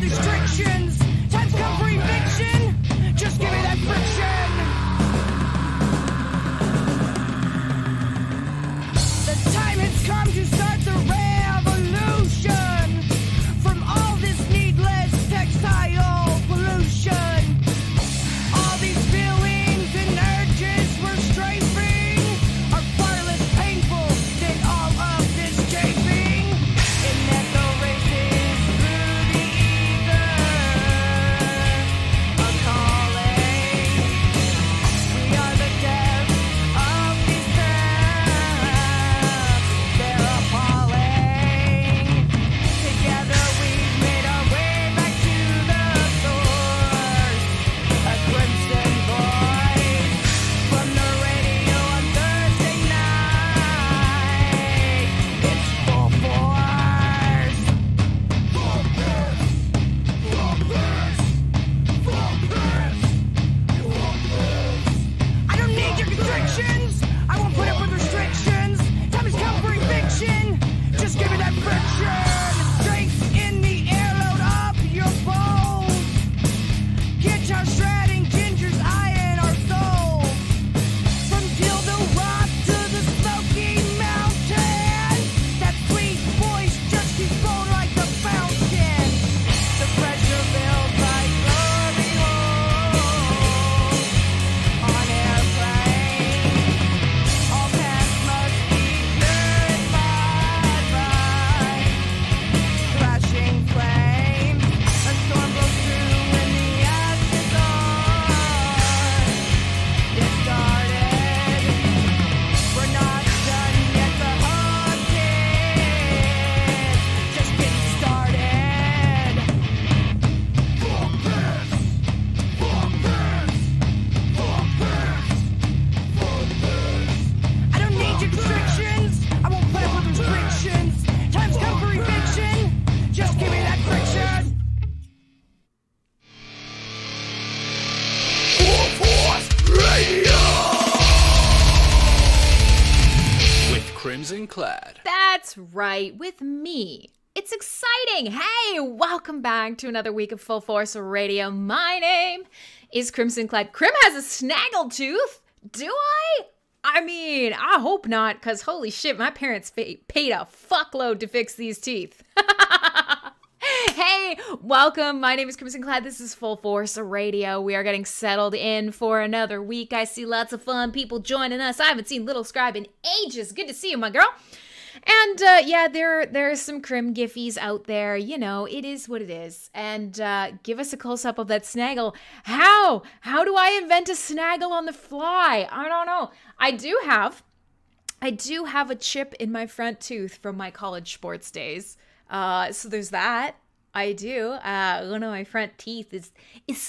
restrictions. Time's come for eviction. Just give me that friction. The time has come to start the revolution from all this needless textile pollution. All these feelings and urges we're strafing are far less painful than all of this chafing. In echo races through the ether, a calling. We are the death of these times. They're appalling. Together we've made our way back to the source. A crimson voice from the radio on Thursday night. It's full force. I don't need your constrictions. I won't put up with restrictions. Time has come for eviction. Just give me that friction. Strength in the air, load up your bones. Guitar shredding, ginger's eye in our souls. From dildo rock to the Smoky Mountain, that sweet voice just keeps flowing like the fountain. The pressure builds like glory holes on airplanes. All paths must be purified by flashing flames. A storm blows through when the ashes are discarded. We're not done yet, the hunted just getting started. I don't need your constrictions. I won't put up with restrictions. Time's come for eviction. Just give me that friction. FullForce Radio with Crimson Clad. That's right, with me. It's exciting. Hey, welcome back to another week of Full Force Radio. My name is Crimson Clad. Crim has a snaggle tooth. Do I? I mean, I hope not, because holy shit, my parents paid a fuckload to fix these teeth. Hey, welcome. My name is Crimson Clad. This is Full Force Radio. We are getting settled in for another week. I see lots of fun people joining us. I haven't seen Little Scribe in ages. Good to see you, my girl. And yeah, there's some Crim giffies out there. You know, it is what it is. And give us a close-up of that snaggle. How do I invent a snaggle on the fly? I don't know. I do have a chip in my front tooth from my college sports days. So there's that. I do. One of my front teeth is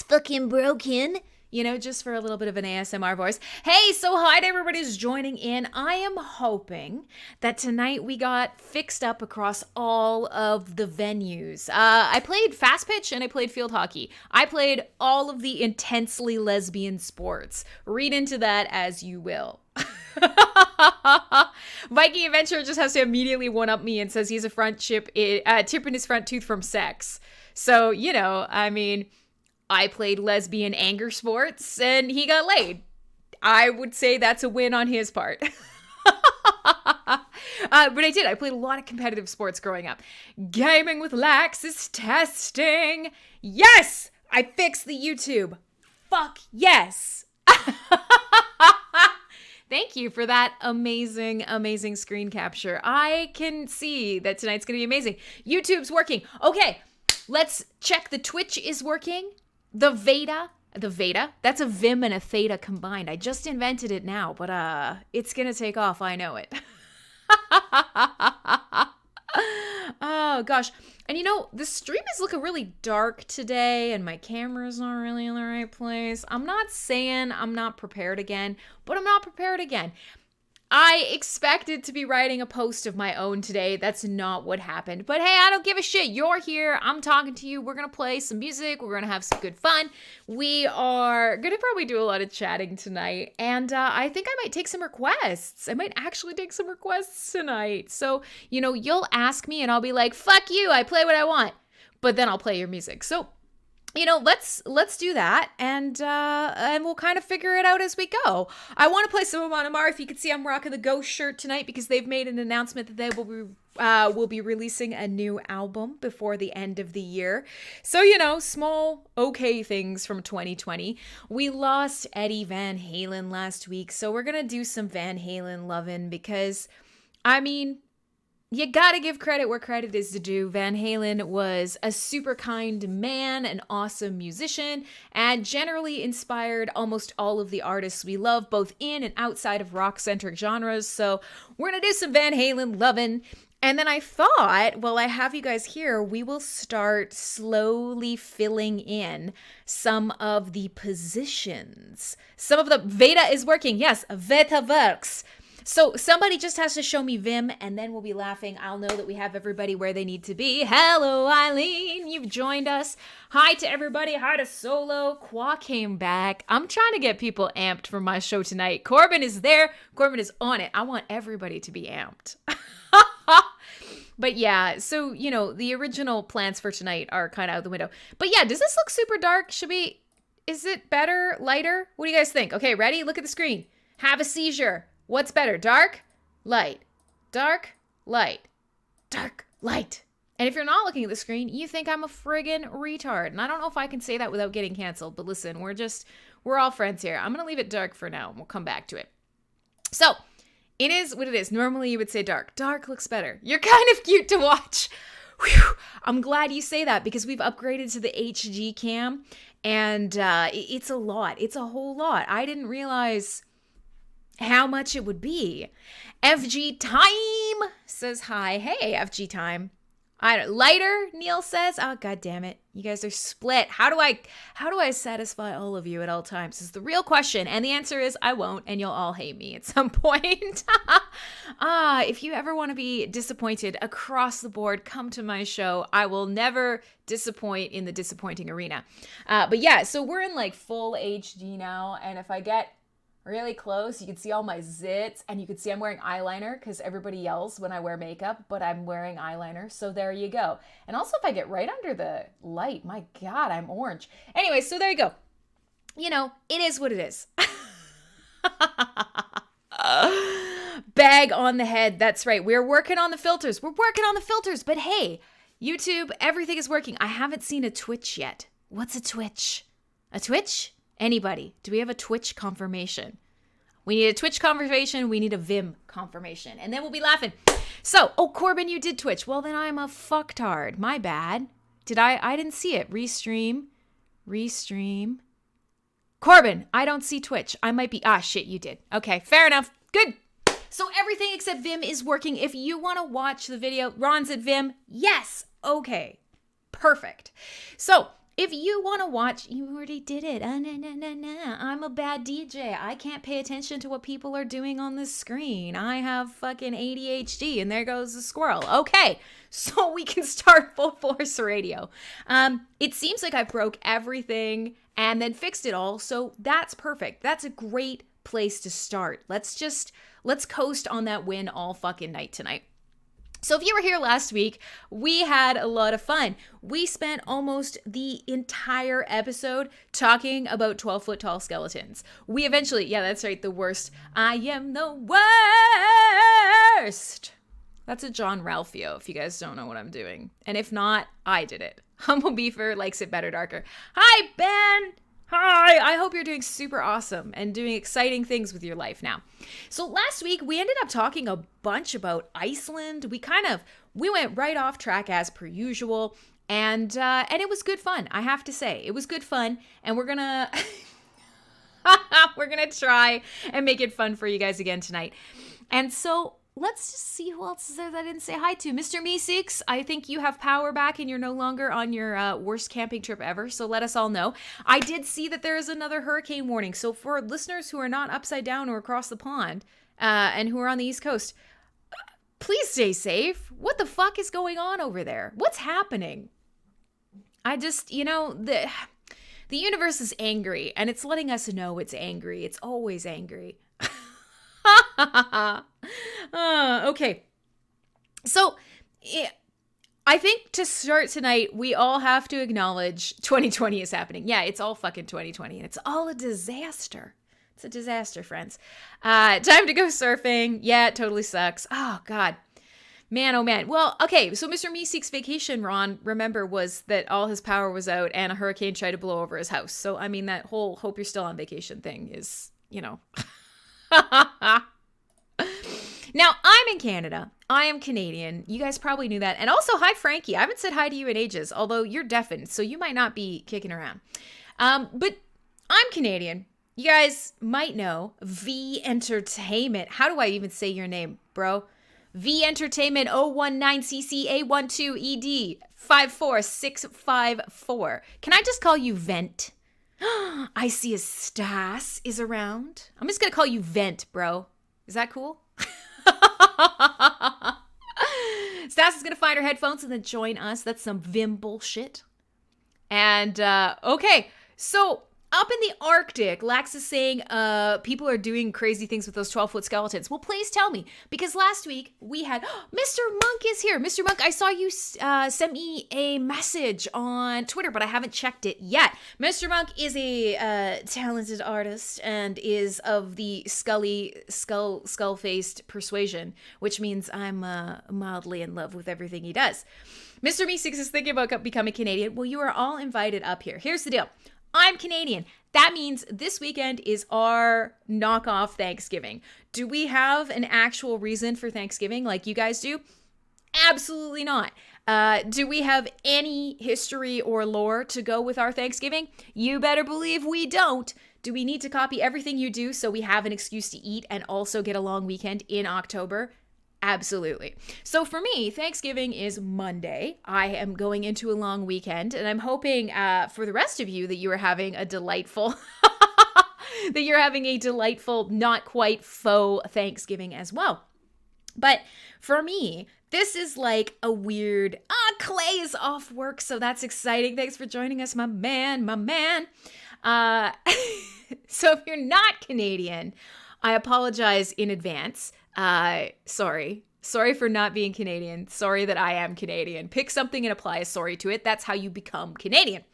fucking broken. You know, just for a little bit of an ASMR voice. Hey, so hi to everybody who's joining in. I am hoping that tonight we got fixed up across all of the venues. I played fast pitch and I played field hockey. I played all of the intensely lesbian sports. Read into that as you will. Viking Adventure just has to immediately one-up me and says he's a tip in his front tooth from sex. So, you know, I mean, I played lesbian anger sports and he got laid. I would say that's a win on his part. But I did. I played a lot of competitive sports growing up. Gaming with Lax is testing. Yes! I fixed the YouTube. Fuck yes. Thank you for that amazing, amazing screen capture. I can see that tonight's going to be amazing. YouTube's working. Okay, let's check the Twitch is working. The Veda, that's a Vim and a Theta combined. I just invented it now, but it's going to take off. I know it. Oh, gosh. And you know, the stream is looking really dark today and my camera's not really in the right place. I'm not saying I'm not prepared again, but I'm not prepared again. I expected to be writing a post of my own today. That's not what happened. But hey, I don't give a shit. You're here. I'm talking to you. We're going to play some music. We're going to have some good fun. We are going to probably do a lot of chatting tonight. And I think I might take some requests. I might actually take some requests tonight. So, you know, you'll ask me and I'll be like, fuck you. I play what I want. but then I'll play your music. So, let's do that, and we'll kind of figure it out as we go. I want to play some of Mourn. If you can see, I'm rocking the Ghost shirt tonight because they've made an announcement that they will be releasing a new album before the end of the year. So, small okay things from 2020. We lost Eddie Van Halen last week, so we're gonna do some Van Halen lovin' because, you gotta give credit where credit is due. Van Halen was a super kind man, an awesome musician, and generally inspired almost all of the artists we love, both in and outside of rock-centric genres. So we're gonna do some Van Halen lovin'. And then I thought, while I have you guys here, we will start slowly filling in some of the positions. Some of the Veda is working. Yes, Veda works. So somebody just has to show me Vim, and then we'll be laughing. I'll know that we have everybody where they need to be. Hello, Eileen. You've joined us. Hi to everybody. Hi to Solo. Qua came back. I'm trying to get people amped for my show tonight. Corbin is there. Corbin is on it. I want everybody to be amped. But yeah, so, the original plans for tonight are kind of out the window. But yeah, does this look super dark? Is it better, lighter? What do you guys think? Okay, ready? Look at the screen. Have a seizure. What's better? Dark? Light. Dark? Light. Dark? Light. And if you're not looking at the screen, you think I'm a friggin' retard. And I don't know if I can say that without getting canceled, but listen, we're all friends here. I'm gonna leave it dark for now, and we'll come back to it. So, it is what it is. Normally you would say dark. Dark looks better. You're kind of cute to watch. Whew. I'm glad you say that because we've upgraded to the HG cam, and it's a lot. It's a whole lot. I didn't realize how much it would be. FG Time says hi. Hey, FG Time. Lighter, Neil says. Oh, God damn it. You guys are split. How do I satisfy all of you at all times is the real question. And the answer is I won't, and you'll all hate me at some point. If you ever want to be disappointed across the board, come to my show. I will never disappoint in the disappointing arena. But yeah, so we're in full HD now. And if I get really close, you can see all my zits, and you can see I'm wearing eyeliner because everybody yells when I wear makeup, but I'm wearing eyeliner, so there you go. And also if I get right under the light, my God, I'm orange. Anyway, so there you go. It is what it is. Bag on the head, that's right. We're working on the filters. But hey, YouTube, everything is working. I haven't seen a Twitch yet. What's a Twitch? A Twitch? Anybody? Do we have a Twitch confirmation? We need a Twitch confirmation. We need a Vim confirmation. And then we'll be laughing. So, Corbin, you did Twitch. Well, then I'm a fucktard. My bad. I didn't see it. Restream. Corbin, I don't see Twitch. I might be, shit, you did. Okay, fair enough. Good. So everything except Vim is working. If you want to watch the video, Ron's at Vim. Yes. Okay. Perfect. So, if you want to watch, you already did it. I'm a bad DJ. I can't pay attention to what people are doing on the screen. I have fucking ADHD, and there goes the squirrel. Okay, so we can start FullForce Radio. It seems like I broke everything and then fixed it all, so that's perfect. That's a great place to start. Let's coast on that win all fucking night tonight. So if you were here last week, we had a lot of fun. We spent almost the entire episode talking about 12-foot tall skeletons. We eventually, yeah, that's right, the worst. I am the worst. That's a John Ralphio, if you guys don't know what I'm doing. And if not, I did it. Humble Beefer likes it better darker. Hi, Ben. Hi, I hope you're doing super awesome and doing exciting things with your life now. So last week, we ended up talking a bunch about Iceland. We went right off track as per usual, and it was good fun, I have to say. It was good fun, and we're gonna try and make it fun for you guys again tonight. And so let's just see who else is there that I didn't say hi to. Mr. Meeseeks, I think you have power back and you're no longer on your worst camping trip ever, so let us all know. I did see that there is another hurricane warning, so for listeners who are not upside down or across the pond and who are on the East Coast, please stay safe. What the fuck is going on over there? What's happening? I just, the universe is angry, and it's letting us know it's angry. It's always angry. Okay. So I think to start tonight, we all have to acknowledge 2020 is happening. Yeah, it's all fucking 2020, and it's all a disaster. It's a disaster, friends. Time to go surfing. Yeah, it totally sucks. Oh, God. Man, oh, man. Well, okay, so Mr. Meeseek's vacation, Ron, remember, was that all his power was out and a hurricane tried to blow over his house. So, I mean, that whole hope you're still on vacation thing is, you know. Now, I'm in Canada. I am Canadian. You guys probably knew that. And also, hi, Frankie. I haven't said hi to you in ages, although you're deafened, so you might not be kicking around. But I'm Canadian. You guys might know V Entertainment. How do I even say your name, bro? V Entertainment 019CCA12ED 54654. Can I just call you Vent? I see a Sass is around. I'm just going to call you Vent, bro. Is that cool? Sass is going to find her headphones and then join us. That's some Vim bullshit. And, okay. So, up in the Arctic, Lax is saying people are doing crazy things with those 12-foot skeletons. Well, please tell me, because last week we had, Mr. Monk is here. Mr. Monk, I saw you send me a message on Twitter, but I haven't checked it yet. Mr. Monk is a talented artist and is of the skull-faced persuasion, which means I'm mildly in love with everything he does. Mr. Meeseeks is thinking about becoming Canadian. Well, you are all invited up here. Here's the deal. I'm Canadian. That means this weekend is our knockoff Thanksgiving. Do we have an actual reason for Thanksgiving like you guys do? Absolutely not. Do we have any history or lore to go with our Thanksgiving? You better believe we don't. Do we need to copy everything you do so we have an excuse to eat and also get a long weekend in October? Absolutely. So for me, Thanksgiving is Monday. I am going into a long weekend, and I'm hoping for the rest of you that you are having a delightful, not quite faux Thanksgiving as well. But for me, this is like a weird, Clay is off work, so that's exciting. Thanks for joining us, my man. So if you're not Canadian, I apologize in advance. Sorry for not being Canadian. Sorry that I am Canadian. Pick something and apply a sorry to it. That's how you become Canadian.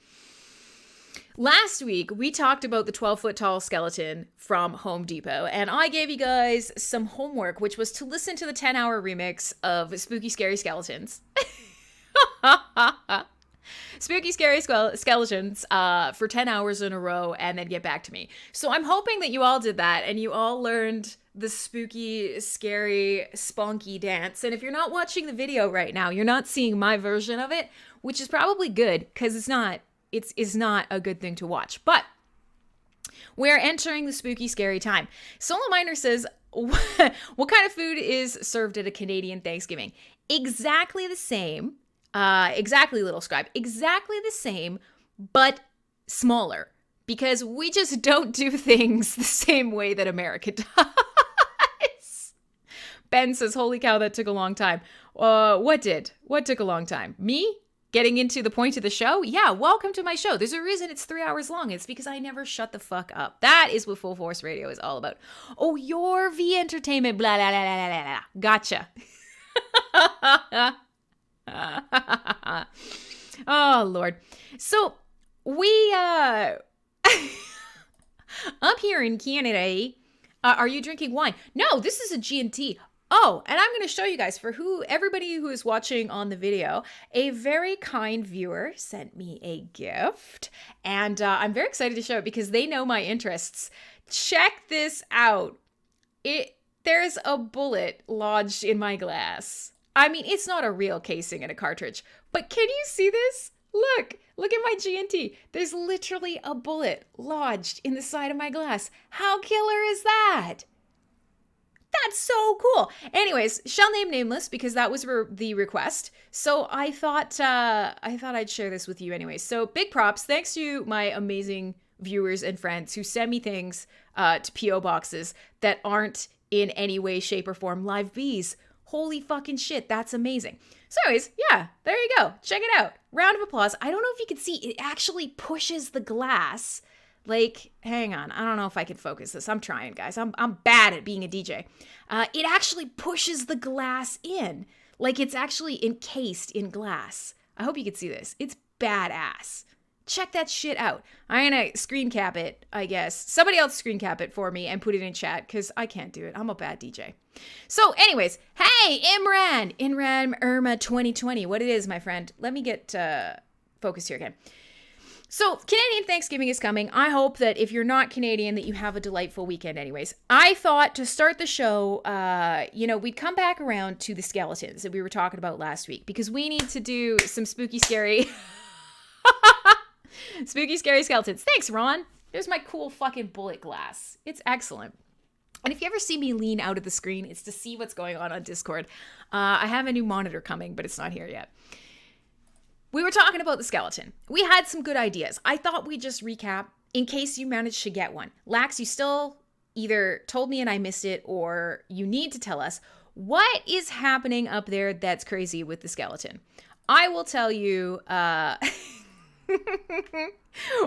Last week, we talked about the 12-foot tall skeleton from Home Depot, and I gave you guys some homework, which was to listen to the 10-hour remix of Spooky Scary Skeletons. Spooky Scary Skeletons for 10 hours in a row and then get back to me. So I'm hoping that you all did that and you all learned the spooky, scary, spunky dance. And if you're not watching the video right now, you're not seeing my version of it, which is probably good because it's not a good thing to watch. But we're entering the spooky, scary time. Solo Miner says, what kind of food is served at a Canadian Thanksgiving? Exactly the same. Exactly, Little Scribe. Exactly the same, but smaller. Because we just don't do things the same way that America does. Ben says, holy cow, that took a long time. What took a long time? Me? Getting into the point of the show? Yeah, welcome to my show. There's a reason it's 3 hours long. It's because I never shut the fuck up. That is what FullForce Radio is all about. Oh, your V Entertainment, blah, blah, blah, blah, blah, blah. Gotcha. Oh, Lord. So, we, up here in Canada, are you drinking wine? No, this is a G&T. Oh, and I'm going to show you guys, for everybody who is watching on the video, a very kind viewer sent me a gift, and I'm very excited to show it because they know my interests. Check this out. There's a bullet lodged in my glass. I mean, it's not a real casing in a cartridge, but can you see this? Look at my G&T. There's literally a bullet lodged in the side of my glass. How killer is that? That's so cool. Anyways, shall name nameless because that was the request. So I thought I'd share this with you anyways. So big props. Thanks to my amazing viewers and friends who send me things to P.O. boxes that aren't in any way, shape, or form live bees. Holy fucking shit, that's amazing. So anyways, yeah, there you go. Check it out. Round of applause. I don't know if you can see, it actually pushes the glass. Like, hang on. I don't know if I can focus this. I'm trying, guys. I'm bad at being a DJ. It actually pushes the glass in. Like it's actually encased in glass. I hope you can see this. It's badass. Check that shit out. I'm gonna screen cap it, I guess. Somebody else screen cap it for me and put it in chat because I can't do it. I'm a bad DJ. So anyways, hey, Imran Irma 2020. What it is, my friend. Let me get focused here again. So Canadian Thanksgiving is coming. I hope that if you're not Canadian that you have a delightful weekend anyways. I thought to start the show, we'd come back around to the skeletons that we were talking about last week because we need to do some spooky, scary... Spooky, scary skeletons. Thanks, Ron. There's my cool fucking bullet glass. It's excellent. And if you ever see me lean out of the screen, it's to see what's going on Discord. I have a new monitor coming, but it's not here yet. We were talking about the skeleton. We had some good ideas. I thought we'd just recap in case you managed to get one. Lax, you still either told me and I missed it, or you need to tell us what is happening up there that's crazy with the skeleton. I will tell you...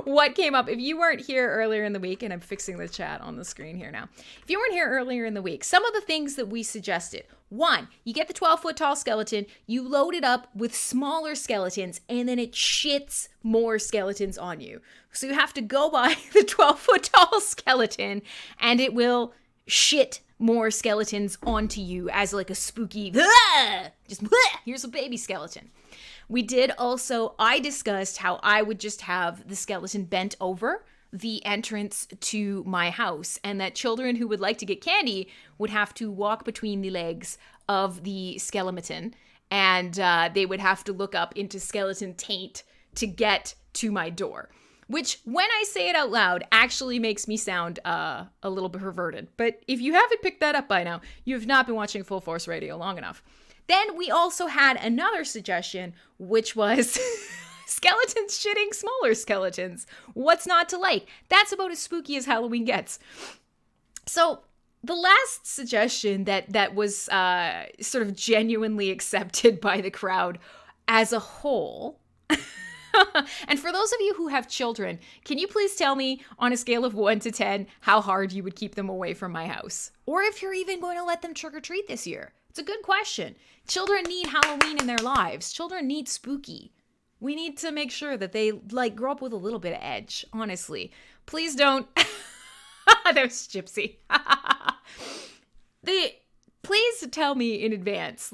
what came up. If you weren't here earlier in the week, and I'm fixing the chat on the screen here now. If you weren't here earlier in the week, some of the things that we suggested. 1, you get the 12-foot tall skeleton, you load it up with smaller skeletons, and then it shits more skeletons on you. So you have to go by the 12-foot tall skeleton, and it will shit more skeletons onto you as like a spooky, here's a baby skeleton. We did also, I discussed how I would just have the skeleton bent over the entrance to my house, and that children who would like to get candy would have to walk between the legs of the skeleton, and they would have to look up into skeleton taint to get to my door. Which, when I say it out loud, actually makes me sound a little bit perverted. But if you haven't picked that up by now, you have not been watching FullForce Radio long enough. Then we also had another suggestion, which was skeletons shitting smaller skeletons. What's not to like? That's about as spooky as Halloween gets. So the last suggestion that was sort of genuinely accepted by the crowd as a whole... And for those of you who have children, can you please tell me on a scale of 1 to 10 how hard you would keep them away from my house? Or if you're even going to let them trick or treat this year? It's a good question. Children need Halloween in their lives. Children need spooky. We need to make sure that they grow up with a little bit of edge, honestly. Please don't. That was Gypsy. Please tell me in advance.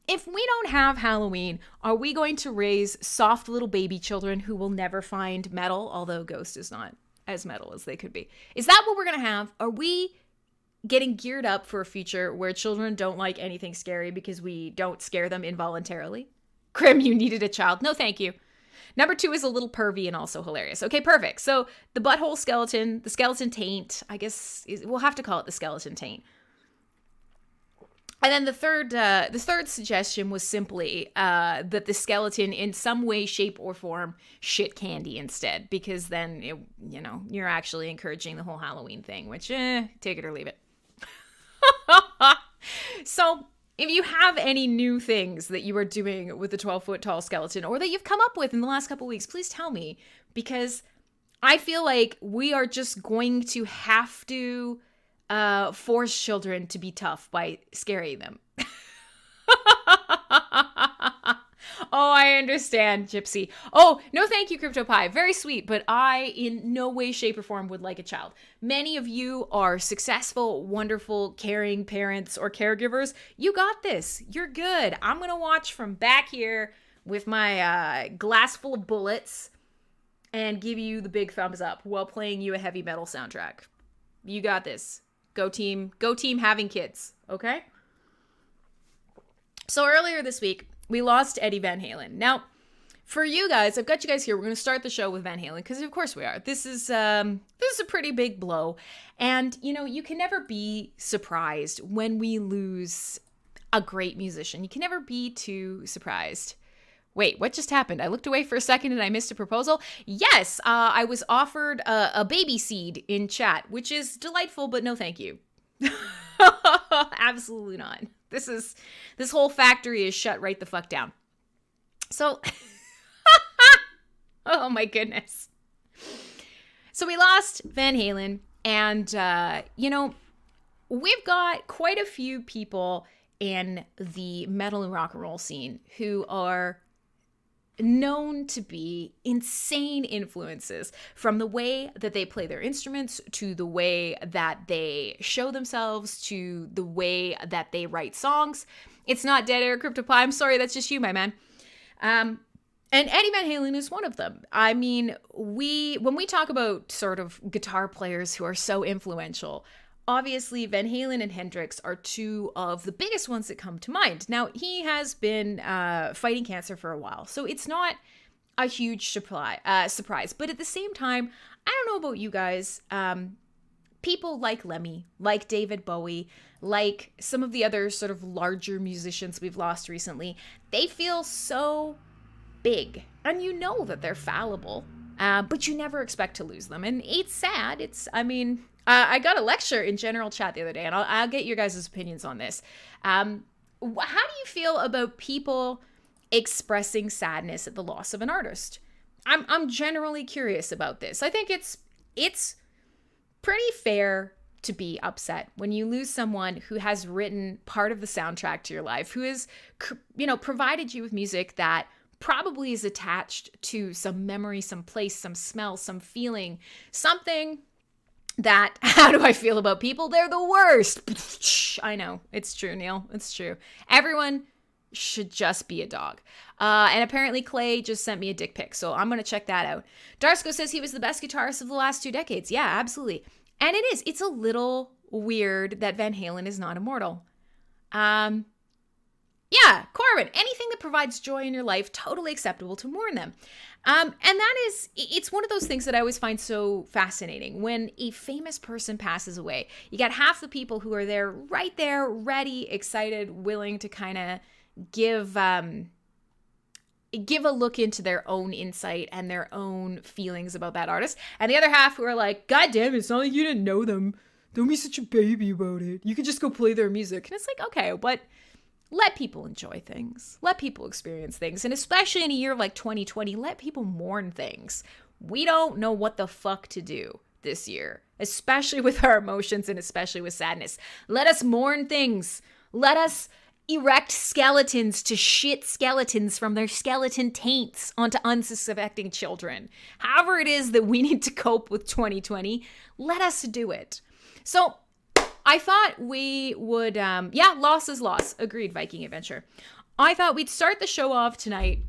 If we don't have Halloween, are we going to raise soft little baby children who will never find metal, although Ghost is not as metal as they could be? Is that what we're going to have? Are we getting geared up for a future where children don't like anything scary because we don't scare them involuntarily? Crim, you needed a child. No, thank you. Number 2 is a little pervy and also hilarious. Okay, perfect. So the butthole skeleton, the skeleton taint, I guess we'll have to call it the skeleton taint. And then the third suggestion was simply that the skeleton, in some way, shape, or form, shit candy instead, because then you're actually encouraging the whole Halloween thing, which take it or leave it. So if you have any new things that you are doing with the 12-foot tall skeleton, or that you've come up with in the last couple weeks, please tell me, because I feel like we are just going to have to force children to be tough by scaring them. Oh, I understand, Gypsy. Oh, no thank you, CryptoPie. Very sweet, but I, in no way, shape, or form, would like a child. Many of you are successful, wonderful, caring parents or caregivers. You got this. You're good. I'm going to watch from back here with my glass full of bullets and give you the big thumbs up while playing you a heavy metal soundtrack. You got this. Go team having kids, okay? So earlier this week, we lost Eddie Van Halen. Now, for you guys, I've got you guys here. We're going to start the show with Van Halen because, of course, we are. This is a pretty big blow, and you can never be surprised when we lose a great musician. You can never be too surprised. Wait, what just happened? I looked away for a second and I missed a proposal. Yes, I was offered a baby seed in chat, which is delightful, but no thank you. Absolutely not. This whole factory is shut right the fuck down. So, oh my goodness. So we lost Van Halen, and, we've got quite a few people in the metal and rock and roll scene who are known to be insane influences, from the way that they play their instruments to the way that they show themselves to the way that they write songs. It's not Dead Air Cryptopie. I'm sorry, that's just you, my man. And Eddie Van Halen is one of them. I mean, when we talk about sort of guitar players who are so influential, obviously Van Halen and Hendrix are two of the biggest ones that come to mind. Now, he has been fighting cancer for a while, so it's not a huge surprise. But at the same time, I don't know about you guys, people like Lemmy, like David Bowie, like some of the other sort of larger musicians we've lost recently, they feel so big, and you know that they're fallible, but you never expect to lose them, and it's sad. I got a lecture in general chat the other day, and I'll get your guys' opinions on this. How do you feel about people expressing sadness at the loss of an artist? I'm generally curious about this. I think it's pretty fair to be upset when you lose someone who has written part of the soundtrack to your life, who has, provided you with music that probably is attached to some memory, some place, some smell, some feeling, something that, how do I feel about people? They're the worst. I know. It's true, Neil. It's true. Everyone should just be a dog. And apparently Clay just sent me a dick pic, so I'm going to check that out. Darsko says he was the best guitarist of the last 2 decades. Yeah, absolutely. And it is. It's a little weird that Van Halen is not immortal. Yeah, Corbin, anything that provides joy in your life, totally acceptable to mourn them. And that is, it's one of those things that I always find so fascinating. When a famous person passes away, you got half the people who are there, right there, ready, excited, willing to kind of give a look into their own insight and their own feelings about that artist. And the other half who are like, God damn it, it's not like you didn't know them. Don't be such a baby about it. You could just go play their music. And it's like, okay, but let people enjoy things. Let people experience things. And especially in a year like 2020, let people mourn things. We don't know what the fuck to do this year, especially with our emotions and especially with sadness. Let us mourn things. Let us erect skeletons to shit skeletons from their skeleton taints onto unsuspecting children. However it is that we need to cope with 2020, let us do it. So I thought we would, loss is loss. Agreed, Viking Adventure. I thought we'd start the show off tonight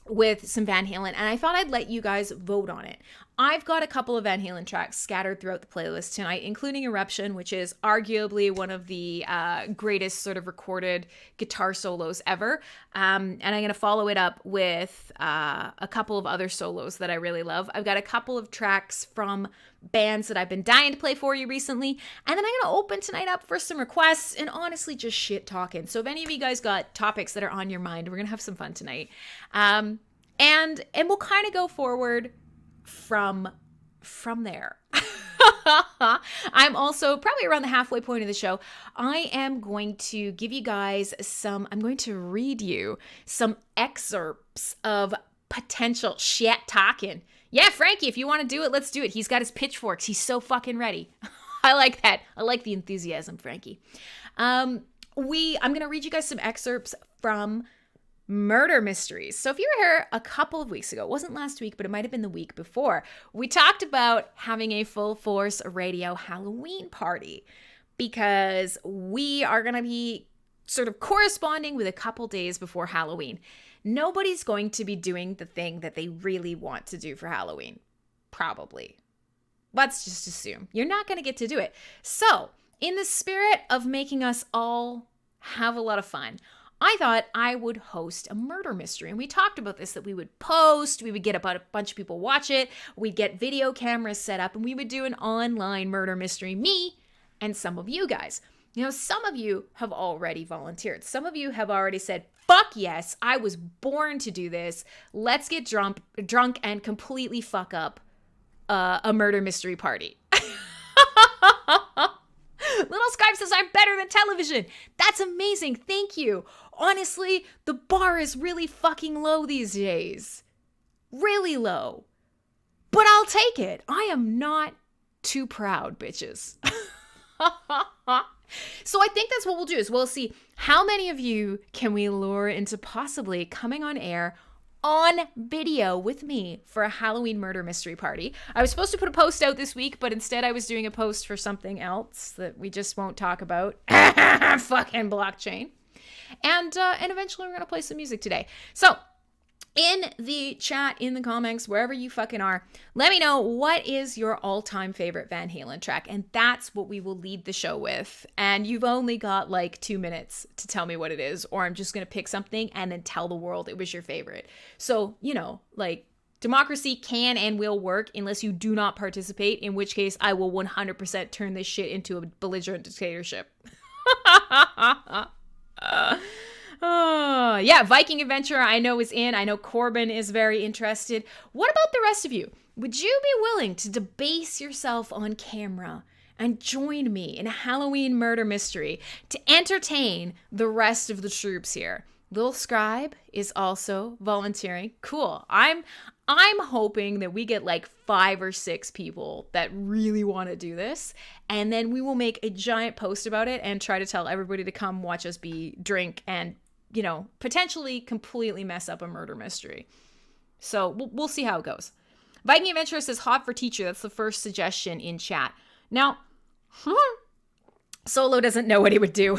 with some Van Halen, and I thought I'd let you guys vote on it. I've got a couple of Van Halen tracks scattered throughout the playlist tonight, including Eruption, which is arguably one of the greatest sort of recorded guitar solos ever. And I'm going to follow it up with a couple of other solos that I really love. I've got a couple of tracks from bands that I've been dying to play for you recently. And then I'm going to open tonight up for some requests and honestly just shit talking. So if any of you guys got topics that are on your mind, we're going to have some fun tonight. And we'll kind of go forward from there. I'm also probably around the halfway point of the show. I am going to give you guys I'm going to read you some excerpts of potential shit talking. Yeah, Frankie, if you want to do it, let's do it. He's got his pitchforks. He's so fucking ready. I like that. I like the enthusiasm, Frankie. I'm going to read you guys some excerpts from Murder Mysteries. So if you were here a couple of weeks ago, it wasn't last week, but it might have been the week before, we talked about having a FullForce Radio Halloween party because we are going to be sort of corresponding with a couple days before Halloween. Nobody's going to be doing the thing that they really want to do for Halloween. Probably. Let's just assume. You're not going to get to do it. So, in the spirit of making us all have a lot of fun, I thought I would host a murder mystery. And we talked about this, that we would post, we would get about a bunch of people watch it, we'd get video cameras set up, and we would do an online murder mystery, me and some of you guys. You know, some of you have already volunteered. Some of you have already said, fuck yes, I was born to do this. Let's get drunk and completely fuck up a murder mystery party. Little Skype says, I'm better than television. That's amazing. Thank you. Honestly, the bar is really fucking low these days. Really low. But I'll take it. I am not too proud, bitches. So I think that's what we'll do is we'll see how many of you can we lure into possibly coming on air on video with me for a Halloween murder mystery party. I was supposed to put a post out this week, but instead I was doing a post for something else that we just won't talk about. Fucking blockchain. And eventually we're going to play some music today. So in the chat, in the comments, wherever you fucking are, let me know what is your all-time favorite Van Halen track. And that's what we will lead the show with. And you've only got like 2 minutes to tell me what it is, or I'm just going to pick something and then tell the world it was your favorite. So, you know, like democracy can and will work unless you do not participate, in which case I will 100% turn this shit into a belligerent dictatorship. Yeah, Viking Adventure I know is in. I know Corbin is very interested. What about the rest of you? Would you be willing to debase yourself on camera and join me in a Halloween murder mystery to entertain the rest of the troops here? Little Scribe is also volunteering. Cool. I'm hoping that we get like 5 or 6 people that really want to do this, and then we will make a giant post about it and try to tell everybody to come watch us drink and, you know, potentially completely mess up a murder mystery. So we'll see how it goes. Viking Adventurer says hot for teacher. That's the first suggestion in chat. Now, Solo doesn't know what he would do.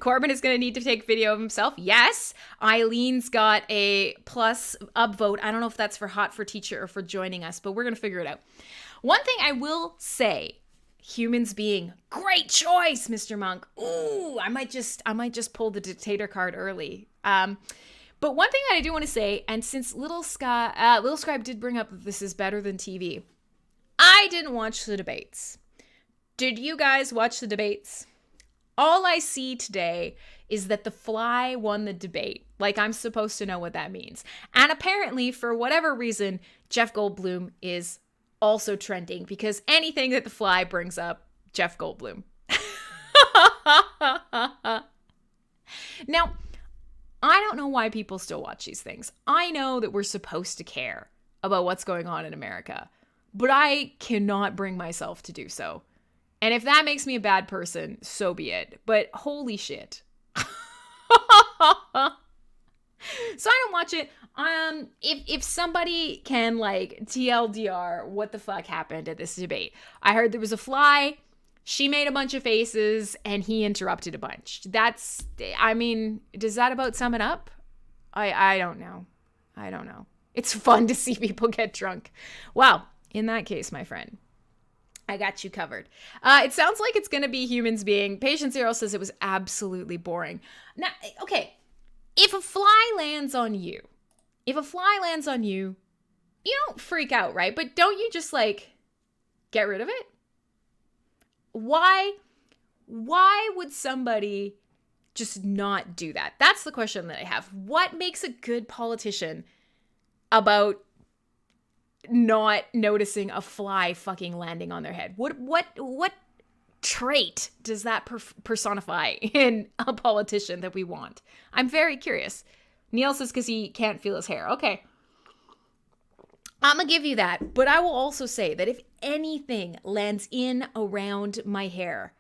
Corbin is going to need to take video of himself. Yes. Eileen's got a plus upvote. I don't know if that's for hot for teacher or for joining us, but we're going to figure it out. One thing I will say, humans being great choice, Mr. Monk. Ooh, I might just pull the dictator card early. But one thing that I do want to say, and since Little Scribe did bring up that this is better than TV, I didn't watch the debates. Did you guys watch the debates? All I see today is that the fly won the debate. Like, I'm supposed to know what that means. And apparently, for whatever reason, Jeff Goldblum is also trending because anything that the fly brings up, Jeff Goldblum. Now, I don't know why people still watch these things. I know that we're supposed to care about what's going on in America, but I cannot bring myself to do so. And if that makes me a bad person, so be it. But holy shit. So I don't watch it. If somebody can like TLDR what the fuck happened at this debate. I heard there was a fly, she made a bunch of faces, and he interrupted a bunch. Does that about sum it up? I don't know. I don't know. It's fun to see people get drunk. Wow. In that case, my friend, I got you covered. It sounds like it's going to be humans being. Patient Zero says it was absolutely boring. Now, okay, if a fly lands on you, you don't freak out, right? But don't you just like get rid of it? Why would somebody just not do that? That's the question that I have. What makes a good politician about not noticing a fly fucking landing on their head? What trait does that personify in a politician that we want? I'm very curious. Neil says because he can't feel his hair. Okay. I'm gonna give you that, but I will also say that if anything lands in around my hair,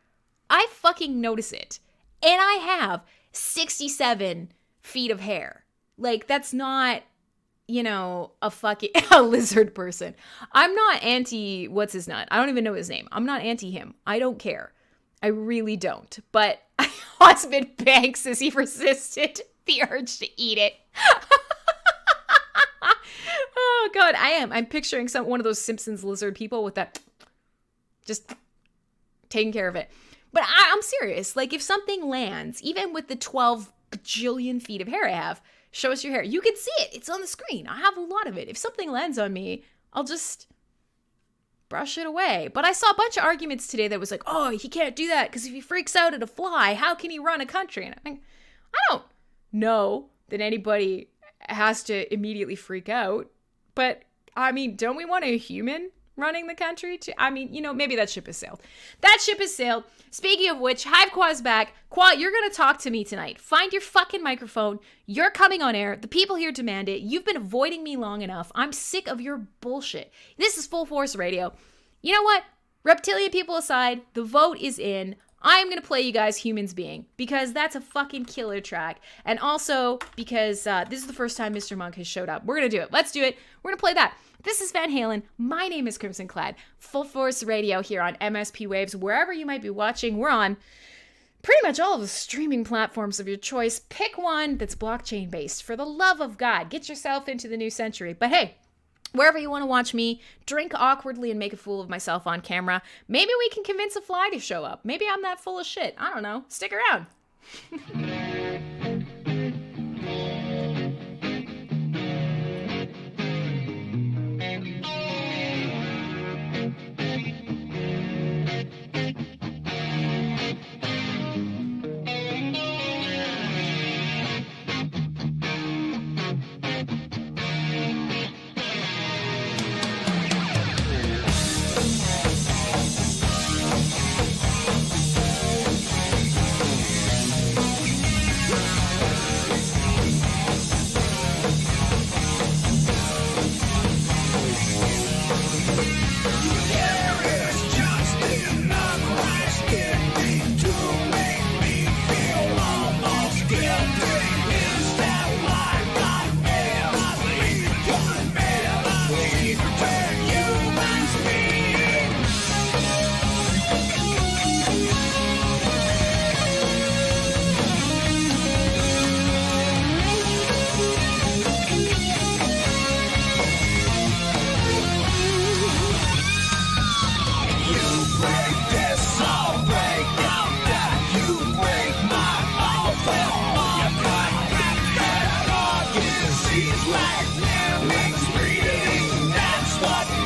I fucking notice it. And I have 67 feet of hair. Like, that's not, you know, a lizard person. I'm not anti what's his nut. I don't even know his name. I'm not anti him. I don't care. I really don't. But Husband Banks says he resisted the urge to eat it. Oh God, I'm picturing one of those Simpsons lizard people with that, just taking care of it. But I'm serious. Like, if something lands, even with the 12 bajillion feet of hair I have, show us your hair. You can see it. It's on the screen. I have a lot of it. If something lands on me, I'll just brush it away. But I saw a bunch of arguments today that was like, oh, he can't do that because if he freaks out at a fly, how can he run a country? And I'm like, I don't know that anybody has to immediately freak out. But, I mean, don't we want a human running the country? I mean, you know, maybe that ship has sailed. That ship has sailed. Speaking of which, Hive Qua's back. Qua, you're going to talk to me tonight. Find your fucking microphone. You're coming on air. The people here demand it. You've been avoiding me long enough. I'm sick of your bullshit. This is Full Force Radio. You know what? Reptilian people aside, the vote is in. I'm going to play you guys Humans Being because that's a fucking killer track. And also because this is the first time Mr. Monk has showed up. We're going to do it. Let's do it. We're going to play that. This is Van Halen. My name is Crimson Clad. Full Force Radio here on MSP Waves. Wherever you might be watching, we're on pretty much all of the streaming platforms of your choice. Pick one that's blockchain based. For the love of God, get yourself into the new century. But hey, wherever you want to watch me drink awkwardly and make a fool of myself on camera, maybe we can convince a fly to show up. Maybe I'm that full of shit. I don't know. Stick around. That's what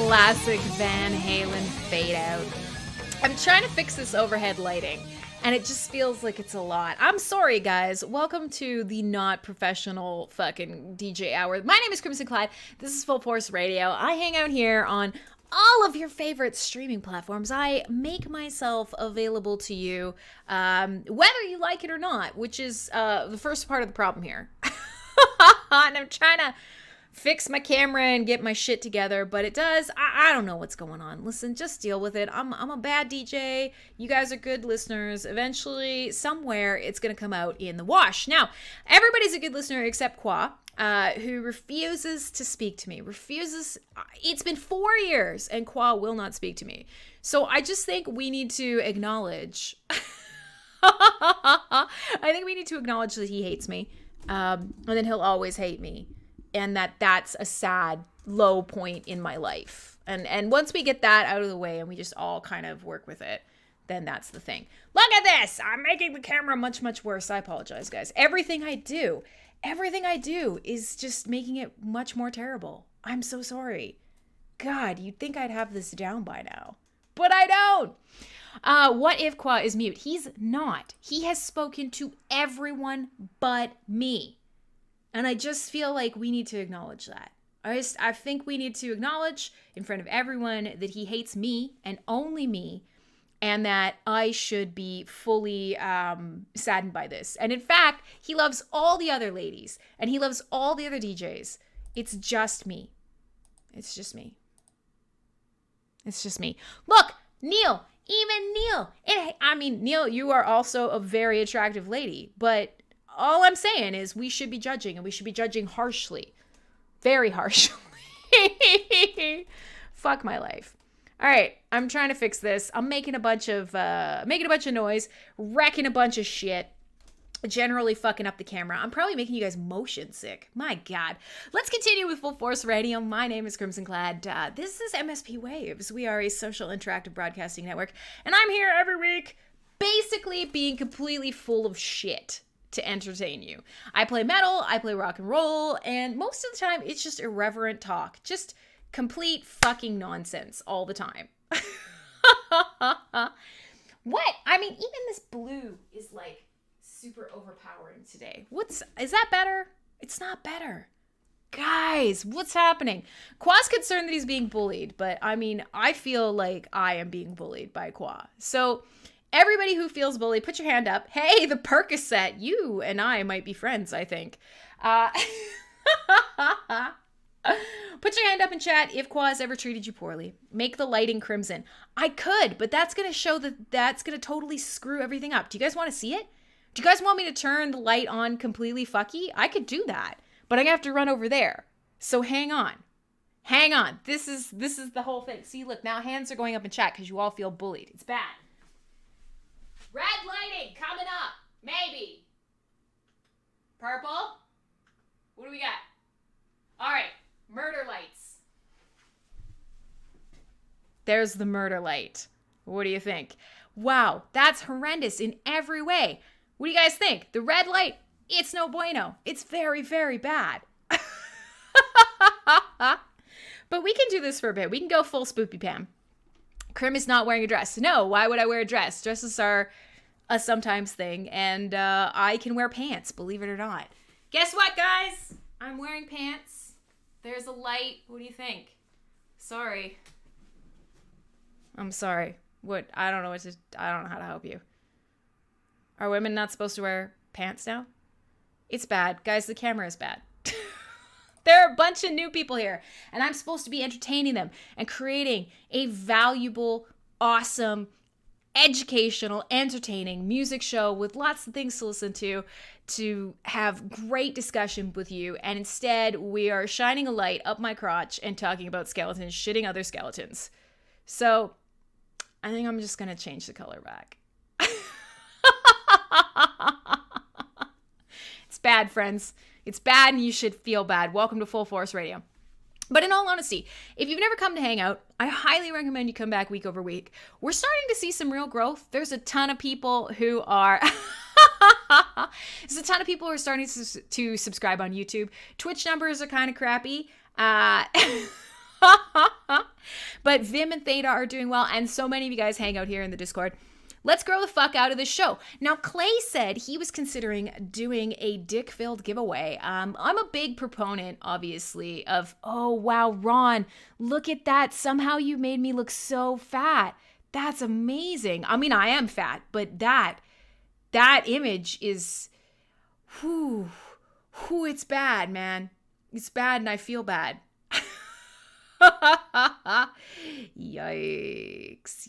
classic Van Halen fade out. I'm trying to fix this overhead lighting, and it just feels like it's a lot. I'm sorry, guys. Welcome to the not professional fucking DJ hour. My name is Crimson Clyde. This is FullForce Radio. I hang out here on all of your favorite streaming platforms. I make myself available to you, whether you like it or not, which is the first part of the problem here. And I'm trying to fix my camera and get my shit together, but it does. I don't know what's going on. Listen, just deal with it. I'm a bad DJ. You guys are good listeners. Eventually, somewhere, it's going to come out in the wash. Now, everybody's a good listener except Kwa, who refuses to speak to me. It's been 4 years, and Kwa will not speak to me. So I just think we need to acknowledge. I think we need to acknowledge that he hates me, and then he'll always hate me. And that's a sad, low point in my life. And once we get that out of the way and we just all kind of work with it, then that's the thing. Look at this! I'm making the camera much, much worse. I apologize, guys. Everything I do is just making it much more terrible. I'm so sorry. God, you'd think I'd have this down by now. But I don't! What if Kwa is mute? He's not. He has spoken to everyone but me. And I just feel like we need to acknowledge that. I think we need to acknowledge in front of everyone that he hates me and only me, and that I should be fully saddened by this. And in fact, he loves all the other ladies, and he loves all the other DJs. It's just me. It's just me. It's just me. Look, Neil, even Neil. Neil, you are also a very attractive lady, but all I'm saying is we should be judging, and we should be judging harshly. Very harshly. Fuck my life. All right, I'm trying to fix this. I'm making a bunch of noise, wrecking a bunch of shit, generally fucking up the camera. I'm probably making you guys motion sick. My God. Let's continue with FullForce Radio. My name is Crimson Clad. This is MSP Waves. We are a social interactive broadcasting network, and I'm here every week basically being completely full of shit to entertain you. I play metal, I play rock and roll, and most of the time it's just irreverent talk. Just complete fucking nonsense all the time. What? Even this blue is like super overpowering today. Is that better? It's not better. Guys, what's happening? Kwa's concerned that he's being bullied, but I feel like I am being bullied by Kwa. So everybody who feels bullied, put your hand up. Hey, the Percocet. You and I might be friends, I think. Put your hand up in chat if Kwa has ever treated you poorly. Make the lighting crimson. I could, but that's going to show that's going to totally screw everything up. Do you guys want to see it? Do you guys want me to turn the light on completely fucky? I could do that, but I'm going to have to run over there. So hang on. Hang on. This is the whole thing. See, look, now hands are going up in chat because you all feel bullied. It's bad. Red lighting coming up. Maybe. Purple. What do we got? All right. Murder lights. There's the murder light. What do you think? Wow, that's horrendous in every way. What do you guys think? The red light, it's no bueno. It's very, very bad. But we can do this for a bit. We can go full spoopy Pam. Krim is not wearing a dress. No, why would I wear a dress? Dresses are a sometimes thing, and I can wear pants, believe it or not. Guess what, guys? I'm wearing pants. There's a light. What do you think? Sorry. I'm sorry. What? I don't know how to help you. Are women not supposed to wear pants now? It's bad. Guys, the camera is bad. There are a bunch of new people here, and I'm supposed to be entertaining them and creating a valuable, awesome, educational, entertaining music show with lots of things to listen to have great discussion with you, and instead we are shining a light up my crotch and talking about skeletons shitting other skeletons. So I think I'm just going to change the color back. It's bad, friends. It's bad, and you should feel bad. Welcome to FullForce Radio. But in all honesty, if you've never come to hang out, I highly recommend you come back week over week. We're starting to see some real growth. There's a ton of people who are... There's a ton of people who are starting to subscribe on YouTube. Twitch numbers are kind of crappy. But Vim and Theta are doing well, and so many of you guys hang out here in the Discord. Let's grow the fuck out of this show. Now, Clay said he was considering doing a dick-filled giveaway. I'm a big proponent, obviously, of, oh, wow, Ron, look at that. Somehow you made me look so fat. That's amazing. I mean, I am fat, but that image is, it's bad, man. It's bad, and I feel bad. Yikes.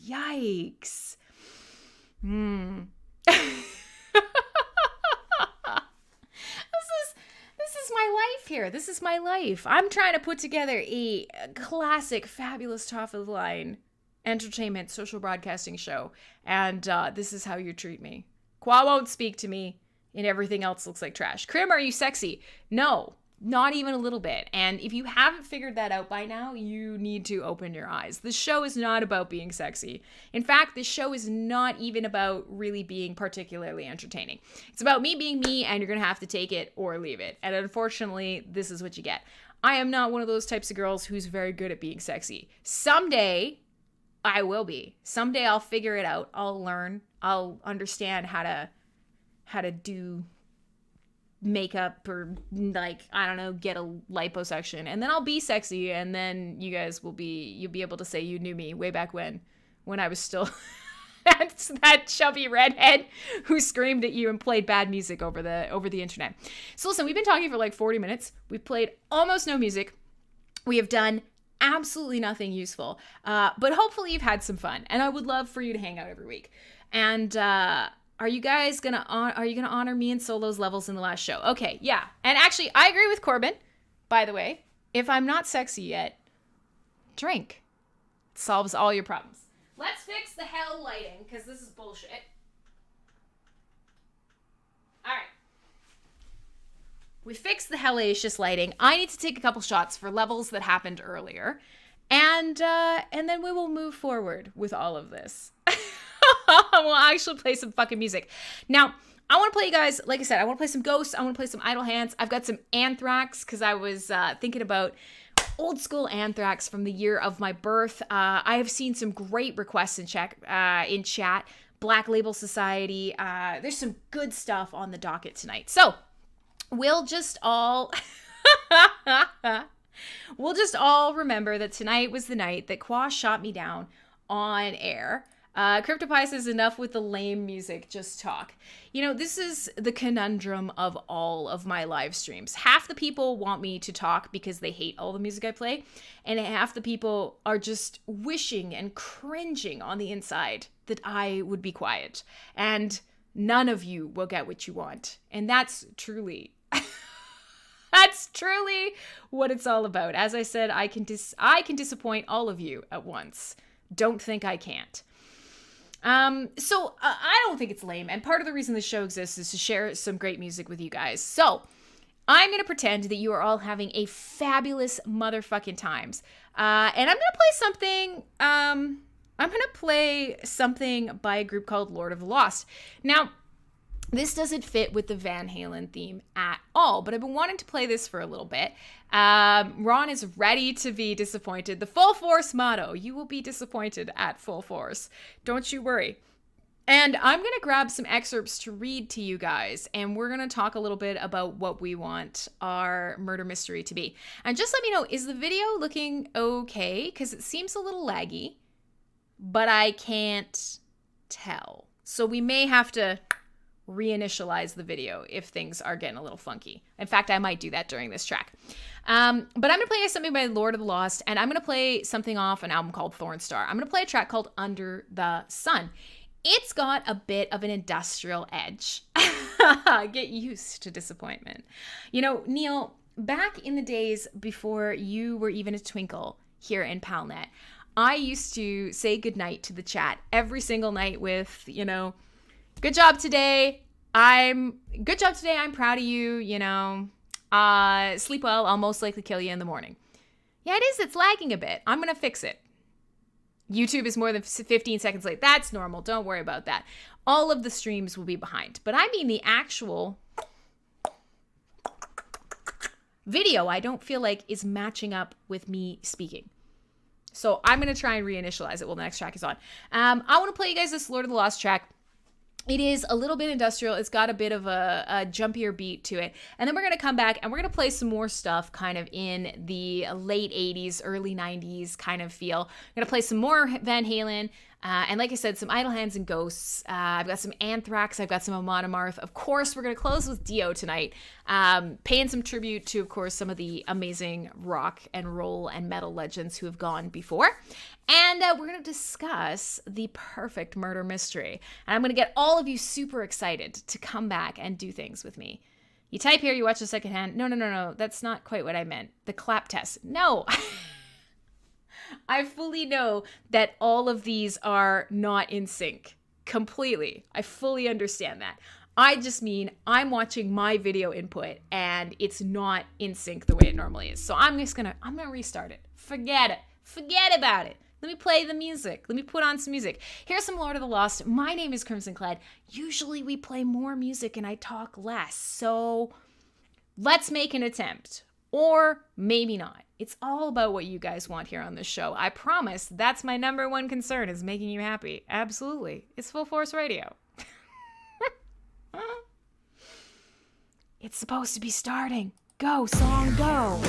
This is my life here. This is my life. I'm trying to put together a classic, fabulous, top-of-the-line entertainment social broadcasting show, and this is how you treat me. Qua won't speak to me, and everything else looks like trash. Crim, are you sexy? No. Not even a little bit. And if you haven't figured that out by now, you need to open your eyes. This show is not about being sexy. In fact, this show is not even about really being particularly entertaining. It's about me being me, and you're going to have to take it or leave it. And unfortunately, this is what you get. I am not one of those types of girls who's very good at being sexy. Someday, I will be. Someday I'll figure it out. I'll learn. I'll understand how to do makeup or, like, I don't know, get a liposuction, and then I'll be sexy, and then you guys you'll be able to say you knew me way back when I was still that chubby redhead who screamed at you and played bad music over the internet. So listen, we've been talking for like 40 minutes. We've played almost no music. We have done absolutely nothing useful, but hopefully you've had some fun, and I would love for you to hang out every week. And are you gonna honor me and Solo's levels in the last show? Okay, yeah. And actually, I agree with Corbin, by the way. If I'm not sexy yet, drink. It solves all your problems. Let's fix the hell lighting, because this is bullshit. All right. We fixed the hellacious lighting. I need to take a couple shots for levels that happened earlier. And then we will move forward with all of this. We'll actually play some fucking music. Now, I want to play you guys, like I said, I want to play some Ghosts. I want to play some Idle Hands. I've got some Anthrax, because I was thinking about old school Anthrax from the year of my birth. I have seen some great requests in chat. Black Label Society. There's some good stuff on the docket tonight. So, we'll just all remember that tonight was the night that Qua shot me down on air. CryptoPie says, enough with the lame music, just talk. You know, this is the conundrum of all of my live streams. Half the people want me to talk because they hate all the music I play, and half the people are just wishing and cringing on the inside that I would be quiet. And none of you will get what you want. And that's truly what it's all about. As I said, I can disappoint all of you at once. Don't think I can't. So I don't think it's lame, and part of the reason the show exists is to share some great music with you guys. So I'm gonna pretend that you are all having a fabulous motherfucking times, and I'm gonna play something by a group called Lord of the Lost. Now, this doesn't fit with the Van Halen theme at all, but I've been wanting to play this for a little bit. Ron is ready to be disappointed. The Full Force motto, you will be disappointed at full force. Don't you worry. And I'm going to grab some excerpts to read to you guys, and we're going to talk a little bit about what we want our murder mystery to be. And just let me know, is the video looking okay? Because it seems a little laggy, but I can't tell. So we may have to reinitialize the video if things are getting a little funky. In fact, I might do that during this track. But I'm going to play something by Lord of the Lost, and I'm going to play something off an album called Thornstar. I'm going to play a track called Under the Sun. It's got a bit of an industrial edge. Get used to disappointment. You know, Neil, back in the days before you were even a twinkle here in PalNet, I used to say goodnight to the chat every single night with, you know, good job today. I'm proud of you. You know, sleep well. I'll most likely kill you in the morning. Yeah, it is. It's lagging a bit. I'm going to fix it. YouTube is more than 15 seconds late. That's normal. Don't worry about that. All of the streams will be behind. But I mean the actual video, I don't feel like is matching up with me speaking. So I'm going to try and reinitialize it while the next track is on. I want to play you guys this Lord of the Lost track. It is a little bit industrial. It's got a bit of a jumpier beat to it. And then we're going to come back and we're going to play some more stuff kind of in the late 80s, early 90s kind of feel. I'm going to play some more Van Halen. And like I said, some Idle Hands and Ghosts. I've got some Anthrax. I've got some Amon Amarth. Of course, we're going to close with Dio tonight. Paying some tribute to, of course, some of the amazing rock and roll and metal legends who have gone before. And we're going to discuss the perfect murder mystery. And I'm going to get all of you super excited to come back and do things with me. You type here, you watch the second hand. No. That's not quite what I meant. The clap test. No. I fully know that all of these are not in sync completely. I fully understand that. I just mean I'm watching my video input and it's not in sync the way it normally is. So I'm gonna restart it. Forget it. Forget about it. Let me play the music. Let me put on some music. Here's some Lord of the Lost. My name is Crimson Clad. Usually we play more music and I talk less. So let's make an attempt. Or maybe not. It's all about what you guys want here on this show. I promise that's my number one concern, is making you happy. Absolutely. It's FullForce Radio. It's supposed to be starting. Go, song, go.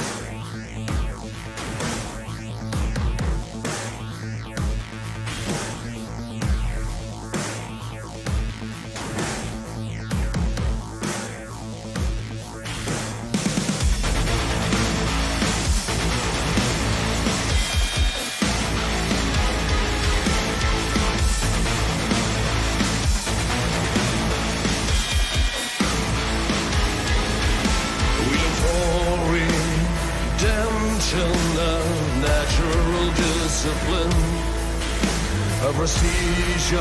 Discipline, a prestige,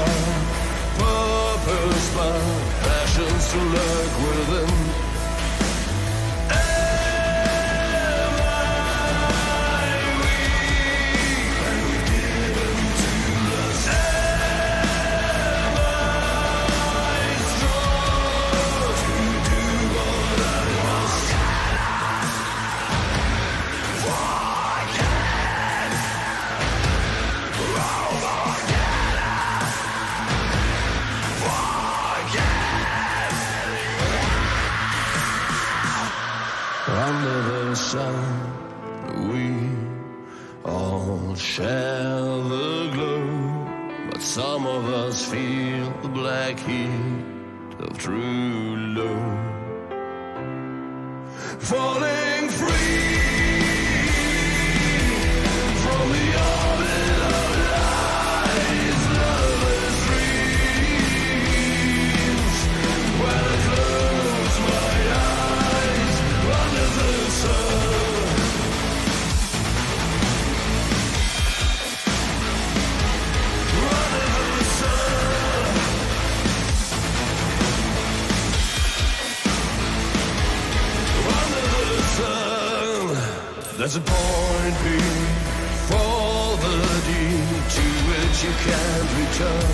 purpose, but passions to lurk within. Am I weak and given to lust? Am I strong to do what I must? Under the sun, we all share the glow, but some of us feel the black heat of true love. Falling free from the orbit of lies, lovers' dreams. When I close my eyes under the sun, under the sun, under the sun. There's a point before the deed to which you can't return.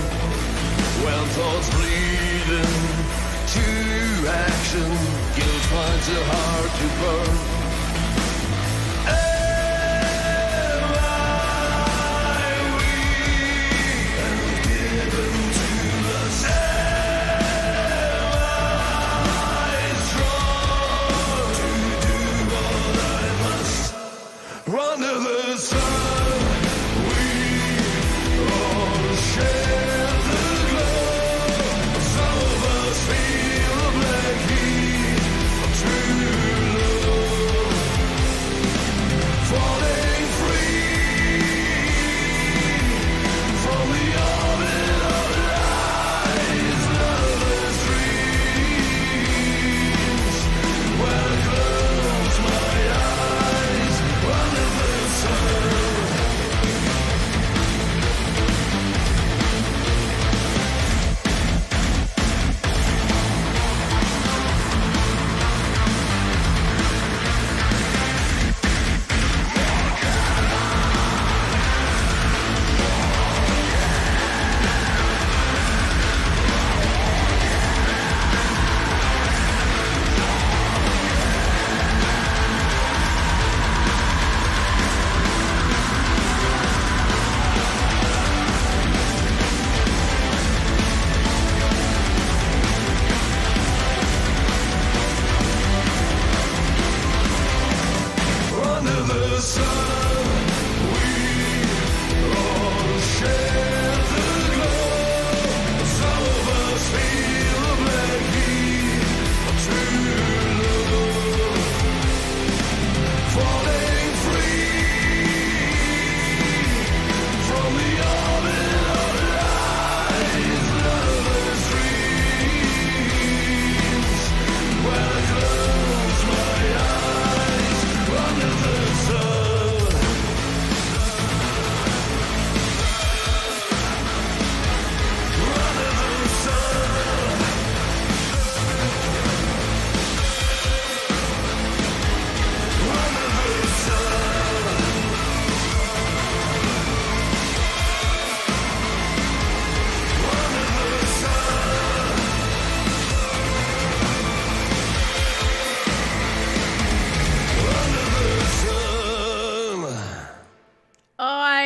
When thoughts bleed into action, guilt finds it hard to burn. Am I weak and given to lust? Am I strong to do what I must? Under the sun, we all share the glow. Some of us feel the black heat of true love. Falling free from the orbit of lies, lovers' dreams. When I close my eyes under the sun.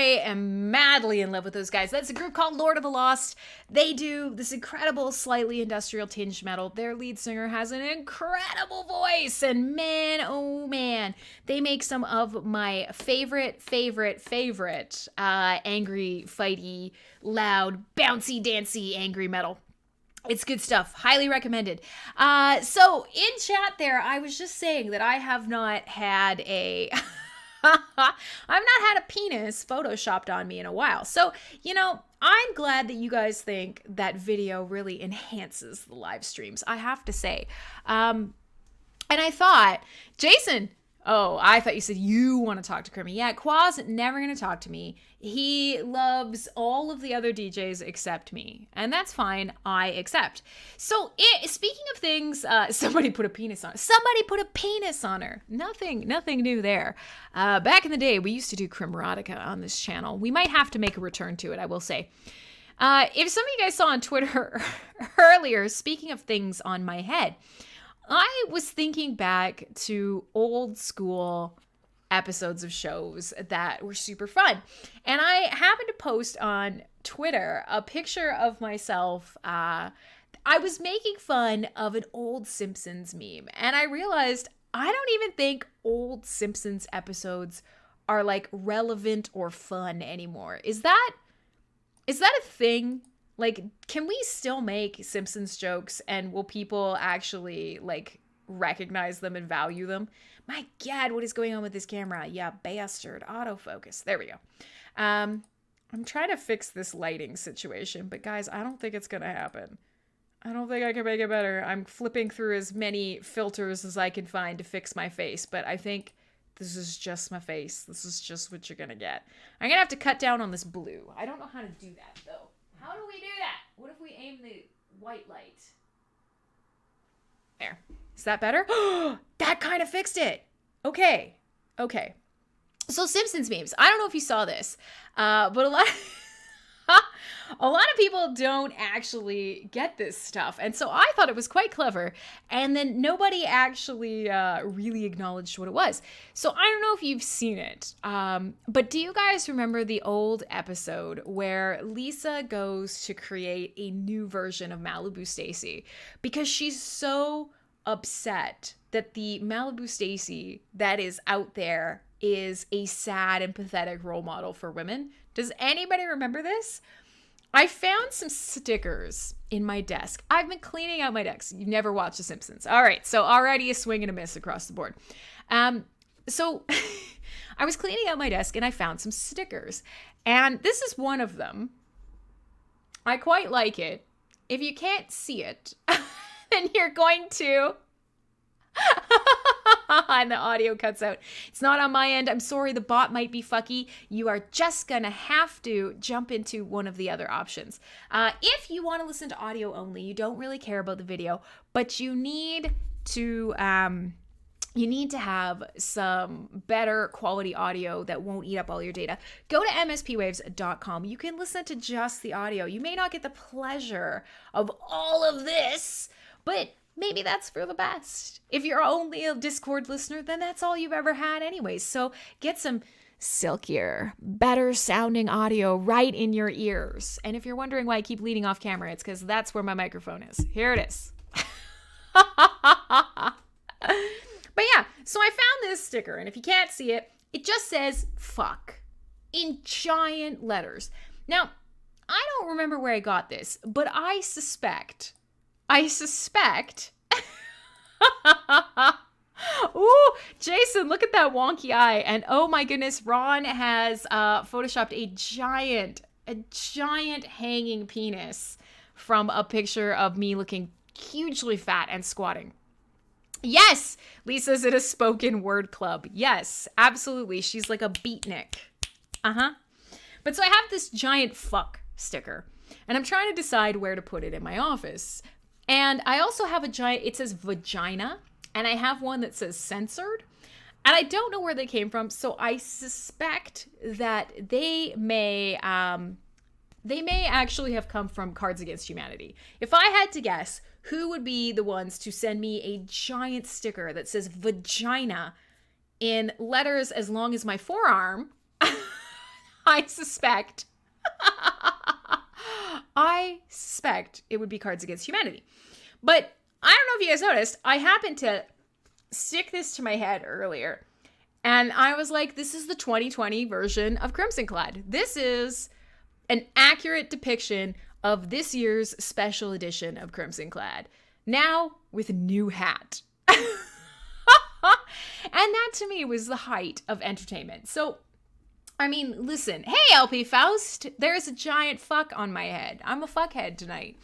I am madly in love with those guys. That's a group called Lord of the Lost. They do this incredible, slightly industrial tinged metal. Their lead singer has an incredible voice, and man, oh man, they make some of my favorite angry, fighty, loud, bouncy, dancy, angry metal. It's good stuff. Highly recommended. So in chat there, I was just saying that I have not had a penis photoshopped on me in a while. So, I'm glad that you guys think that video really enhances the live streams, I have to say. And I thought, Jason, I thought you said you want to talk to Crimmy. Yeah, Qua's never going to talk to me. He loves all of the other DJs except me. And that's fine. I accept. So, speaking of things, somebody put a penis on her. Somebody put a penis on her. Nothing new there. Back in the day, we used to do Crimrotica on this channel. We might have to make a return to it, I will say. If some of you guys saw on Twitter earlier, speaking of things on my head, I was thinking back to old school episodes of shows that were super fun. And I happened to post on Twitter a picture of myself. I was making fun of an old Simpsons meme. And I realized I don't even think old Simpsons episodes are like relevant or fun anymore. Is that a thing? Like, can we still make Simpsons jokes and will people actually, like, recognize them and value them? My God, what is going on with this camera? Yeah, bastard. Autofocus. There we go. I'm trying to fix this lighting situation, but guys, I don't think it's going to happen. I don't think I can make it better. I'm flipping through as many filters as I can find to fix my face, but I think this is just my face. This is just what you're going to get. I'm going to have to cut down on this blue. I don't know how to do that, though. How do we do that? What if we aim the white light? There. Is that better? That kind of fixed it. Okay. So Simpsons memes. I don't know if you saw this, but a lot of people don't actually get this stuff. And so I thought it was quite clever. And then nobody actually really acknowledged what it was. So I don't know if you've seen it. But do you guys remember the old episode where Lisa goes to create a new version of Malibu Stacy because she's so upset that the Malibu Stacy that is out there is a sad and pathetic role model for women? Does anybody remember this? I found some stickers in my desk. I've been cleaning out my desk. You've never watched The Simpsons. All right, so already a swing and a miss across the board. So I was cleaning out my desk and I found some stickers. And this is one of them. I quite like it. If you can't see it, then you're going to... and the audio cuts out. It's not on my end. I'm sorry, the bot might be fucky. You are just gonna have to jump into one of the other options. If you want to listen to audio only, you don't really care about the video, but you need to have some better quality audio that won't eat up all your data. Go to mspwaves.com. You can listen to just the audio. You may not get the pleasure of all of this, but maybe that's for the best. If you're only a Discord listener, then that's all you've ever had anyways. So get some silkier, better sounding audio right in your ears. And if you're wondering why I keep leading off camera, it's because that's where my microphone is. Here it is. But yeah, so I found this sticker, and if you can't see it, it just says fuck in giant letters. Now, I don't remember where I got this, but I suspect ooh, Jason, look at that wonky eye. And oh my goodness, Ron has photoshopped a giant hanging penis from a picture of me looking hugely fat and squatting. Yes, Lisa's at a spoken word club. Yes, absolutely. She's like a beatnik. But so I have this giant fuck sticker, and I'm trying to decide where to put it in my office. And I also have it says vagina, and I have one that says censored. And I don't know where they came from, so I suspect that they may actually have come from Cards Against Humanity. If I had to guess, who would be the ones to send me a giant sticker that says vagina in letters as long as my forearm? I suspect it would be Cards Against Humanity. But I don't know if you guys noticed, I happened to stick this to my head earlier. And I was like, this is the 2020 version of Crimson Clad. This is an accurate depiction of this year's special edition of Crimson Clad. Now with a new hat. And that to me was the height of entertainment. So, I mean, listen, hey LP Faust, there's a giant fuck on my head. I'm a fuckhead tonight.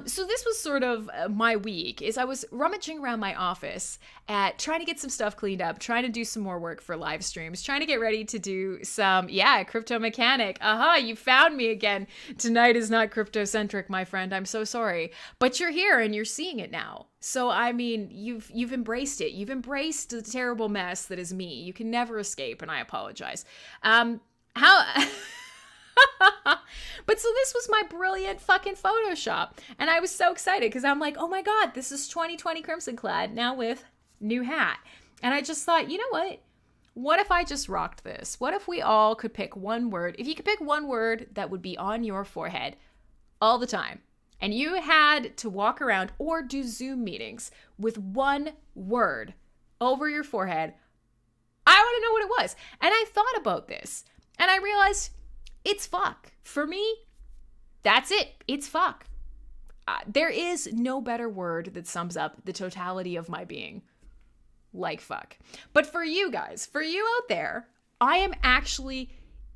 So this was sort of my week, is I was rummaging around my office at trying to get some stuff cleaned up, trying to do some more work for live streams, trying to get ready to do some, crypto mechanic. Aha, you found me again. Tonight is not crypto-centric, my friend. I'm so sorry. But you're here and you're seeing it now. So, I mean, you've embraced it. You've embraced the terrible mess that is me. You can never escape, and I apologize. But so this was my brilliant fucking Photoshop. And I was so excited because I'm like, oh my God, this is 2020 Crimson Clad now with new hat. And I just thought, you know what? What if I just rocked this? What if we all could pick one word? If you could pick one word that would be on your forehead all the time, and you had to walk around or do Zoom meetings with one word over your forehead, I want to know what it was. And I thought about this and I realized it's fuck. For me, that's it. It's fuck. There is no better word that sums up the totality of my being like fuck. But for you guys, for you out there, I am actually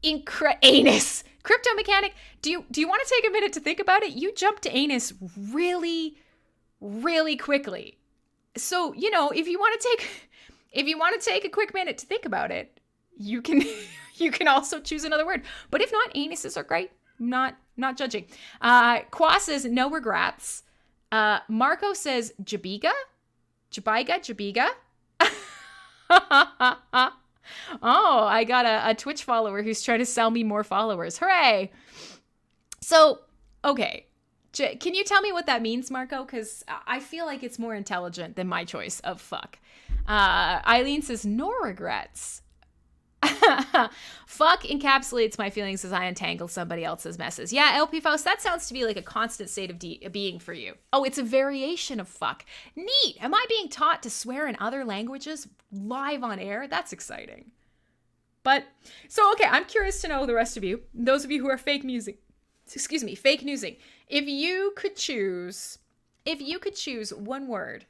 anus. Crypto mechanic, do you want to take a minute to think about it? You jumped to anus really, really quickly. So, you know, if you want to take a quick minute to think about it, you can also choose another word. But if not, anuses are great. Not judging. Qua says no regrets. Marco says Jabiga. Oh, I got a Twitch follower who's trying to sell me more followers. Hooray! So, okay. Can you tell me what that means, Marco? Because I feel like it's more intelligent than my choice of fuck. Eileen says, no regrets. Fuck encapsulates my feelings as I untangle somebody else's messes. Yeah, LP Faust, that sounds to be like a constant state of being for you. Oh, it's a variation of fuck. Neat. Am I being taught to swear in other languages live on air? That's exciting. But, so, okay, I'm curious to know the rest of you, those of you who are fake newsing. If you could choose one word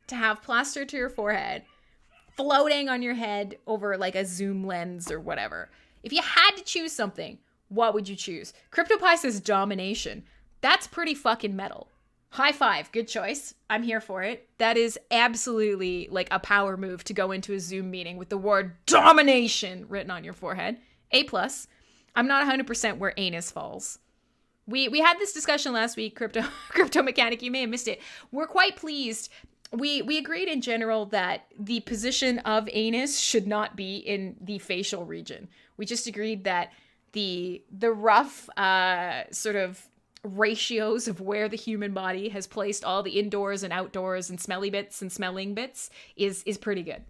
to have plastered to your forehead, floating on your head over like a zoom lens or whatever. If you had to choose something, what would you choose? CryptoPie says domination. That's pretty fucking metal. High five. Good choice. I'm here for it. That is absolutely like a power move to go into a Zoom meeting with the word domination written on your forehead. A+. I'm not 100% where anus falls. We had this discussion last week, Crypto Mechanic. You may have missed it. We're quite pleased. We agreed in general that the position of anus should not be in the facial region. We just agreed that the rough sort of ratios of where the human body has placed all the indoors and outdoors and smelly bits and smelling bits is pretty good.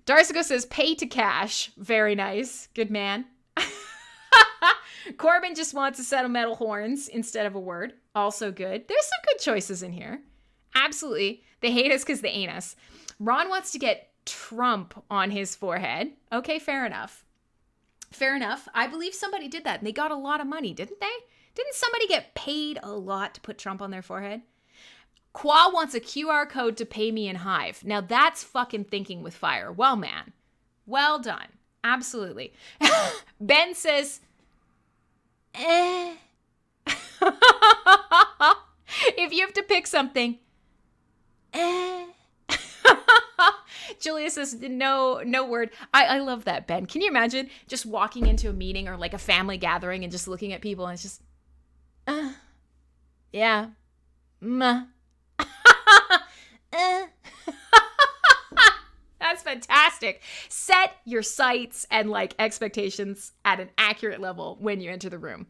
Darsico says pay to cash. Very nice. Good man. Corbin just wants a set of metal horns instead of a word. Also good. There's some good choices in here. Absolutely. They hate us because they ain't us. Ron wants to get Trump on his forehead. Okay, fair enough. Fair enough. I believe somebody did that and they got a lot of money, didn't they? Didn't somebody get paid a lot to put Trump on their forehead? Qua wants a QR code to pay me in Hive. Now that's fucking thinking with fire. Well, man. Well done. Absolutely. Ben says, if you have to pick something, Julia says no word. I love that, Ben. Can you imagine just walking into a meeting or like a family gathering and just looking at people and it's just yeah. That's fantastic. Set your sights and like expectations at an accurate level when you enter the room.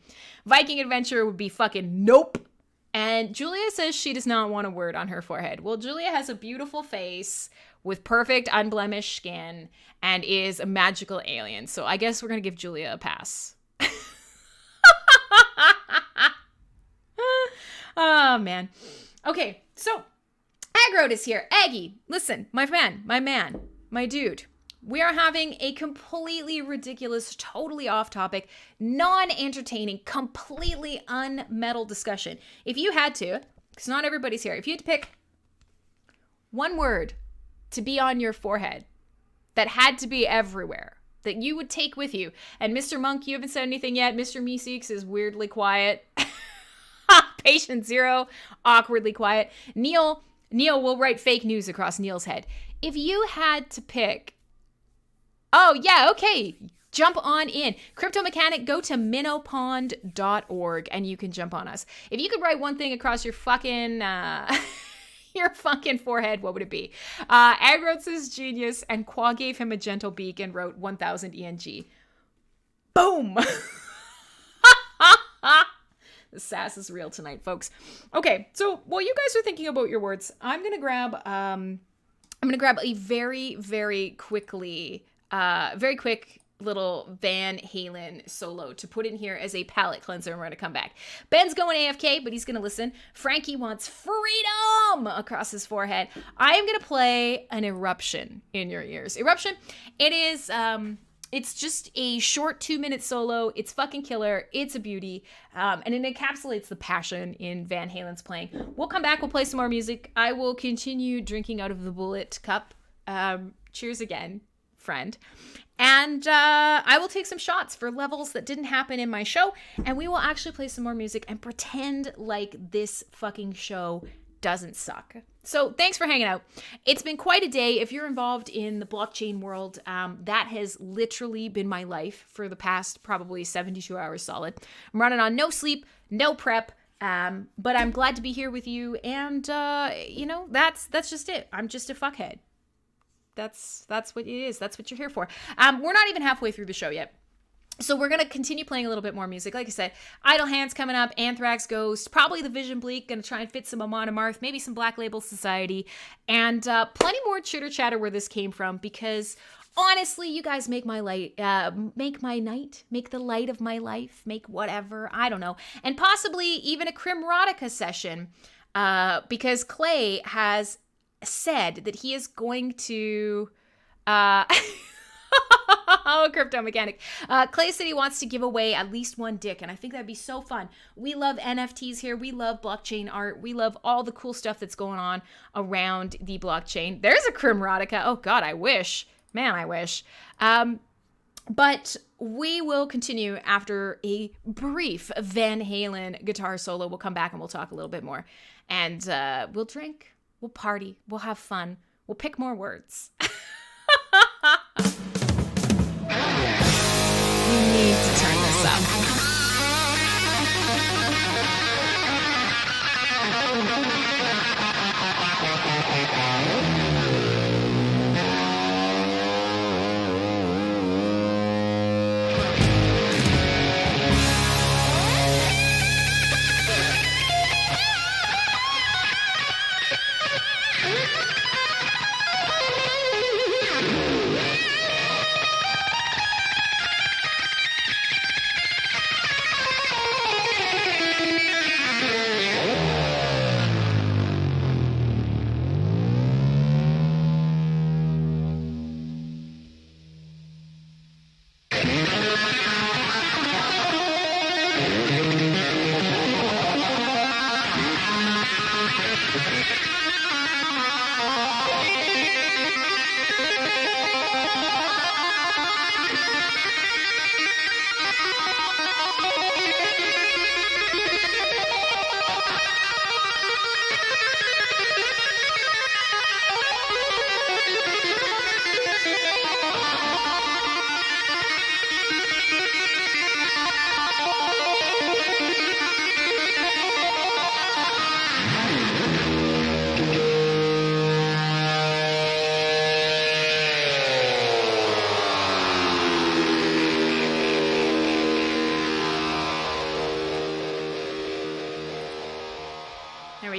Viking Adventure would be fucking nope. And Julia says she does not want a word on her forehead. Well, Julia has a beautiful face with perfect unblemished skin and is a magical alien. So I guess we're going to give Julia a pass. Oh, man. Okay, so Aggroed is here. Aggie, listen, my man, my dude. We are having a completely ridiculous, totally off-topic, non-entertaining, completely unmetal discussion. If you had to, because not everybody's here, if you had to pick one word to be on your forehead that had to be everywhere, that you would take with you, and Mr. Monk, you haven't said anything yet. Mr. Meeseeks is weirdly quiet. Patient Zero, awkwardly quiet. Neil will write fake news across Neil's head. If you had to pick... Oh, yeah, okay. Jump on in. Crypto Mechanic, go to minnowpond.org and you can jump on us. If you could write one thing across your fucking your fucking forehead, what would it be? Aggroed says genius, and Qua gave him a gentle beak and wrote 1000 ENG. Boom! The sass is real tonight, folks. Okay, so while you guys are thinking about your words, I'm gonna grab a very, very quick little Van Halen solo to put in here as a palate cleanser, and we're going to come back. Ben's going AFK, but he's going to listen. Frankie wants freedom across his forehead. I am going to play an Eruption in your ears. Eruption, it is, it's just a short 2-minute solo. It's fucking killer. It's a beauty. And it encapsulates the passion in Van Halen's playing. We'll come back. We'll play some more music. I will continue drinking out of the bullet cup. Cheers again, friend. And I will take some shots for levels that didn't happen in my show, and we will actually play some more music and pretend like this fucking show doesn't suck. So thanks for hanging out. It's been quite a day. If you're involved in the blockchain world, that has literally been my life for the past probably 72 hours solid. I'm running on no sleep, no prep, but I'm glad to be here with you, and that's just it. I'm just a fuckhead. That's what it is. That's what you're here for. We're not even halfway through the show yet. So we're going to continue playing a little bit more music. Like I said, Idle Hands coming up, Anthrax Ghost, probably the Vision Bleak, going to try and fit some Amon Amarth, maybe some Black Label Society, and plenty more chitter chatter where this came from, because honestly, you guys make my light, make my night, make the light of my life, make whatever, I don't know. And possibly even a Crimrotica session, because Clay has said that he is going to oh, Crypto Mechanic. Clay said he wants to give away at least one dick, and I think that'd be so fun. We love NFTs here. We love blockchain art. We love all the cool stuff that's going on around the blockchain. There's a Crimrotica. Oh God, I wish. Man, I wish. But we will continue after a brief Van Halen guitar solo. We'll come back and we'll talk a little bit more, and we'll drink. We'll party. We'll have fun. We'll pick more words. We need to turn this up.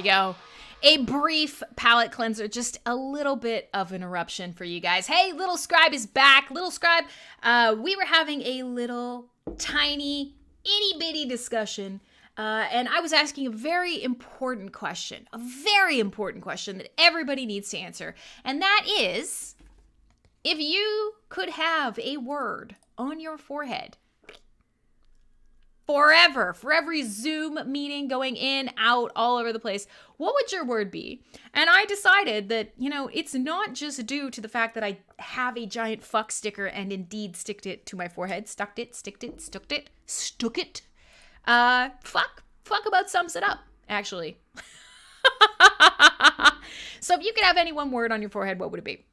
Go. A brief palate cleanser, just a little bit of an eruption for you guys. Hey, Little Scribe is back. Little Scribe, we were having a little tiny itty bitty discussion and I was asking a very important question that everybody needs to answer. And that is, if you could have a word on your forehead forever, for every Zoom meeting going in, out, all over the place, what would your word be? And I decided that, it's not just due to the fact that I have a giant fuck sticker and indeed stuck it to my forehead. Stuck it. Fuck about sums it up, actually. So if you could have any one word on your forehead, what would it be?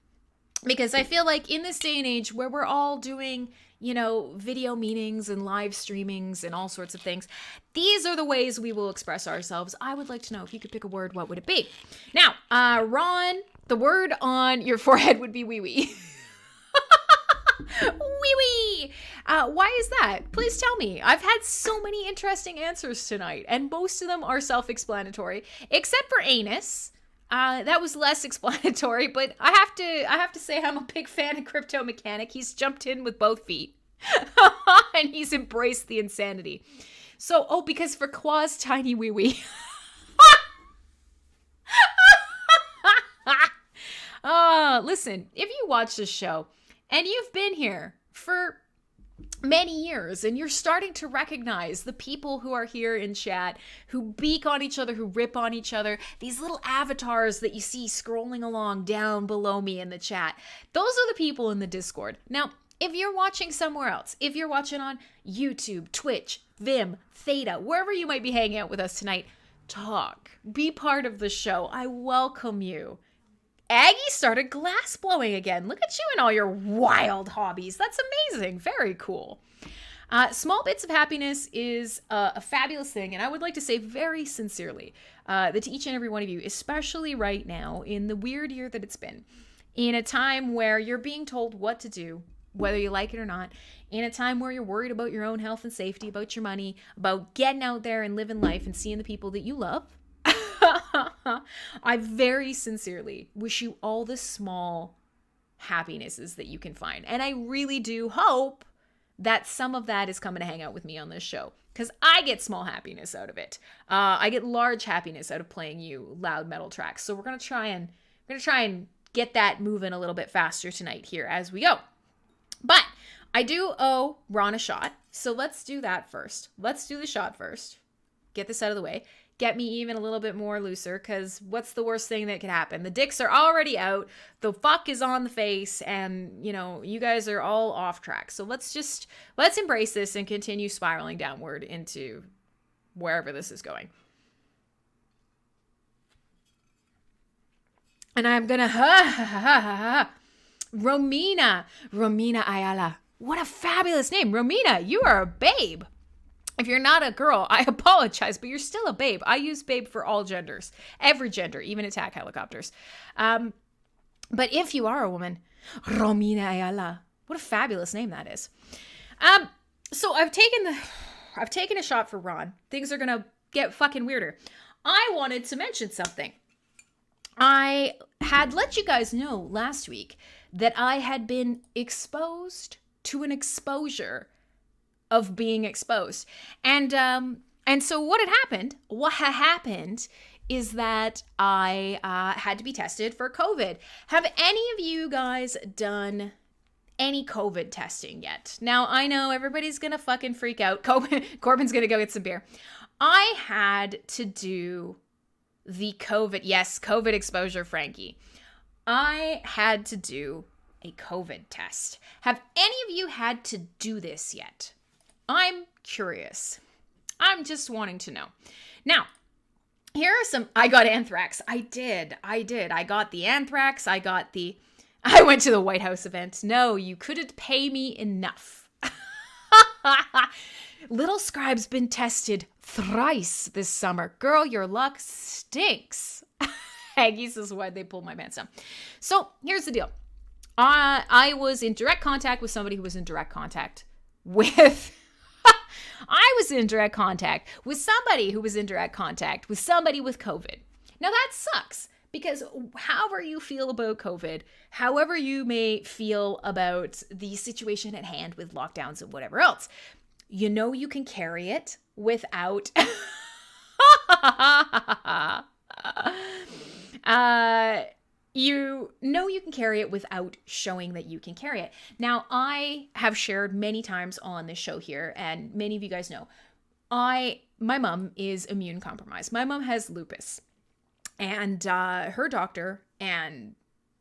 Because I feel like in this day and age where we're all doing, video meetings and live streamings and all sorts of things, these are the ways we will express ourselves. I would like to know, if you could pick a word, what would it be? Now, Ron, the word on your forehead would be wee-wee. Wee-wee! Why is that? Please tell me. I've had so many interesting answers tonight, and most of them are self-explanatory, except for anus. That was less explanatory, but I have to say I'm a big fan of Crypto Mechanic. He's jumped in with both feet, and he's embraced the insanity. So, because for Claw's tiny wee-wee. Listen, if you watch this show, and you've been here for many years, and you're starting to recognize the people who are here in chat, who beak on each other, who rip on each other, these little avatars that you see scrolling along down below me in the chat, those are the people in the Discord. Now, if you're watching somewhere else, if you're watching on YouTube, Twitch, Vim, Theta, wherever you might be hanging out with us tonight, talk. Be part of the show. I welcome you. Aggie started glass blowing again. Look at you and all your wild hobbies. That's amazing. Very cool. Small bits of happiness is a fabulous thing. And I would like to say very sincerely that to each and every one of you, especially right now in the weird year that it's been, in a time where you're being told what to do, whether you like it or not, in a time where you're worried about your own health and safety, about your money, about getting out there and living life and seeing the people that you love. I very sincerely wish you all the small happinesses that you can find. And I really do hope that some of that is coming to hang out with me on this show, because I get small happiness out of it. I get large happiness out of playing you loud metal tracks. So we're going to try and get that moving a little bit faster tonight here as we go. But I do owe Ron a shot. So let's do that first. Let's do the shot first. Get this out of the way. Get me even a little bit more looser, because what's the worst thing that could happen? The dicks are already out, the fuck is on the face, and, you guys are all off track. So let's embrace this and continue spiraling downward into wherever this is going. And I'm gonna, Romina Ayala. What a fabulous name. Romina, you are a babe. If you're not a girl, I apologize, but you're still a babe. I use babe for all genders, every gender, even attack helicopters. But if you are a woman, Romina Ayala, what a fabulous name that is. So I've taken a shot for Ron. Things are gonna get fucking weirder. I wanted to mention something. I had let you guys know last week that I had been exposed to an exposure of being exposed. And so what had happened is that I had to be tested for COVID. Have any of you guys done any COVID testing yet? Now, I know everybody's gonna fucking freak out. Corbin's gonna go get some beer. I had to do the COVID exposure, Frankie. I had to do a COVID test. Have any of you had to do this yet? I'm curious. I'm just wanting to know. Now, here are some. I got anthrax. I did. I got the anthrax. I went to the White House event. No, you couldn't pay me enough. Little Scribe's been tested thrice this summer. Girl, your luck stinks. Aggies is why they pulled my pants down. So here's the deal. I was in direct contact with somebody who was in direct contact with... I was in direct contact with somebody who was in direct contact with somebody with COVID. Now that sucks, because however you feel about COVID, however you may feel about the situation at hand with lockdowns and whatever else, you know you can carry it without you know you can carry it without showing that you can carry it. Now, I have shared many times on this show here, and many of you guys know, my mom is immune compromised. My mom has lupus, and her doctor and,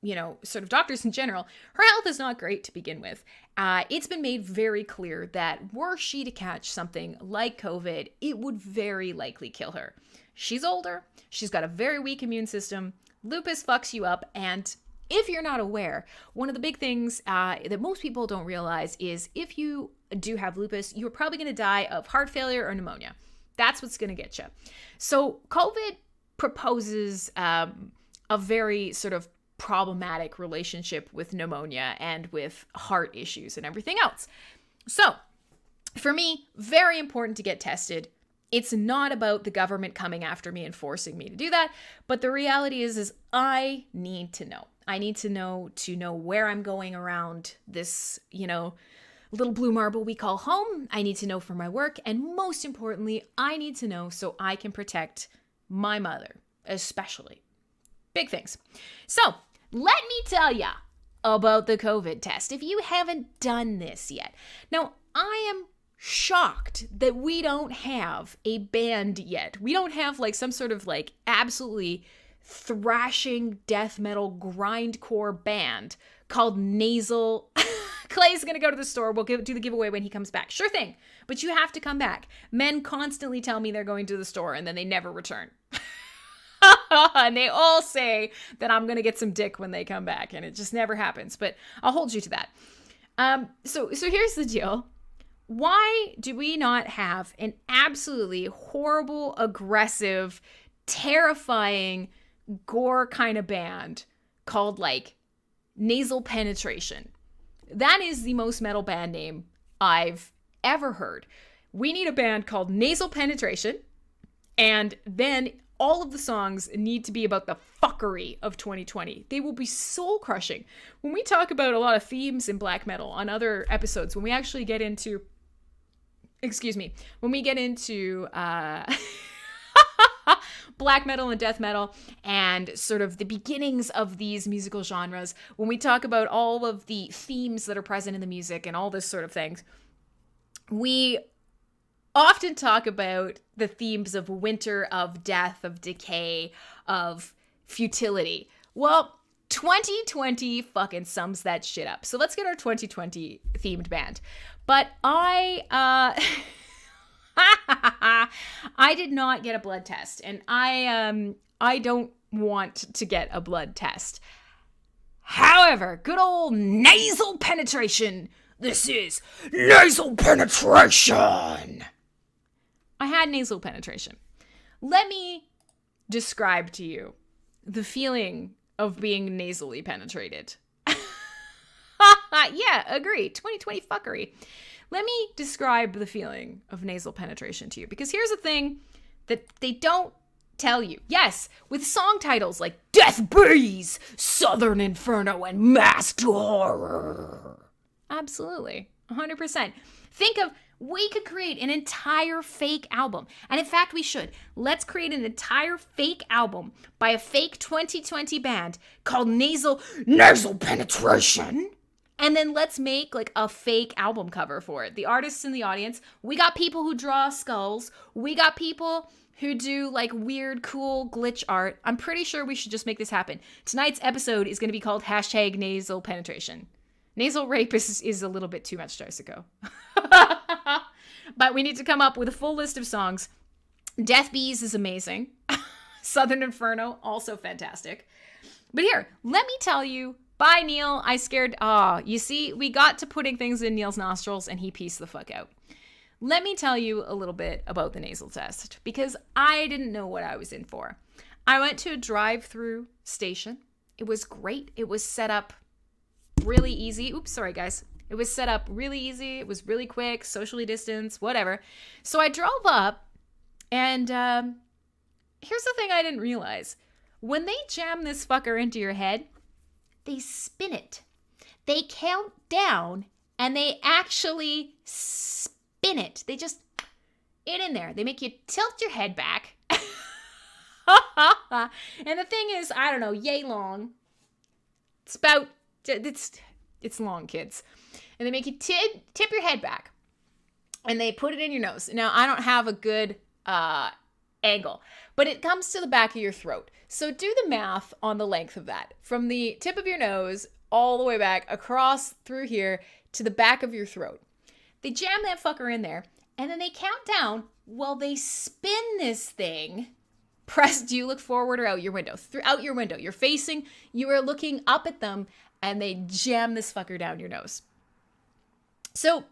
you know, sort of doctors in general, her health is not great to begin with. It's been made very clear that were she to catch something like COVID, it would very likely kill her. She's older. She's got a very weak immune system. Lupus fucks you up. And if you're not aware, one of the big things that most people don't realize is if you do have lupus, you're probably going to die of heart failure or pneumonia. That's what's going to get you. So COVID proposes a very sort of problematic relationship with pneumonia and with heart issues and everything else. So for me, very important to get tested. It's not about the government coming after me and forcing me to do that. But the reality is I need to know. I need to know where I'm going around this, you know, little blue marble we call home. I need to know for my work. And most importantly, I need to know so I can protect my mother, especially. Big things. So let me tell ya about the COVID test if you haven't done this yet. Now, I am shocked that we don't have a band yet. We don't have like some sort of like absolutely thrashing death metal grindcore band called Nasal. Clay's gonna go to the store. We'll do the giveaway when he comes back. Sure thing. But you have to come back. Men constantly tell me they're going to the store and then they never return. And they all say that I'm gonna get some dick when they come back, and it just never happens. But I'll hold you to that. So here's the deal. Why do we not have an absolutely horrible, aggressive, terrifying, gore kind of band called like Nasal Penetration? That is the most metal band name I've ever heard. We need a band called Nasal Penetration, and then all of the songs need to be about the fuckery of 2020. They will be soul crushing. When we talk about a lot of themes in black metal on other episodes, when we actually get into when we get into black metal and death metal and sort of the beginnings of these musical genres, when we talk about all of the themes that are present in the music and all this sort of things, we often talk about the themes of winter, of death, of decay, of futility. Well, 2020 fucking sums that shit up. So let's get our 2020 themed band. But I did not get a blood test, and I don't want to get a blood test. However, good old Nasal Penetration. This is Nasal Penetration. I had nasal penetration. Let me describe to you the feeling of being nasally penetrated. Yeah, agree. 2020 fuckery. Let me describe the feeling of nasal penetration to you, because here's the thing that they don't tell you. Yes, with song titles like Death Breeze, Southern Inferno, and Masked Horror. Absolutely. 100%. Think of, we could create an entire fake album. And in fact, we should. Let's create an entire fake album by a fake 2020 band called Nasal Penetration. And then let's make like a fake album cover for it. The artists in the audience, we got people who draw skulls. We got people who do like weird, cool glitch art. I'm pretty sure we should just make this happen. Tonight's episode is going to be called #Nasal Penetration. Nasal rape is a little bit too much, Jessica. But we need to come up with a full list of songs. Death Bees is amazing. Southern Inferno, also fantastic. But here, let me tell you, bye, Neil. You see, we got to putting things in Neil's nostrils and he pieced the fuck out. Let me tell you a little bit about the nasal test, because I didn't know what I was in for. I went to a drive-through station. It was great. It was set up really easy. Oops, sorry, guys. It was set up really easy. It was really quick, socially distanced, whatever. So I drove up, and here's the thing I didn't realize. When they jam this fucker into your head, they spin it. They count down, and they actually spin spin it. They just in there. They make you tilt your head back. And the thing is, I don't know, yay long. It's long, kids. And they make you tip your head back. And they put it in your nose. Now, I don't have a good angle, but it comes to the back of your throat. So do the math on the length of that. From the tip of your nose all the way back across through here to the back of your throat. They jam that fucker in there, and then they count down while they spin this thing. Do you look forward or out your window? Out your window. You're facing, you are looking up at them, and they jam this fucker down your nose. So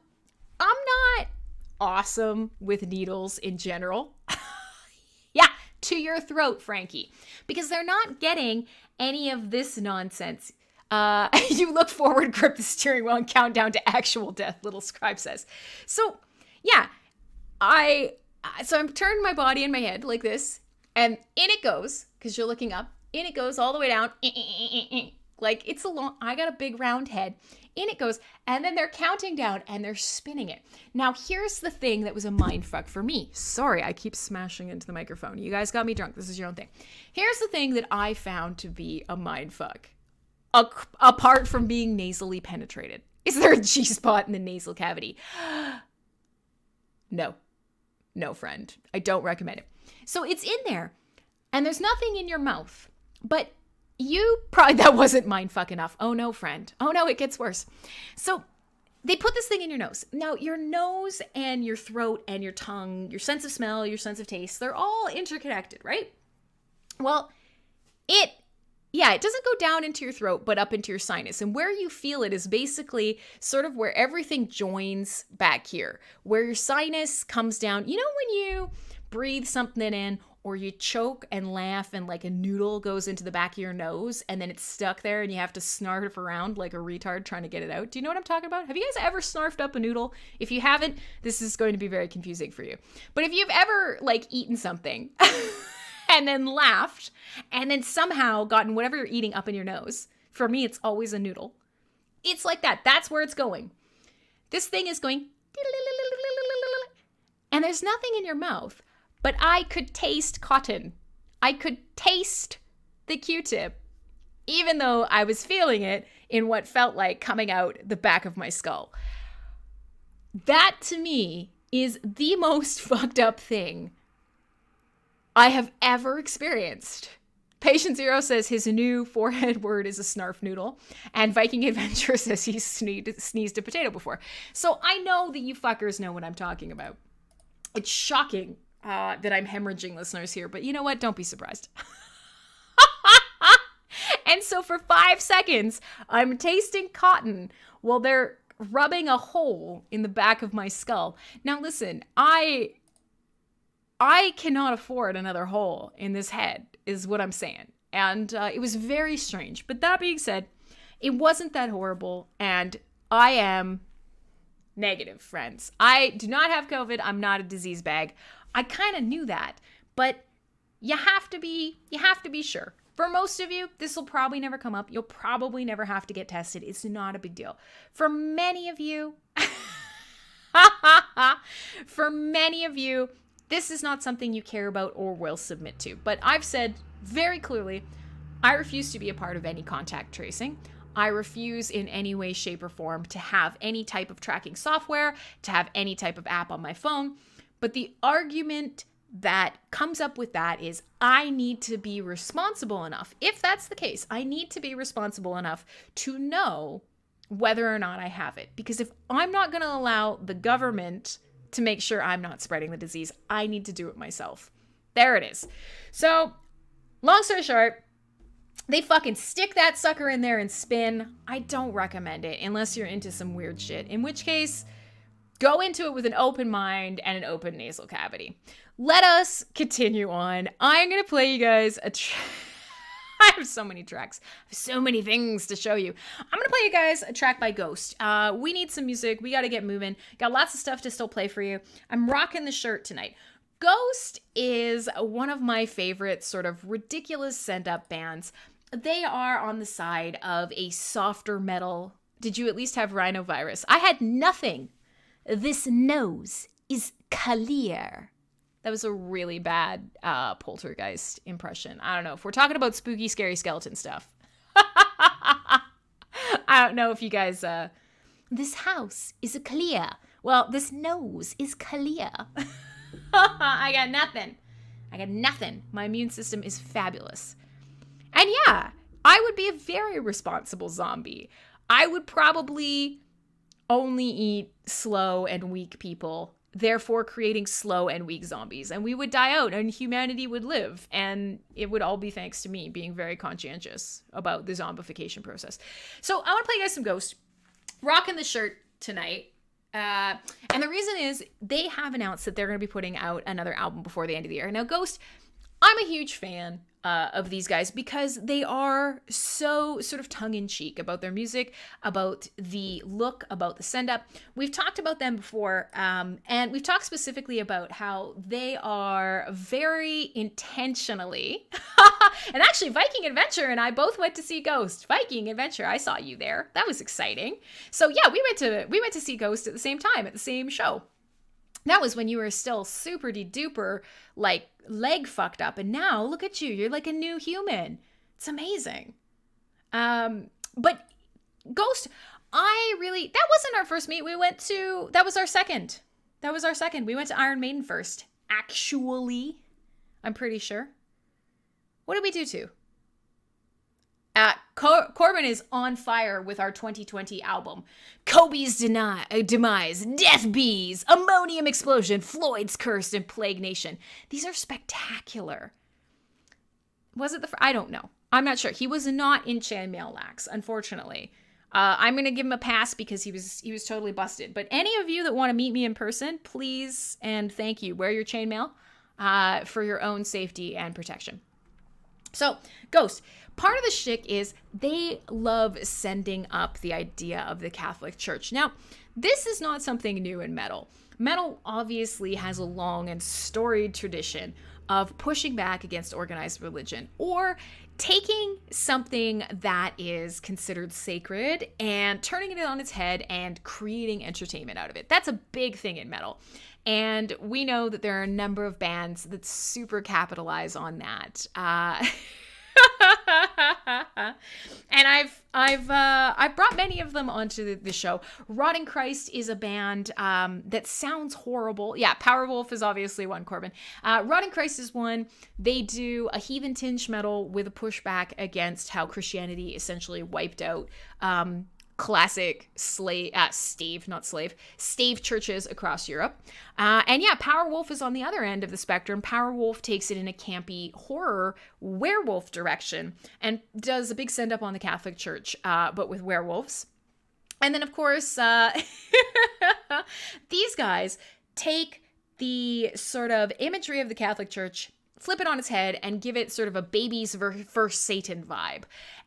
I'm not awesome with needles in general. Yeah, to your throat, Frankie. Because they're not getting any of this nonsense. You look forward, grip the steering wheel, and count down to actual death, little scribe says. So, yeah, I'm turning my body and my head like this, and in it goes, because you're looking up, in it goes all the way down, like it's I got a big round head, in it goes, and then they're counting down, and they're spinning it. Now, here's the thing that was a mindfuck for me. Sorry, I keep smashing into the microphone. You guys got me drunk. This is your own thing. Here's the thing that I found to be a mindfuck. Apart from being nasally penetrated. Is there a G-spot in the nasal cavity? No, friend. I don't recommend it. So it's in there, and there's nothing in your mouth, but that wasn't mindfuck enough. Oh no, friend. Oh no, it gets worse. So they put this thing in your nose. Now, your nose and your throat and your tongue, your sense of smell, your sense of taste, they're all interconnected, right? Well, it doesn't go down into your throat, but up into your sinus. And where you feel it is basically sort of where everything joins back here, where your sinus comes down. You know when you breathe something in, or you choke and laugh and like a noodle goes into the back of your nose and then it's stuck there and you have to snarf around like a retard trying to get it out? Do you know what I'm talking about? Have you guys ever snarfed up a noodle? If you haven't, this is going to be very confusing for you. But if you've ever like eaten something and then laughed and then somehow gotten whatever you're eating up in your nose, for me, it's always a noodle. It's like that. That's where it's going. This thing is going, and there's nothing in your mouth, but I could taste cotton. I could taste the Q-tip, even though I was feeling it in what felt like coming out the back of my skull. That, to me, is the most fucked up thing I have ever experienced. Patient Zero says his new forehead word is a snarf noodle. And Viking Adventure says he's sneezed a potato before. So I know that you fuckers know what I'm talking about. It's shocking that I'm hemorrhaging listeners here, but you know what? Don't be surprised. And so for 5 seconds, I'm tasting cotton while they're rubbing a hole in the back of my skull. Now listen, I cannot afford another hole in this head, is what I'm saying. And it was very strange. But that being said, it wasn't that horrible. And I am negative, friends. I do not have COVID. I'm not a disease bag. I kind of knew that. But you have to be sure. For most of you, this will probably never come up. You'll probably never have to get tested. It's not a big deal. For many of you, this is not something you care about or will submit to. But I've said very clearly, I refuse to be a part of any contact tracing. I refuse in any way, shape, or form to have any type of tracking software, to have any type of app on my phone. But the argument that comes up with that is I need to be responsible enough. If that's the case, I need to be responsible enough to know whether or not I have it. Because if I'm not going to allow the government to make sure I'm not spreading the disease, I need to do it myself. There it is. So, long story short, they fucking stick that sucker in there and spin. I don't recommend it unless you're into some weird shit. In which case, go into it with an open mind and an open nasal cavity. Let us continue on. I'm going to play you guys I have so many tracks. I have so many things to show you. I'm going to play you guys a track by Ghost. We need some music. We got to get moving. Got lots of stuff to still play for you. I'm rocking the shirt tonight. Ghost is one of my favorite sort of ridiculous send-up bands. They are on the side of a softer metal. Did you at least have rhinovirus? I had nothing this nose is clear. That was a really bad poltergeist impression. I don't know. If we're talking about spooky, scary skeleton stuff. I don't know if you guys... this house is clear. Well, this nose is clear. I got nothing. My immune system is fabulous. And yeah, I would be a very responsible zombie. I would probably only eat slow and weak people, therefore creating slow and weak zombies. And we would die out and humanity would live. And it would all be thanks to me being very conscientious about the zombification process. So I want to play you guys some Ghost. Rocking the shirt tonight. And the reason is they have announced that they're going to be putting out another album before the end of the year. Now, Ghost, I'm a huge fan of these guys because they are so sort of tongue-in-cheek about their music, about the look, about the send-up. We've talked about them before, and we've talked specifically about how they are very intentionally... And actually, Viking Adventure and I both went to see Ghost. Viking Adventure, I saw you there. That was exciting. So yeah, we went to see Ghost at the same time, at the same show. That was when you were still super duper, like, leg fucked up. And now, look at you. You're like a new human. It's amazing. But Ghost, that wasn't our first meet. That was our second. We went to Iron Maiden first. Actually, I'm pretty sure. What did we do to? Corbin is on fire with our 2020 album. Kobe's Demise, Death Bees, Ammonium Explosion, Floyd's Curse, and Plague Nation. These are spectacular. Was it I don't know. I'm not sure. He was not in chainmail lax, unfortunately. I'm going to give him a pass because he was totally busted. But any of you that want to meet me in person, please and thank you. Wear your chainmail for your own safety and protection. So, Ghost, part of the shtick is they love sending up the idea of the Catholic Church. Now, this is not something new in metal. Metal obviously has a long and storied tradition of pushing back against organized religion or taking something that is considered sacred and turning it on its head and creating entertainment out of it. That's a big thing in metal. And we know that there are a number of bands that super capitalize on that. And I've brought many of them onto the show. Rotting Christ is a band that sounds horrible. Yeah, Powerwolf is obviously one, Corbin. Rotting Christ is one. They do a heathen tinge metal with a pushback against how Christianity essentially wiped out classic stave churches across Europe. And yeah, Powerwolf is on the other end of the spectrum. Powerwolf takes it in a campy horror werewolf direction and does a big send up on the Catholic Church, but with werewolves. And then of course, these guys take the sort of imagery of the Catholic Church, flip it on its head, and give it sort of a baby's first Satan vibe.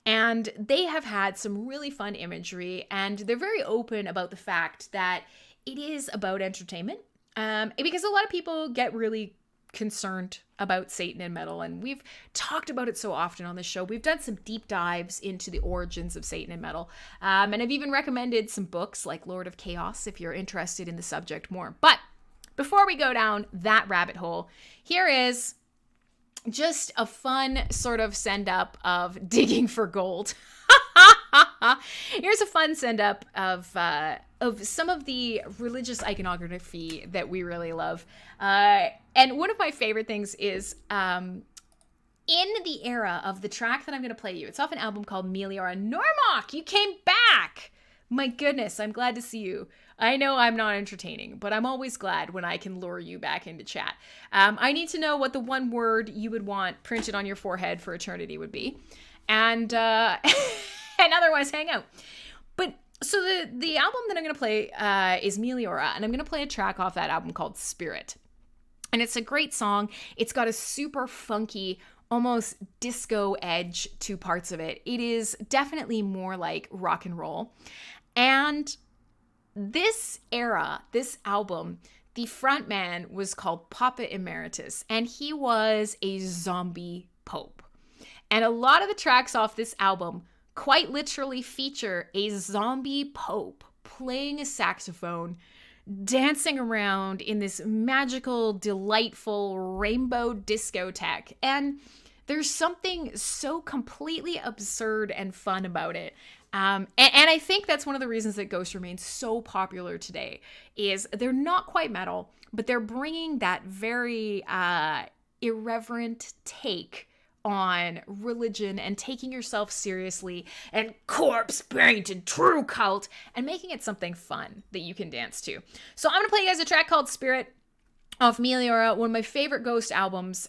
And they have had some really fun imagery, and they're very open about the fact that it is about entertainment. Because a lot of people get really concerned about Satan and metal, and we've talked about it so often on the show. We've done some deep dives into the origins of Satan and metal, and I've even recommended some books like Lord of Chaos if you're interested in the subject more. But before we go down that rabbit hole, here is just a fun sort of send up of digging for gold. Here's a fun send up of some of the religious iconography that we really love. And one of my favorite things is in the era of the track that I'm going to play you. It's off an album called Meliora. Normok, you came back! My goodness, I'm glad to see you. I know I'm not entertaining, but I'm always glad when I can lure you back into chat. I need to know what the one word you would want printed on your forehead for eternity would be. And and otherwise hang out. But so the album that I'm going to play is Meliora, and I'm going to play a track off that album called Spirit. And it's a great song. It's got a super funky, almost disco edge to parts of it. It is definitely more like rock and roll. And this era, this album, the frontman was called Papa Emeritus, and he was a zombie pope. And a lot of the tracks off this album quite literally feature a zombie pope playing a saxophone, dancing around in this magical, delightful rainbow discotheque. And there's something so completely absurd and fun about it. And I think that's one of the reasons that Ghost remains so popular today, is they're not quite metal, but they're bringing that very irreverent take on religion and taking yourself seriously and corpse painted true cult and making it something fun that you can dance to. So I'm going to play you guys a track called Spirit off Meliora, one of my favorite Ghost albums.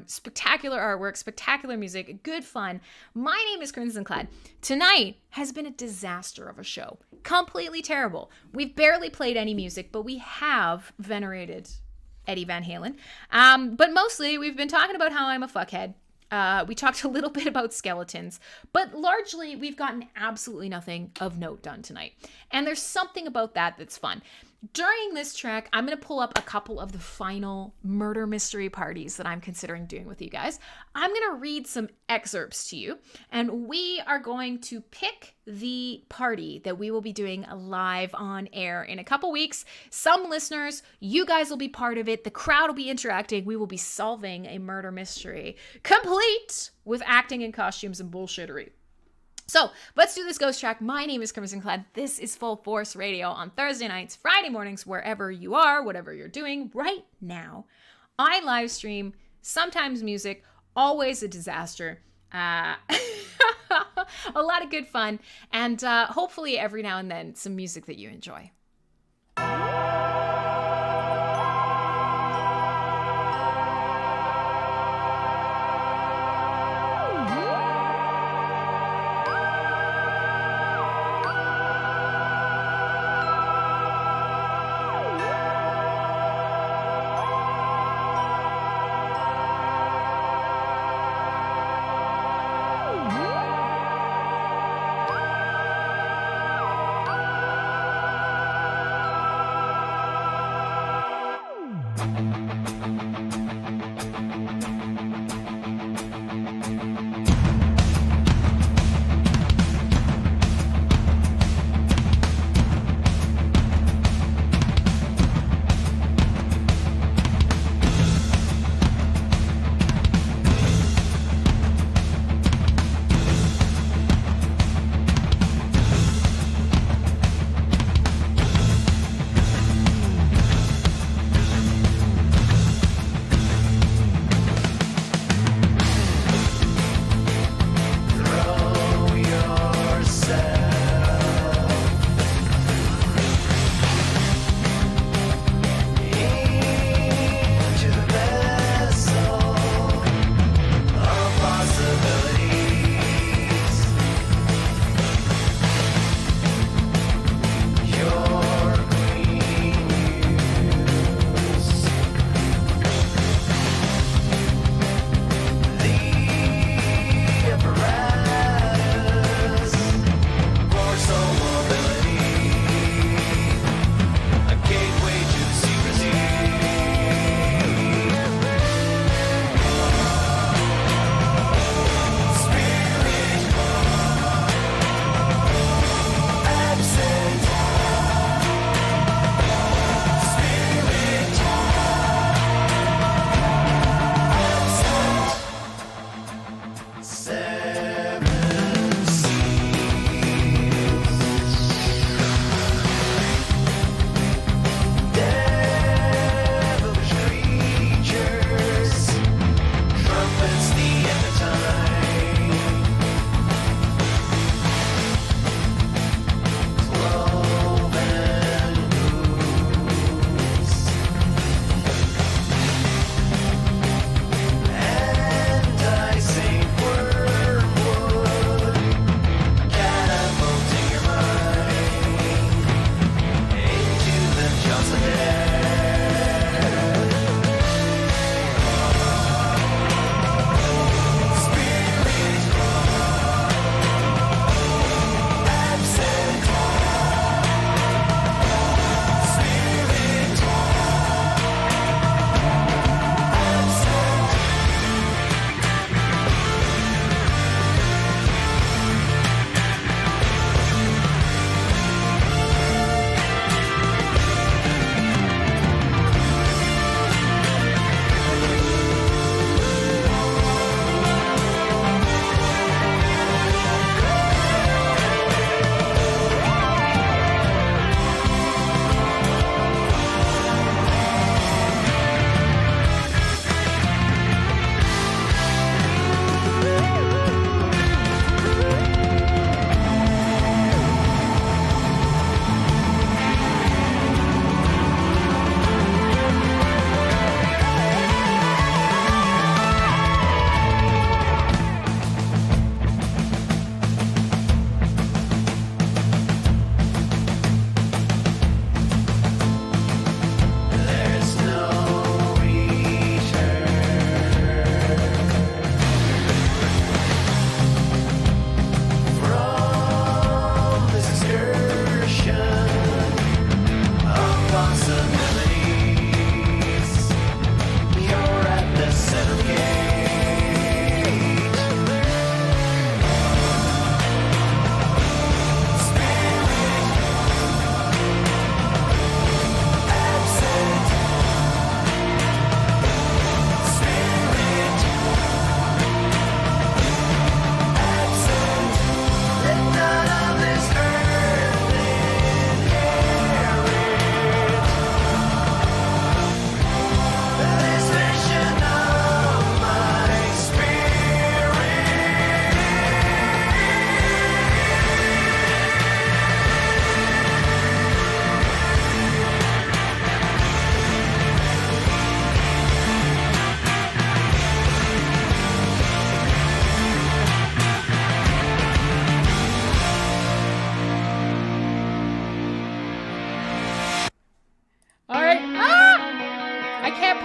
Spectacular artwork, spectacular music, good fun. My name is Crimson Clad. Tonight has been a disaster of a show. Completely terrible. We've barely played any music, but we have venerated Eddie Van Halen. But mostly we've been talking about how I'm a fuckhead. We talked a little bit about skeletons, but largely we've gotten absolutely nothing of note done tonight. And there's something about that that's fun. During this track, I'm going to pull up a couple of the final murder mystery parties that I'm considering doing with you guys. I'm going to read some excerpts to you, and we are going to pick the party that we will be doing live on air in a couple weeks. Some listeners, you guys will be part of it. The crowd will be interacting. We will be solving a murder mystery, complete with acting and costumes and bullshittery. So let's do this ghost track. My name is Crimson Clad. This is Full Force Radio on Thursday nights, Friday mornings, wherever you are, whatever you're doing right now. I live stream, sometimes music, always a disaster. A lot of good fun, and hopefully every now and then some music that you enjoy.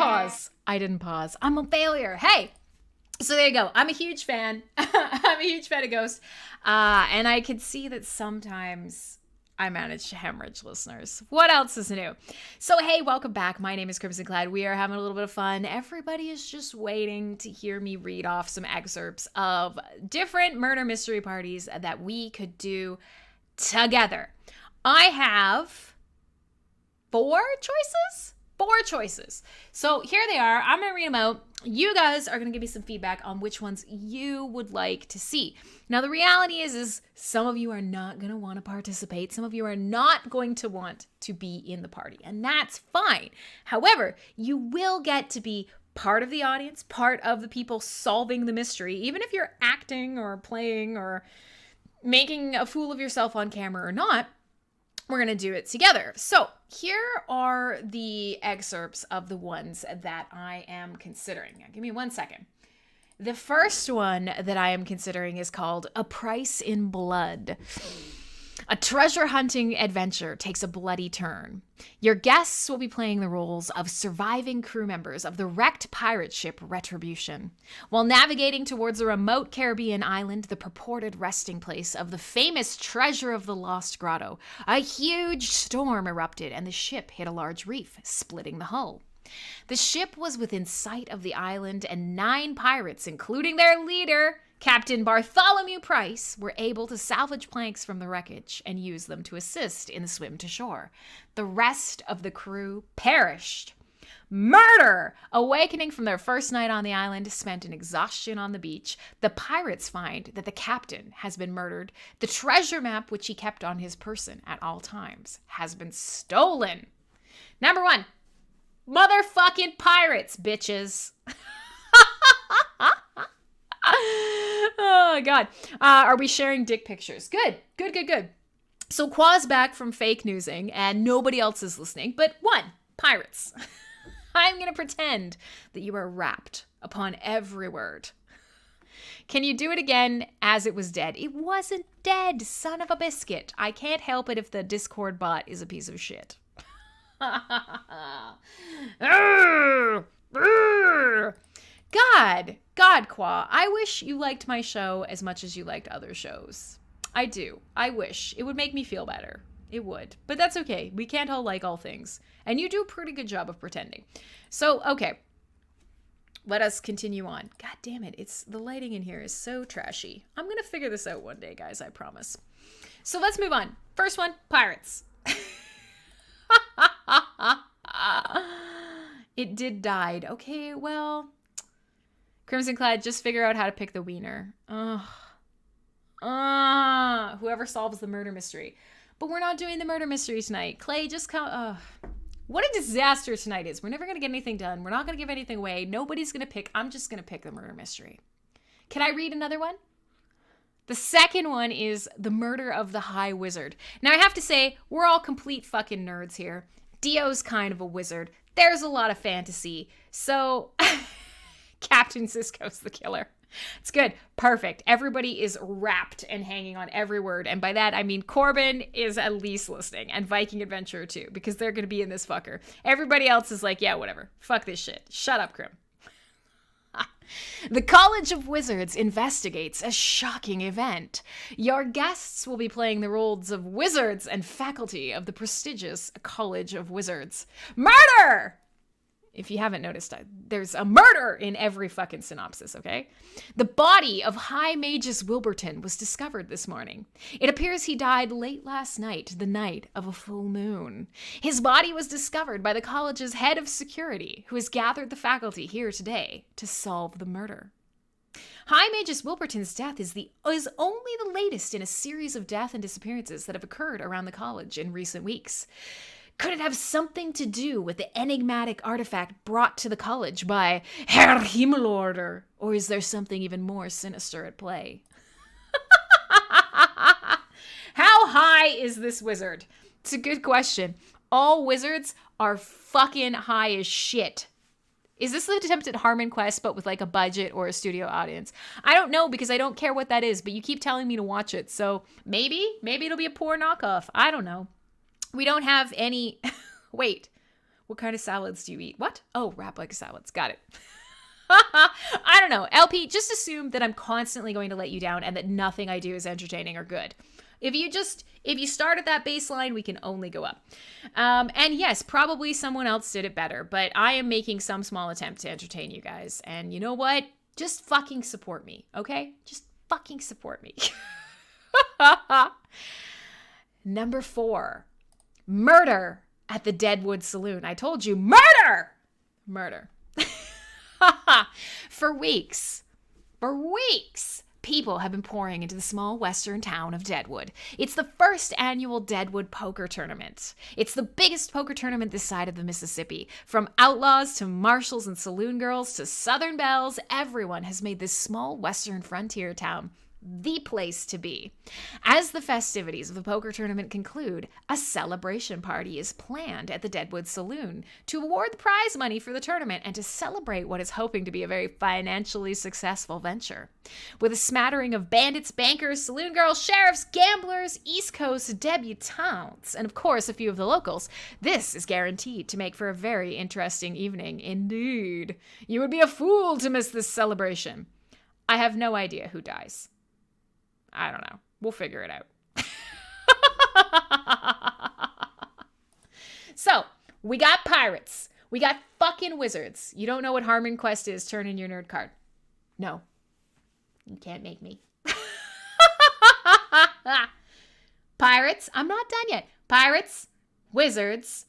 pause. I'm a failure. Hey. So there you go. I'm a huge fan. I'm a huge fan of Ghost. And I can see that sometimes I manage to hemorrhage listeners. What else is new? So, hey, welcome back. My name is Crimson Clad. We are having a little bit of fun. Everybody is just waiting to hear me read off some excerpts of different murder mystery parties that we could do together. I have four choices. So here they are. I'm going to read them out. You guys are going to give me some feedback on which ones you would like to see. Now, the reality is some of you are not going to want to participate. Some of you are not going to want to be in the party, and that's fine. However, you will get to be part of the audience, part of the people solving the mystery, even if you're acting or playing or making a fool of yourself on camera or not. We're going to do it together. So here are the excerpts of the ones that I am considering. Now, give me 1 second. The first one that I am considering is called A Price in Blood. A treasure hunting adventure takes a bloody turn. Your guests will be playing the roles of surviving crew members of the wrecked pirate ship Retribution. While navigating towards a remote Caribbean island, the purported resting place of the famous treasure of the Lost Grotto, a huge storm erupted and the ship hit a large reef, splitting the hull. The ship was within sight of the island, and 9 pirates, including their leader, Captain Bartholomew Price, were able to salvage planks from the wreckage and use them to assist in the swim to shore. The rest of the crew perished. Murder! Awakening from their first night on the island, spent in exhaustion on the beach, the pirates find that the captain has been murdered. The treasure map, which he kept on his person at all times, has been stolen. Number 1. Motherfucking pirates, bitches. Oh, God. Are we sharing dick pictures? Good. So Qua's back from fake newsing, and nobody else is listening, but 1, pirates. I'm going to pretend that you are rapt upon every word. Can you do it again as it was dead? It wasn't dead, son of a biscuit. I can't help it if the Discord bot is a piece of shit. God, Qua, I wish you liked my show as much as you liked other shows. I do. I wish. It would make me feel better. It would. But that's okay. We can't all like all things. And you do a pretty good job of pretending. So, okay. Let us continue on. God damn it. The lighting in here is so trashy. I'm going to figure this out one day, guys. I promise. So let's move on. First one, pirates. It did died. Okay, well, Crimson Clad, just figure out how to pick the wiener. Whoever solves the murder mystery. But we're not doing the murder mystery tonight. Clay, just come. What a disaster tonight is. We're never going to get anything done. We're not going to give anything away. Nobody's going to pick. I'm just going to pick the murder mystery. Can I read another one? The second one is The Murder of the High Wizard. Now, I have to say, we're all complete fucking nerds here. Dio's kind of a wizard. There's a lot of fantasy. So, Captain Sisko's the killer. It's good. Perfect. Everybody is wrapped and hanging on every word. And by that, I mean Corbin is at least listening. And Viking Adventurer too, because they're going to be in this fucker. Everybody else is like, yeah, whatever. Fuck this shit. Shut up, Crim. The College of Wizards investigates a shocking event. Your guests will be playing the roles of wizards and faculty of the prestigious College of Wizards. Murder! If you haven't noticed, there's a murder in every fucking synopsis, okay? The body of High Magus Wilburton was discovered this morning. It appears he died late last night, the night of a full moon. His body was discovered by the college's head of security, who has gathered the faculty here today to solve the murder. High Magus Wilburton's death is only the latest in a series of death and disappearances that have occurred around the college in recent weeks. Could it have something to do with the enigmatic artifact brought to the college by Herr Himmelorder? Or is there something even more sinister at play? How high is this wizard? It's a good question. All wizards are fucking high as shit. Is this the attempt at Harmon Quest, but with like a budget or a studio audience? I don't know, because I don't care what that is, but you keep telling me to watch it. So maybe it'll be a poor knockoff. I don't know. We don't have any... Wait, What kind of salads do you eat? What? Oh, wrap like salads. Got it. I don't know. LP, just assume that I'm constantly going to let you down and that nothing I do is entertaining or good. If you start at that baseline, we can only go up. And yes, probably someone else did it better, but I am making some small attempt to entertain you guys. And you know what? Just fucking support me, okay? Just fucking support me. Number 4, murder at the Deadwood Saloon. I told you, murder! Murder. For weeks, people have been pouring into the small western town of Deadwood. It's the first annual Deadwood Poker Tournament. It's the biggest poker tournament this side of the Mississippi. From outlaws to marshals and saloon girls to Southern belles, everyone has made this small western frontier town the place to be. As the festivities of the poker tournament conclude, a celebration party is planned at the Deadwood Saloon to award the prize money for the tournament and to celebrate what is hoping to be a very financially successful venture. With a smattering of bandits, bankers, saloon girls, sheriffs, gamblers, East Coast debutantes, and of course a few of the locals, this is guaranteed to make for a very interesting evening indeed. You would be a fool to miss this celebration. I have no idea who dies. I don't know. We'll figure it out. So, we got pirates. We got fucking wizards. You don't know what Harmon Quest is? Turn in your nerd card. No. You can't make me. Pirates. I'm not done yet. Pirates, wizards,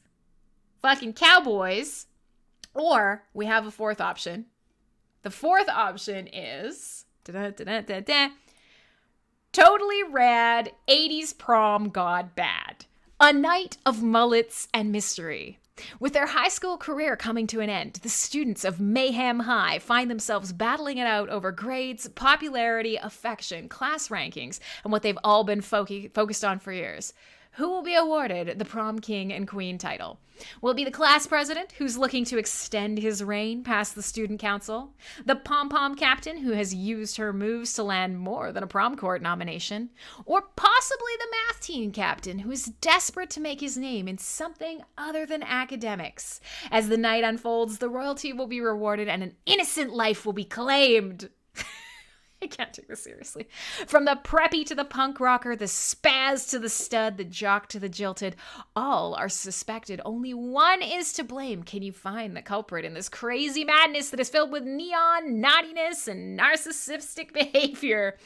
fucking cowboys, or we have a fourth option. The fourth option is... totally rad 80s prom god bad. A night of mullets and mystery. With their high school career coming to an end, the students of Mayhem High find themselves battling it out over grades, popularity, affection, class rankings, and what they've all been focused on for years. Who will be awarded the prom king and queen title? Will it be the class president, who's looking to extend his reign past the student council? The pom-pom captain, who has used her moves to land more than a prom court nomination? Or possibly the math team captain, who is desperate to make his name in something other than academics? As the night unfolds, the royalty will be rewarded and an innocent life will be claimed. I can't take this seriously. From the preppy to the punk rocker, the spaz to the stud, the jock to the jilted, all are suspected. Only one is to blame. Can you find the culprit in this crazy madness that is filled with neon, naughtiness, and narcissistic behavior?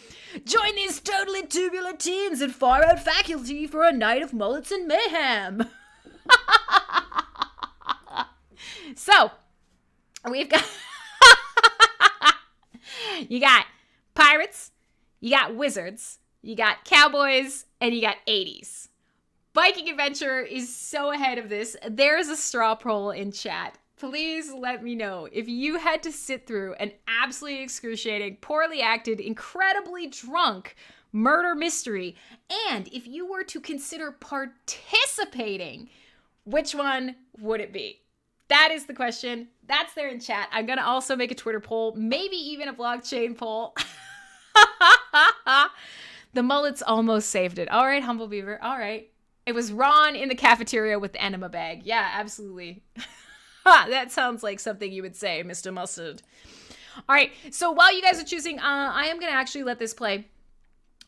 Join these totally tubular teens and far-out faculty for a night of mullets and mayhem. So, we've got... You got pirates, you got wizards, you got cowboys, and you got 80s. Viking Adventure is so ahead of this. There's a straw poll in chat. Please let me know if you had to sit through an absolutely excruciating, poorly acted, incredibly drunk murder mystery, and if you were to consider participating, which one would it be? That is the question. That's there in chat. I'm going to also make a Twitter poll, maybe even a blockchain poll. The mullets almost saved it. All right, Humble Beaver. All right. It was Ron in the cafeteria with the enema bag. Yeah, absolutely. That sounds like something you would say, Mr. Mustard. All right. So while you guys are choosing, I am going to actually let this play.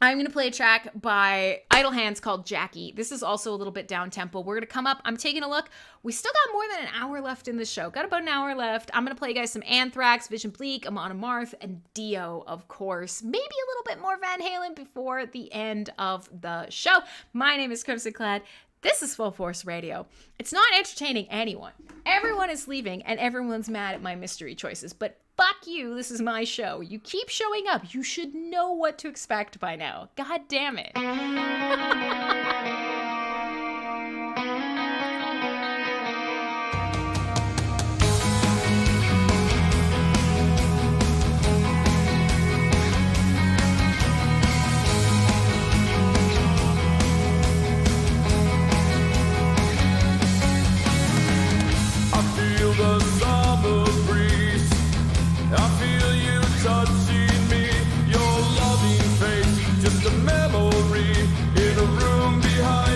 I'm going to play a track by Idle Hands called Jackie. This is also a little bit down-tempo. We're going to come up. I'm taking a look. We still got more than an hour left in the show. Got about an hour left. I'm going to play you guys some Anthrax, Vision Bleak, Amon Amarth, and Dio, of course. Maybe a little bit more Van Halen before the end of the show. My name is Crimson Clad. This is FullForce Radio. It's not entertaining anyone. Everyone is leaving, and everyone's mad at my mystery choices. But fuck you, this is my show. You keep showing up. You should know what to expect by now. God damn it. The summer breeze, I feel you touching me. Your loving face, just a memory in a room behind.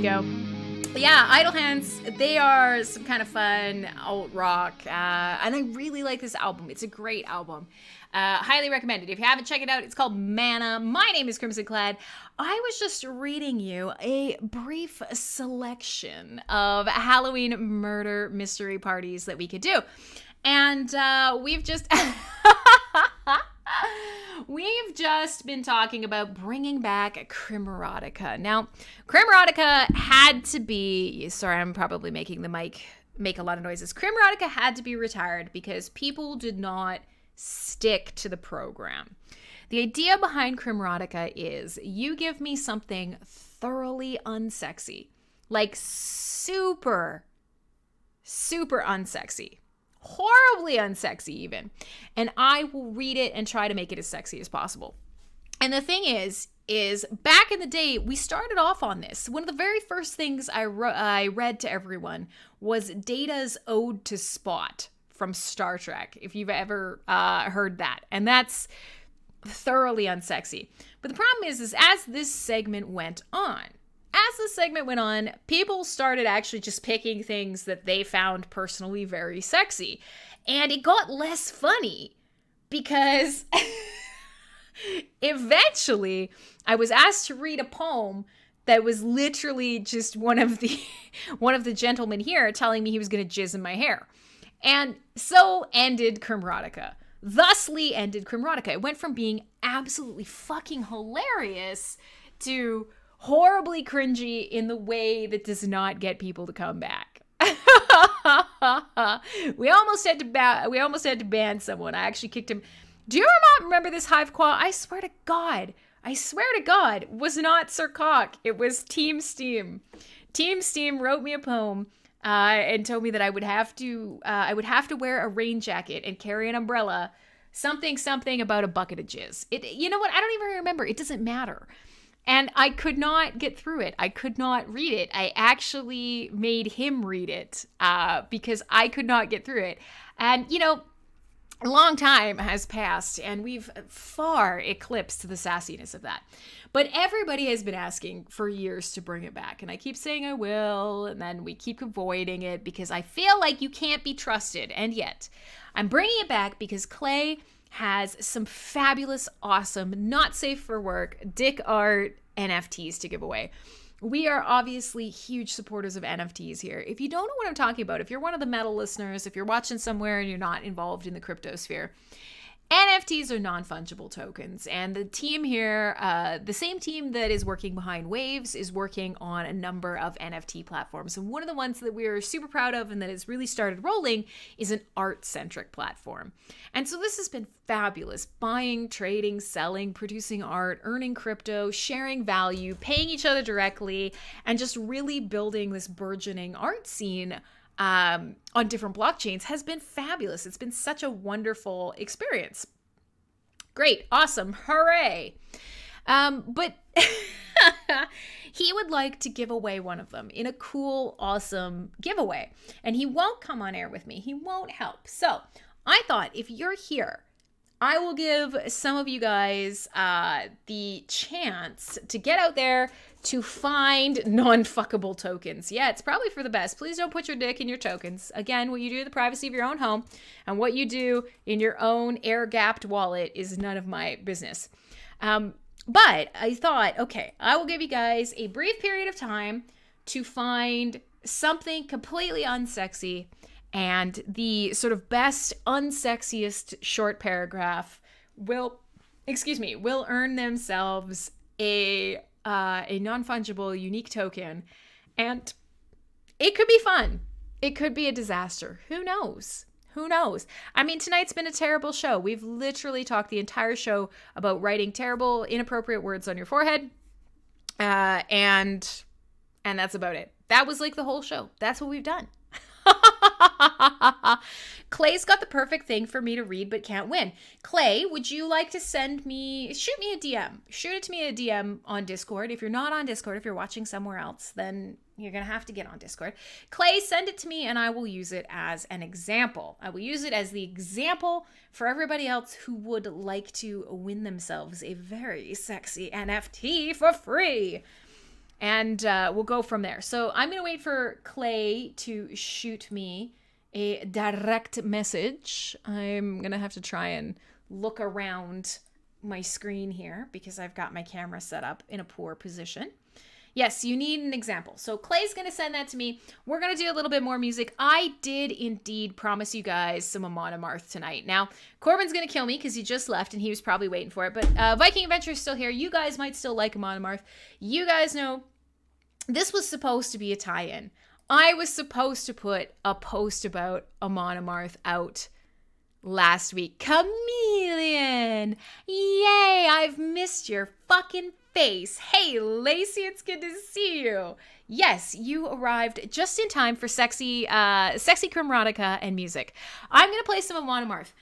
you go. Yeah, Idle Hands, they are some kind of fun alt rock, and I really like this album. It's a great album. Highly recommended. If you haven't checked it out, it's called Mana. My name is Crimson Clad. I was just reading you a brief selection of Halloween murder mystery parties that we could do. And we've just been talking about bringing back Crimrotica. Now, Crimrotica had to be, sorry, I'm probably making the mic make a lot of noises. Crimrotica had to be retired because people did not stick to the program. The idea behind Crimrotica is you give me something thoroughly unsexy, like super unsexy. Horribly unsexy even, and I will read it and try to make it as sexy as possible. And the thing is back in the day, we started off on this. One of the very first things I read to everyone was Data's Ode to Spot from Star Trek, if you've ever heard that. And that's thoroughly unsexy. But the problem is as this segment went on, people started actually just picking things that they found personally very sexy. And it got less funny because eventually I was asked to read a poem that was literally just one of the gentlemen here telling me he was going to jizz in my hair. And so ended Crimrotica. Thusly ended Crimrotica. It went from being absolutely fucking hilarious to horribly cringy in the way that does not get people to come back. We almost had to ban someone. I actually kicked him. Do you not remember this hive qual? I swear to God, it was not Sir Cock. It was Team Steam. Team Steam wrote me a poem and told me that I would have to wear a rain jacket and carry an umbrella. Something about a bucket of jizz. You know what? I don't even remember. It doesn't matter. And I could not get through it. I could not read it. I actually made him read it because I could not get through it. And, you know, a long time has passed and we've far eclipsed the sassiness of that. But everybody has been asking for years to bring it back. And I keep saying I will, and then we keep avoiding it because I feel like you can't be trusted. And yet, I'm bringing it back because Clay has some fabulous, awesome, not safe for work, dick art NFTs to give away. We are obviously huge supporters of NFTs here. If you don't know what I'm talking about, if you're one of the metal listeners, if you're watching somewhere and you're not involved in the crypto sphere, NFTs are non-fungible tokens, and the team here, the same team that is working behind Waves, is working on a number of NFT platforms. And one of the ones that we're super proud of and that has really started rolling is an art-centric platform. And so this has been fabulous. Buying, trading, selling, producing art, earning crypto, sharing value, paying each other directly, and just really building this burgeoning art scene on different blockchains has been fabulous. It's been such a wonderful experience. Great. Awesome. Hooray. But he would like to give away one of them in a cool, awesome giveaway. And he won't come on air with me. He won't help. So I thought if you're here, I will give some of you guys the chance to get out there to find non-fuckable tokens. Yeah, it's probably for the best. Please don't put your dick in your tokens. Again, what you do in the privacy of your own home and what you do in your own air-gapped wallet is none of my business. But I thought, okay, I will give you guys a brief period of time to find something completely unsexy, and the sort of best unsexiest short paragraph will earn themselves a non-fungible unique token. And it could be fun. It could be a disaster. Who knows? I mean, tonight's been a terrible show. We've literally talked the entire show about writing terrible, inappropriate words on your forehead. And that's about it. That was like the whole show. That's what we've done. Clay's got the perfect thing for me to read but can't win. Clay, would you like to shoot me a DM? Shoot it to me a DM on Discord. If you're not on Discord, if you're watching somewhere else, then you're going to have to get on Discord. Clay, send it to me and I will use it as an example. I will use it as the example for everybody else who would like to win themselves a very sexy NFT for free. And we'll go from there. So I'm going to wait for Clay to shoot me a direct message. I'm going to have to try and look around my screen here because I've got my camera set up in a poor position. Yes, you need an example. So Clay's going to send that to me. We're going to do a little bit more music. I did indeed promise you guys some Amon Amarth tonight. Now, Corbin's going to kill me because he just left and he was probably waiting for it. But Viking Adventure is still here. You guys might still like Amon Amarth. You guys know this was supposed to be a tie-in. I was supposed to put a post about Amon Amarth out last week. Chameleon! Yay! I've missed your fucking face. Hey, Lacey, it's good to see you. Yes, you arrived just in time for sexy Crimrotica and music. I'm going to play some Amon Amarth.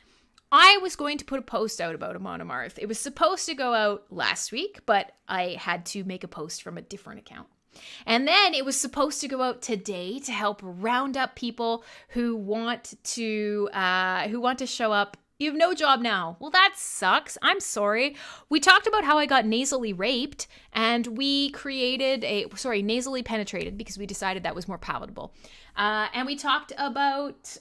I was going to put a post out about Amon Amarth. It was supposed to go out last week, but I had to make a post from a different account. And then it was supposed to go out today to help round up people who want to show up. You have no job now. Well, that sucks. I'm sorry. We talked about how I got nasally raped and we created nasally penetrated because we decided that was more palatable. And we talked about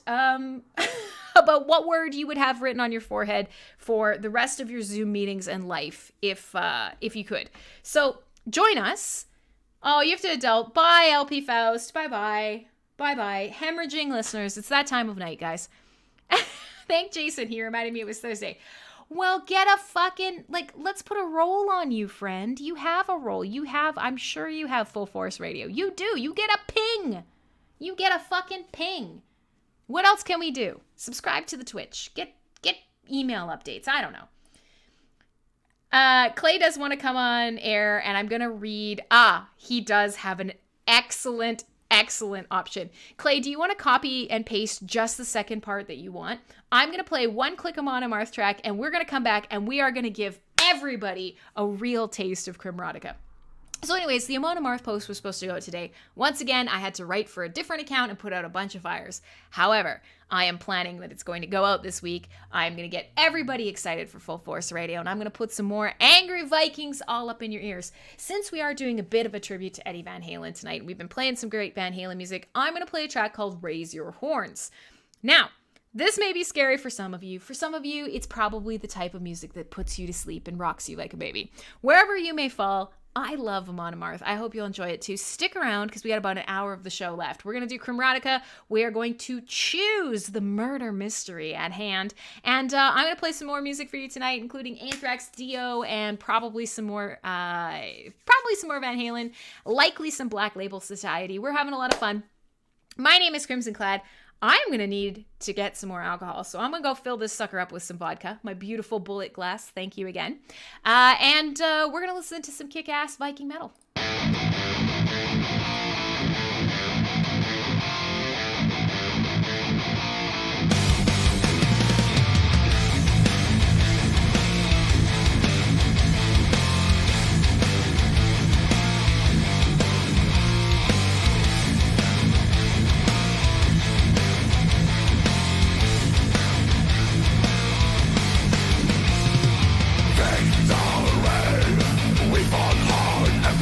about what word you would have written on your forehead for the rest of your Zoom meetings and life if you could. So join us. Oh, you have to adult. Bye, LP Faust. Bye-bye. Bye-bye. Hemorrhaging listeners. It's that time of night, guys. Thank Jason. He reminded me it was Thursday. Well, get a fucking, let's put a roll on you, friend. You have a roll. I'm sure you have FullForce Radio. You do. You get a ping. You get a fucking ping. What else can we do? Subscribe to the Twitch. Get email updates. I don't know. Clay does want to come on air, and I'm going to read. He does have an excellent option. Clay, do you want to copy and paste just the second part that you want? I'm going to play one click Amon Amarth track, and we're going to come back, and we are going to give everybody a real taste of Crimrotica. So anyways, the Amon Amarth post was supposed to go out today. Once again, I had to write for a different account and put out a bunch of fires. However, I am planning that it's going to go out this week. I'm going to get everybody excited for FullForce Radio, and I'm going to put some more angry Vikings all up in your ears. Since we are doing a bit of a tribute to Eddie Van Halen tonight, we've been playing some great Van Halen music, I'm going to play a track called Raise Your Horns. Now, this may be scary for some of you. For some of you, it's probably the type of music that puts you to sleep and rocks you like a baby. Wherever you may fall, I love Amon Amarth. I hope you'll enjoy it too. Stick around because we got about an hour of the show left. We're going to do Crimrotica. We are going to choose the murder mystery at hand. And I'm going to play some more music for you tonight, including Anthrax, Dio, and probably some more Van Halen, likely some Black Label Society. We're having a lot of fun. My name is Crimson Clad. I'm going to need to get some more alcohol, so I'm going to go fill this sucker up with some vodka. My beautiful bullet glass. Thank you again. And we're going to listen to some kick-ass Viking metal. We fought hard and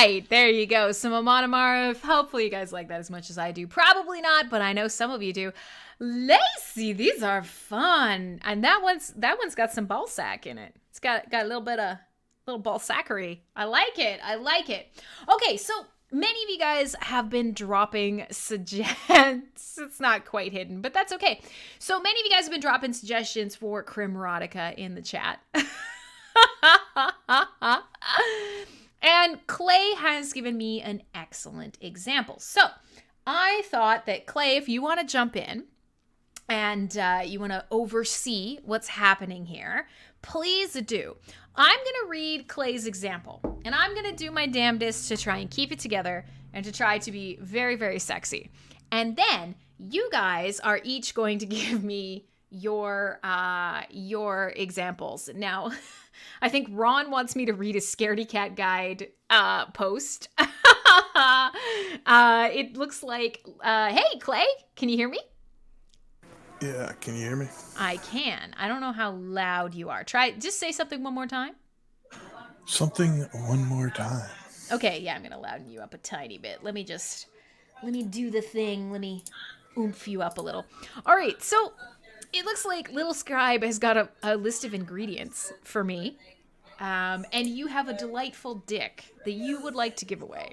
right. There you go. Some Amon. Hopefully you guys like that as much as I do. Probably not, but I know some of you do. Lacey, these are fun. And that one's got some ball sack in it. It's got a little bit of ball sackery. I like it. Okay, so many of you guys have been dropping suggestions. It's not quite hidden, but that's okay. So many of you guys have been dropping suggestions for Crimrotica in the chat. And Clay has given me an excellent example. So I thought that, Clay, if you want to jump in and you want to oversee what's happening here, please do. I'm going to read Clay's example, and I'm going to do my damnedest to try and keep it together and to try to be very, very sexy. And then you guys are each going to give me your examples. Now, I think Ron wants me to read a Scaredy Cat Guide post. It looks like, hey, Clay, can you hear me? Yeah, can you hear me? I can. I don't know how loud you are. Just say something one more time. Something one more time. Okay, yeah, I'm going to louden you up a tiny bit. Let me do the thing. Let me oomph you up a little. All right, so it looks like Little Scribe has got a list of ingredients for me. And you have a delightful dick that you would like to give away.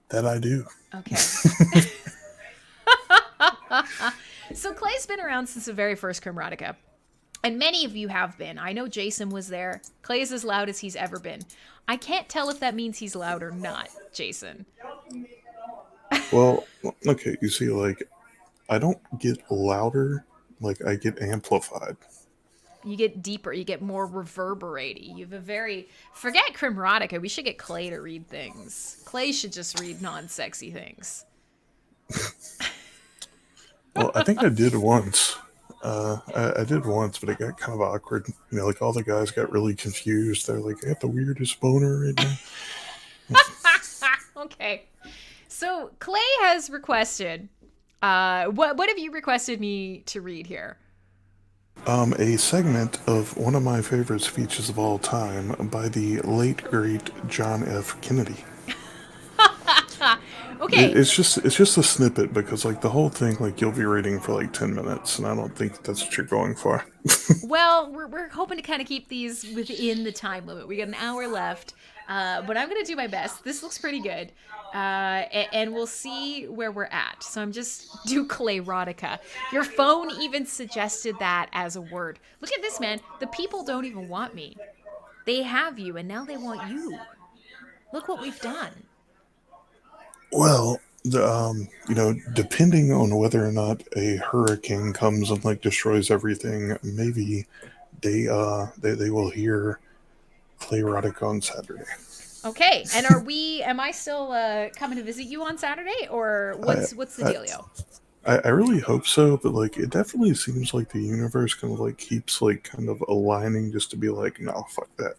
That I do. Okay. So Clay's been around since the very first Crimrotica, and many of you have been. I know Jason was there. Clay is as loud as he's ever been. I can't tell if that means he's loud or not, Jason. Well, okay, you see, like, I don't get louder, like, I get amplified. You get deeper, you get more reverberating. You have a very... Forget Crimrotica, we should get Clay to read things. Clay should just read non-sexy things. Well, I think I did once. I did once, but it got kind of awkward. You know, like, all the guys got really confused. They're like, I got the weirdest boner right now. Okay. So, Clay has requested... what have you requested me to read here? A segment of one of my favorite speeches of all time by the late, great John F. Kennedy. Okay. It's just a snippet, because, like, the whole thing, like, you'll be reading for like 10 minutes, and I don't think that's what you're going for. Well, we're hoping to kind of keep these within the time limit. We got an hour left, but I'm going to do my best. This looks pretty good, and we'll see where we're at. So I'm just do Clayrotica. Your phone even suggested that as a word. Look at this, man. The people don't even want me. They have you, and now they want you. Look what we've done. Well, depending on whether or not a hurricane comes and, like, destroys everything, maybe they will hear Clayrotica on Saturday. Okay, and am I still coming to visit you on Saturday, or what's the dealio? I really hope so, but, like, it definitely seems like the universe kind of, like, keeps, like, kind of aligning just to be like, no, fuck that.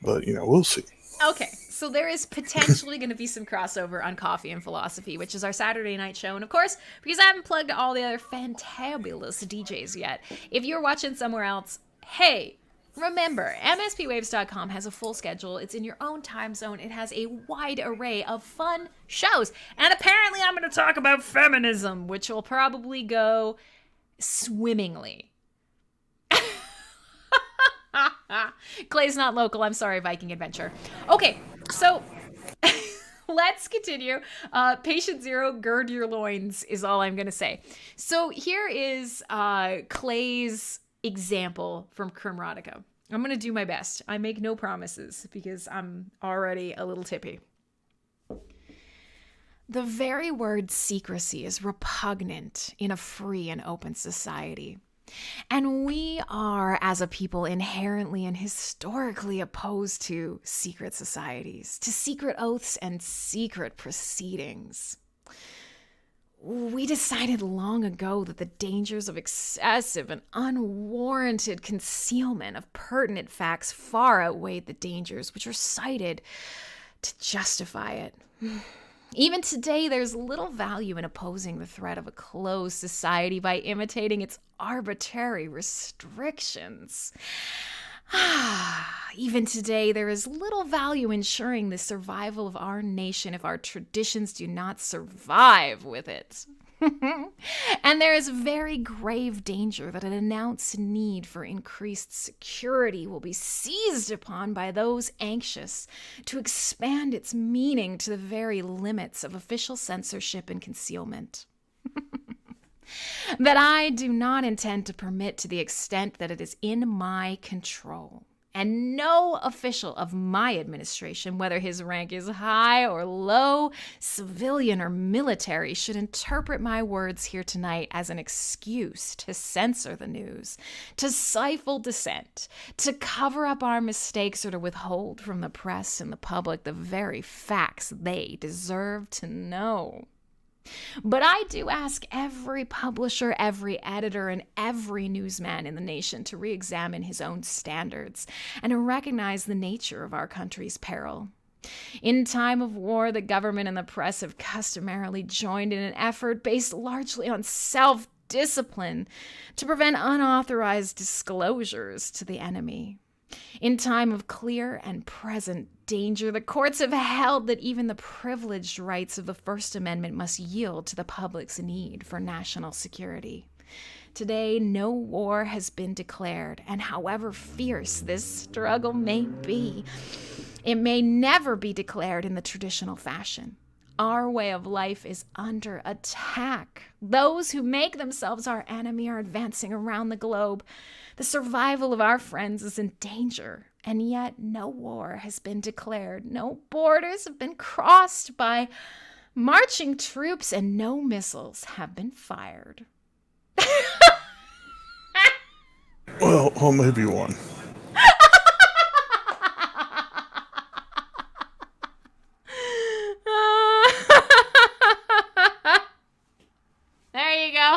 But, we'll see. Okay, so there is potentially going to be some crossover on Coffee and Philosophy, which is our Saturday night show. And of course, because I haven't plugged all the other fantabulous DJs yet, if you're watching somewhere else, hey, remember, mspwaves.com has a full schedule. It's in your own time zone. It has a wide array of fun shows. And apparently I'm going to talk about feminism, which will probably go swimmingly. Clay's not local. I'm sorry, Viking Adventure. Okay, so let's continue. Patient zero, gird your loins is all I'm going to say. So here is Clay's example from Crimrotica. I'm going to do my best. I make no promises because I'm already a little tippy. The very word secrecy is repugnant in a free and open society. And we are, as a people, inherently and historically opposed to secret societies, to secret oaths and secret proceedings. We decided long ago that the dangers of excessive and unwarranted concealment of pertinent facts far outweighed the dangers which are cited to justify it. Even today, there's little value in opposing the threat of a closed society by imitating its arbitrary restrictions. Even today, there is little value ensuring the survival of our nation if our traditions do not survive with it. And there is very grave danger that an announced need for increased security will be seized upon by those anxious to expand its meaning to the very limits of official censorship and concealment. That I do not intend to permit to the extent that it is in my control. And no official of my administration, whether his rank is high or low, civilian or military, should interpret my words here tonight as an excuse to censor the news, to stifle dissent, to cover up our mistakes, or to withhold from the press and the public the very facts they deserve to know. But I do ask every publisher, every editor, and every newsman in the nation to re-examine his own standards and to recognize the nature of our country's peril. In time of war, the government and the press have customarily joined in an effort based largely on self-discipline to prevent unauthorized disclosures to the enemy. In time of clear and present danger, the courts have held that even the privileged rights of the First Amendment must yield to the public's need for national security. Today, no war has been declared, and however fierce this struggle may be, it may never be declared in the traditional fashion. Our way of life is under attack. Those who make themselves our enemy are advancing around the globe. The survival of our friends is in danger, and yet no war has been declared. No borders have been crossed by marching troops, and no missiles have been fired. Well, maybe one. There you go.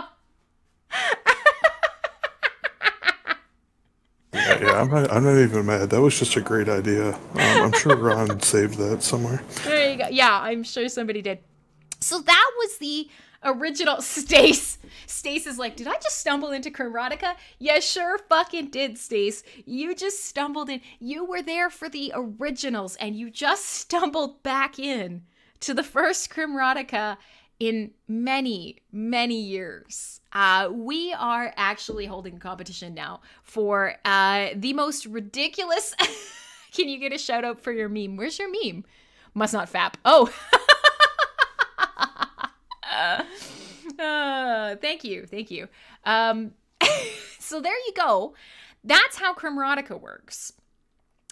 Yeah, I'm not even mad. That was just a great idea. I'm sure Ron saved that somewhere. There you go. Yeah, I'm sure somebody did. So that was the original. Stace is like, did I just stumble into Crimrotica? Yeah, sure fucking did, Stace. You just stumbled in. You were there for the originals, and you just stumbled back in to the first Crimrotica in many, many years. We are actually holding a competition now for the most ridiculous. Can you get a shout out for your meme? Where's your meme? Must not fap. Oh. Thank you. So there you go. That's how Crimrotica works.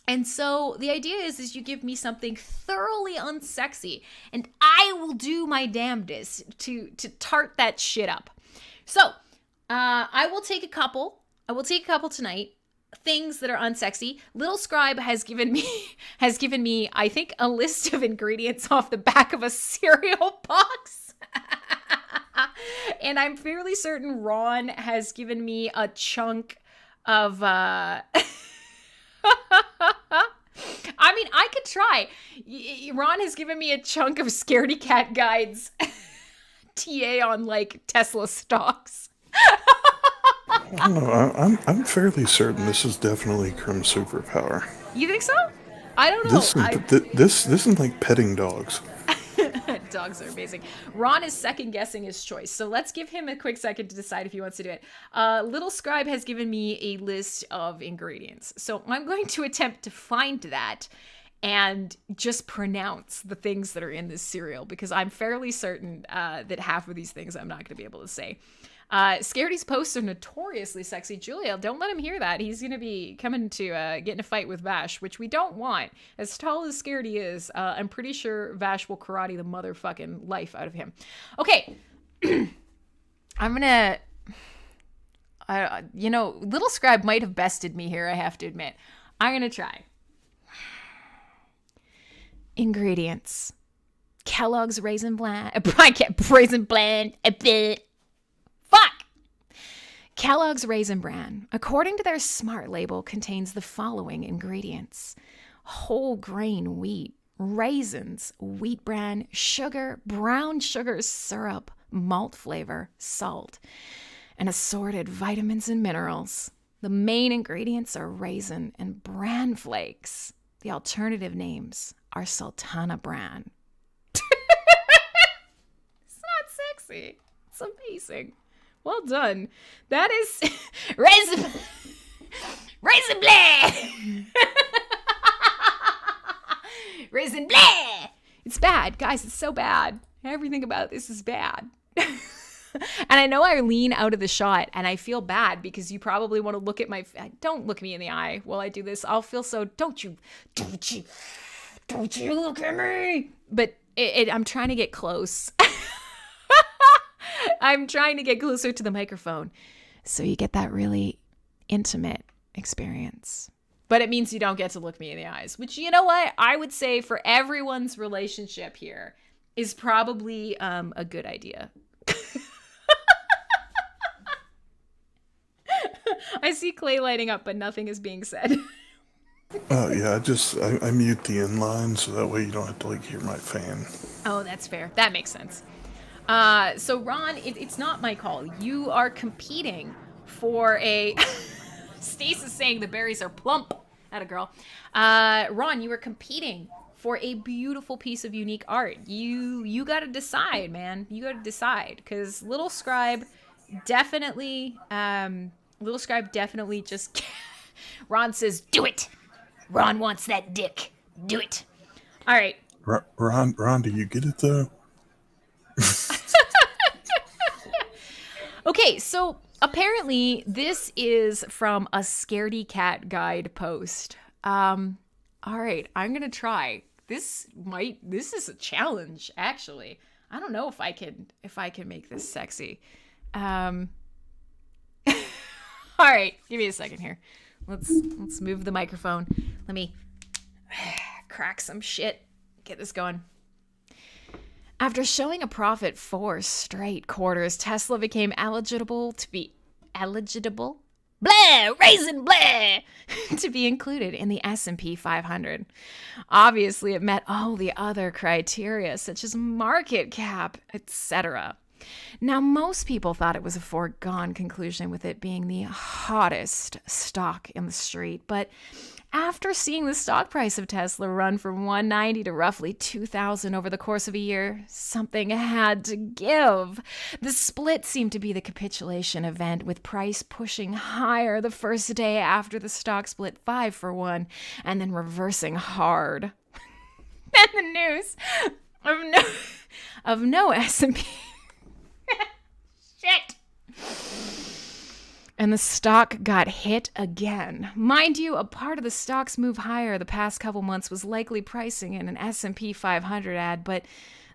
And so the idea is you give me something thoroughly unsexy, and I will do my damnedest to tart that shit up. So I will take a couple tonight. Things that are unsexy. Little Scribe has given me, I think, a list of ingredients off the back of a cereal box. And I'm fairly certain Ron has given me a chunk of I mean, I could try. Ron has given me a chunk of Scaredy Cat Guides TA on like Tesla stocks. I don't know. I'm fairly certain this is definitely Crim's superpower. You think so? I don't know. This isn't like petting dogs. Dogs are amazing. Ron is second guessing his choice, so let's give him a quick second to decide if he wants to do it. Little Scribe has given me a list of ingredients, so I'm going to attempt to find that and just pronounce the things that are in this cereal, because I'm fairly certain that half of these things I'm not going to be able to say. Scaredy's posts are notoriously sexy. Julia, don't let him hear that. He's going to be coming to get in a fight with Vash, which we don't want. As tall as Scaredy is, I'm pretty sure Vash will karate the motherfucking life out of him. Okay. I'm going to... Little Scribe might have bested me here, I have to admit. I'm going to try. Ingredients. Kellogg's Raisin Bran. Raisin Bran. Kellogg's Raisin Bran, according to their smart label, contains the following ingredients: whole grain wheat, raisins, wheat bran, sugar, brown sugar syrup, malt flavor, salt, and assorted vitamins and minerals. The main ingredients are raisin and bran flakes. The alternative names are Sultana Bran. It's not sexy. It's amazing. Well done. That is raisin bleh. Raisin bleh. It's bad, guys. It's so bad. Everything about this is bad. And I know I lean out of the shot and I feel bad because you probably want to look at my, don't look me in the eye while I do this. I'll feel so, don't you look at me. But I'm trying to get close. I'm trying to get closer to the microphone so you get that really intimate experience. But it means you don't get to look me in the eyes, which, you know what? I would say for everyone's relationship here is probably a good idea. I see Clay lighting up, but nothing is being said. Yeah, I mute the inline so that way you don't have to hear my fan. Oh, that's fair. That makes sense. So Ron, it's not my call. You are competing for a... Stace is saying the berries are plump. Atta girl. Ron, you were competing for a beautiful piece of unique art. You got to decide, man. You got to decide, because Little Scribe definitely just... Ron says, do it. Ron wants that dick. Do it. All right. Ron, do you get it though? Okay, so apparently this is from a Scaredy Cat guide post. All right, I'm gonna try. This is a challenge, actually. I don't know if I can make this sexy. All right, give me a second here. Let's move the microphone. Let me crack some shit. Get this going. After showing a profit 4 straight quarters, Tesla became eligible, blah, raisin blah, to be included in the S&P 500. Obviously, it met all the other criteria, such as market cap, etc. Now, most people thought it was a foregone conclusion with it being the hottest stock in the street, but after seeing the stock price of Tesla run from $190 to roughly $2,000 over the course of a year, something had to give. The split seemed to be the capitulation event, with price pushing higher the first day after the stock split 5-for-1, and then reversing hard. Then the news of no S&P. Shit. And the stock got hit again. Mind you, a part of the stock's move higher the past couple months was likely pricing in an S&P 500 ad, but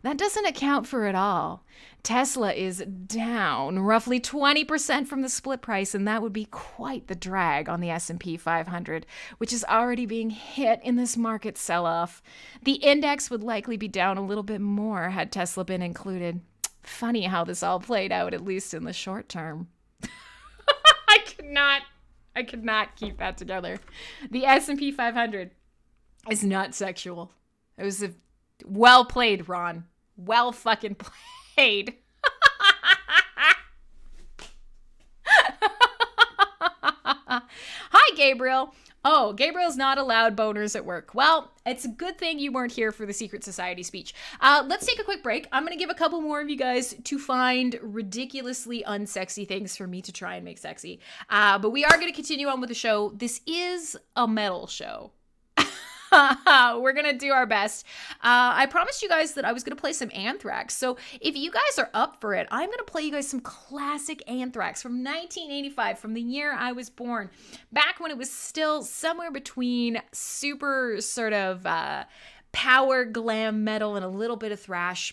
that doesn't account for it all. Tesla is down roughly 20% from the split price, and that would be quite the drag on the S&P 500, which is already being hit in this market sell-off. The index would likely be down a little bit more had Tesla been included. Funny how this all played out, at least in the short term. I could not keep that together. The S&P 500 is not sexual. It was well played, Ron. Well fucking played. Hi, Gabriel. Oh, Gabriel's not allowed boners at work. Well, it's a good thing you weren't here for the Secret Society speech. Let's take a quick break. I'm going to give a couple more of you guys to find ridiculously unsexy things for me to try and make sexy. But we are going to continue on with the show. This is a metal show. We're going to do our best. I promised you guys that I was going to play some Anthrax. So if you guys are up for it, I'm going to play you guys some classic Anthrax from 1985, from the year I was born, back when it was still somewhere between super sort of power glam metal and a little bit of thrash.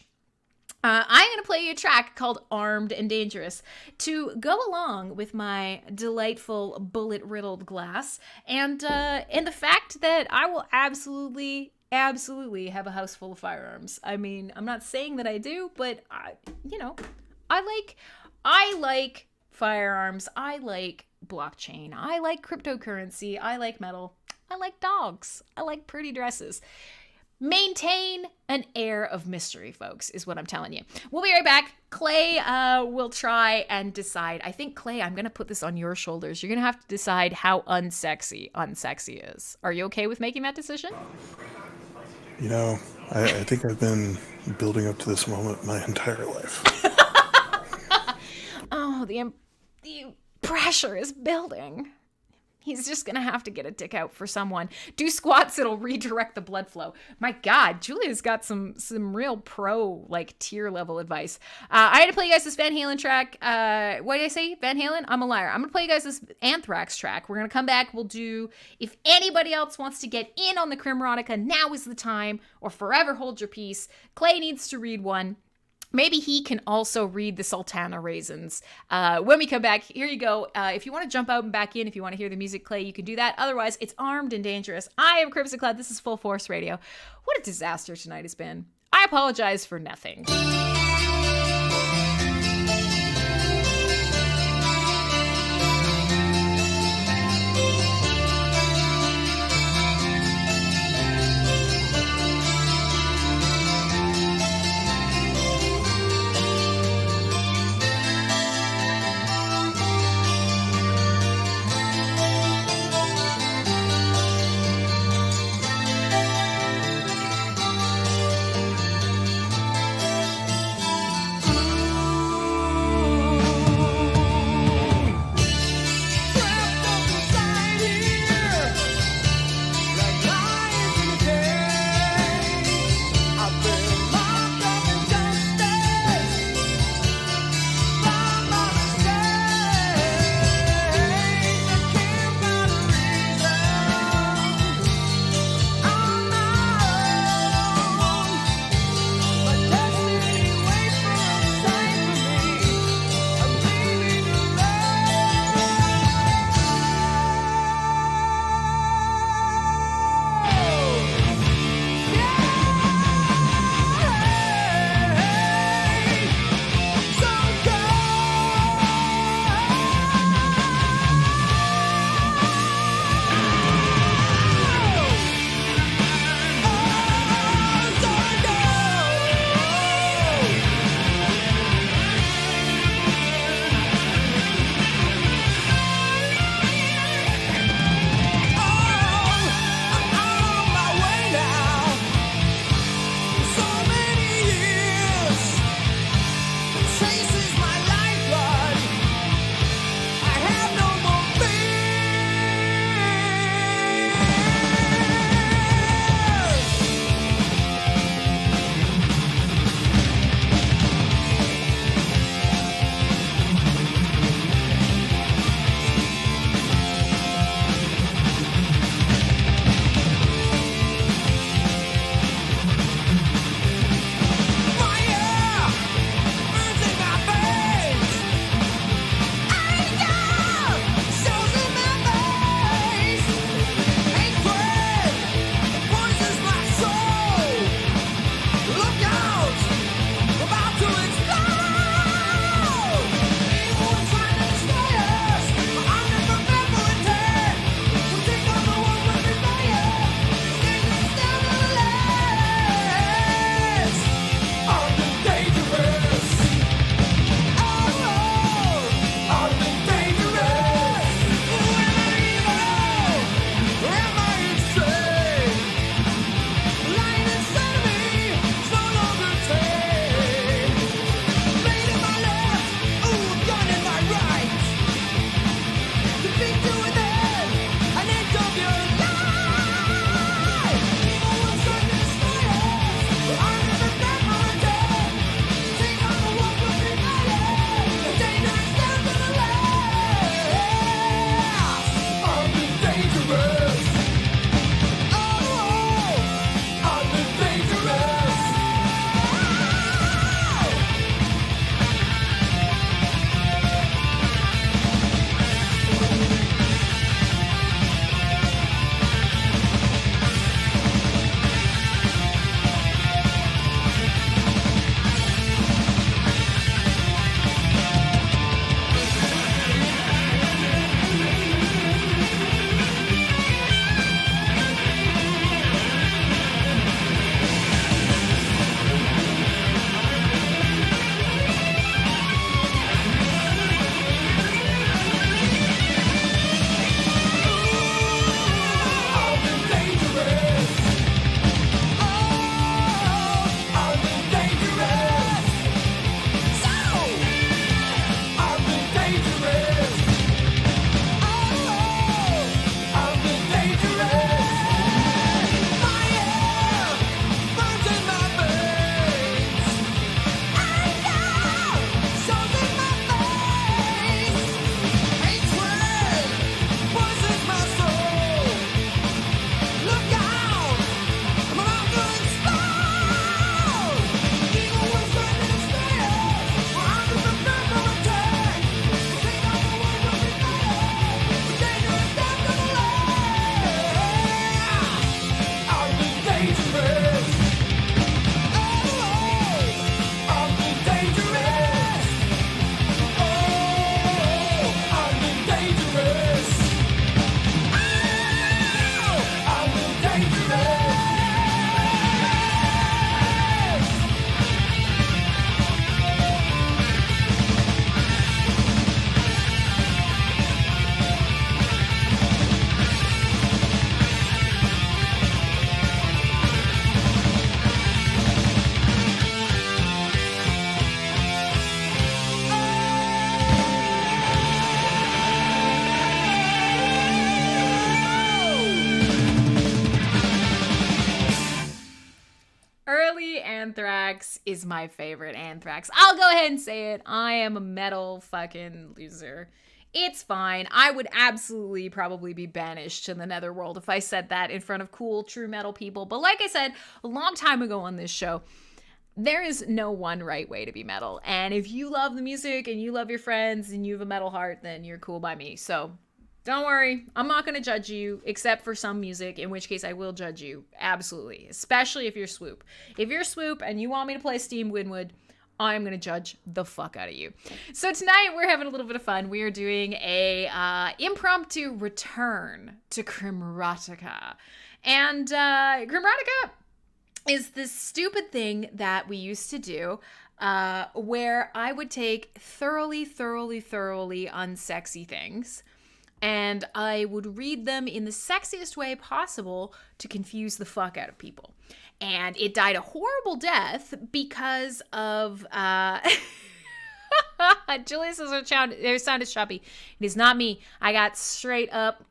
I'm going to play you a track called Armed and Dangerous to go along with my delightful bullet-riddled glass and the fact that I will absolutely have a house full of firearms. I mean, I'm not saying that I do, but I like firearms. I like blockchain. I like cryptocurrency. I like metal. I like dogs. I like pretty dresses. Maintain an air of mystery, folks, is what I'm telling you. We'll be right back. Clay will try and decide. I think, Clay, I'm going to put this on your shoulders. You're going to have to decide how unsexy is. Are you okay with making that decision? You know, I think I've been building up to this moment my entire life. Oh, the pressure is building. He's just going to have to get a dick out for someone. Do squats, it'll redirect the blood flow. My God, Julia's got some real pro, like, tier level advice. I had to play you guys this Van Halen track. What did I say? Van Halen? I'm a liar. I'm going to play you guys this Anthrax track. We're going to come back. We'll do, if anybody else wants to get in on the Crimrotica, now is the time, or forever hold your peace. Clay needs to read one. Maybe he can also read the Sultana Raisins. When we come back, here you go. If you want to jump out and back in, if you want to hear the music, Clay, you can do that. Otherwise, it's Armed and Dangerous. I am Crimson Clad. This is Full Force Radio. What a disaster tonight has been. I apologize for nothing. Anthrax is my favorite Anthrax. I'll go ahead and say it. I am a metal fucking loser. It's fine. I would absolutely probably be banished to the netherworld if I said that in front of cool, true metal people. But like I said a long time ago on this show, there is no one right way to be metal. And if you love the music and you love your friends and you have a metal heart, then you're cool by me. So don't worry. I'm not going to judge you except for some music, in which case I will judge you. Absolutely. Especially if you're Swoop. If you're Swoop and you want me to play Steam Winwood, I'm going to judge the fuck out of you. So tonight we're having a little bit of fun. We are doing a impromptu return to Crimrotica. And Crimrotica is this stupid thing that we used to do where I would take thoroughly unsexy things and I would read them in the sexiest way possible to confuse the fuck out of people. And it died a horrible death because of Julia says their sound is choppy. It is not me. I got straight up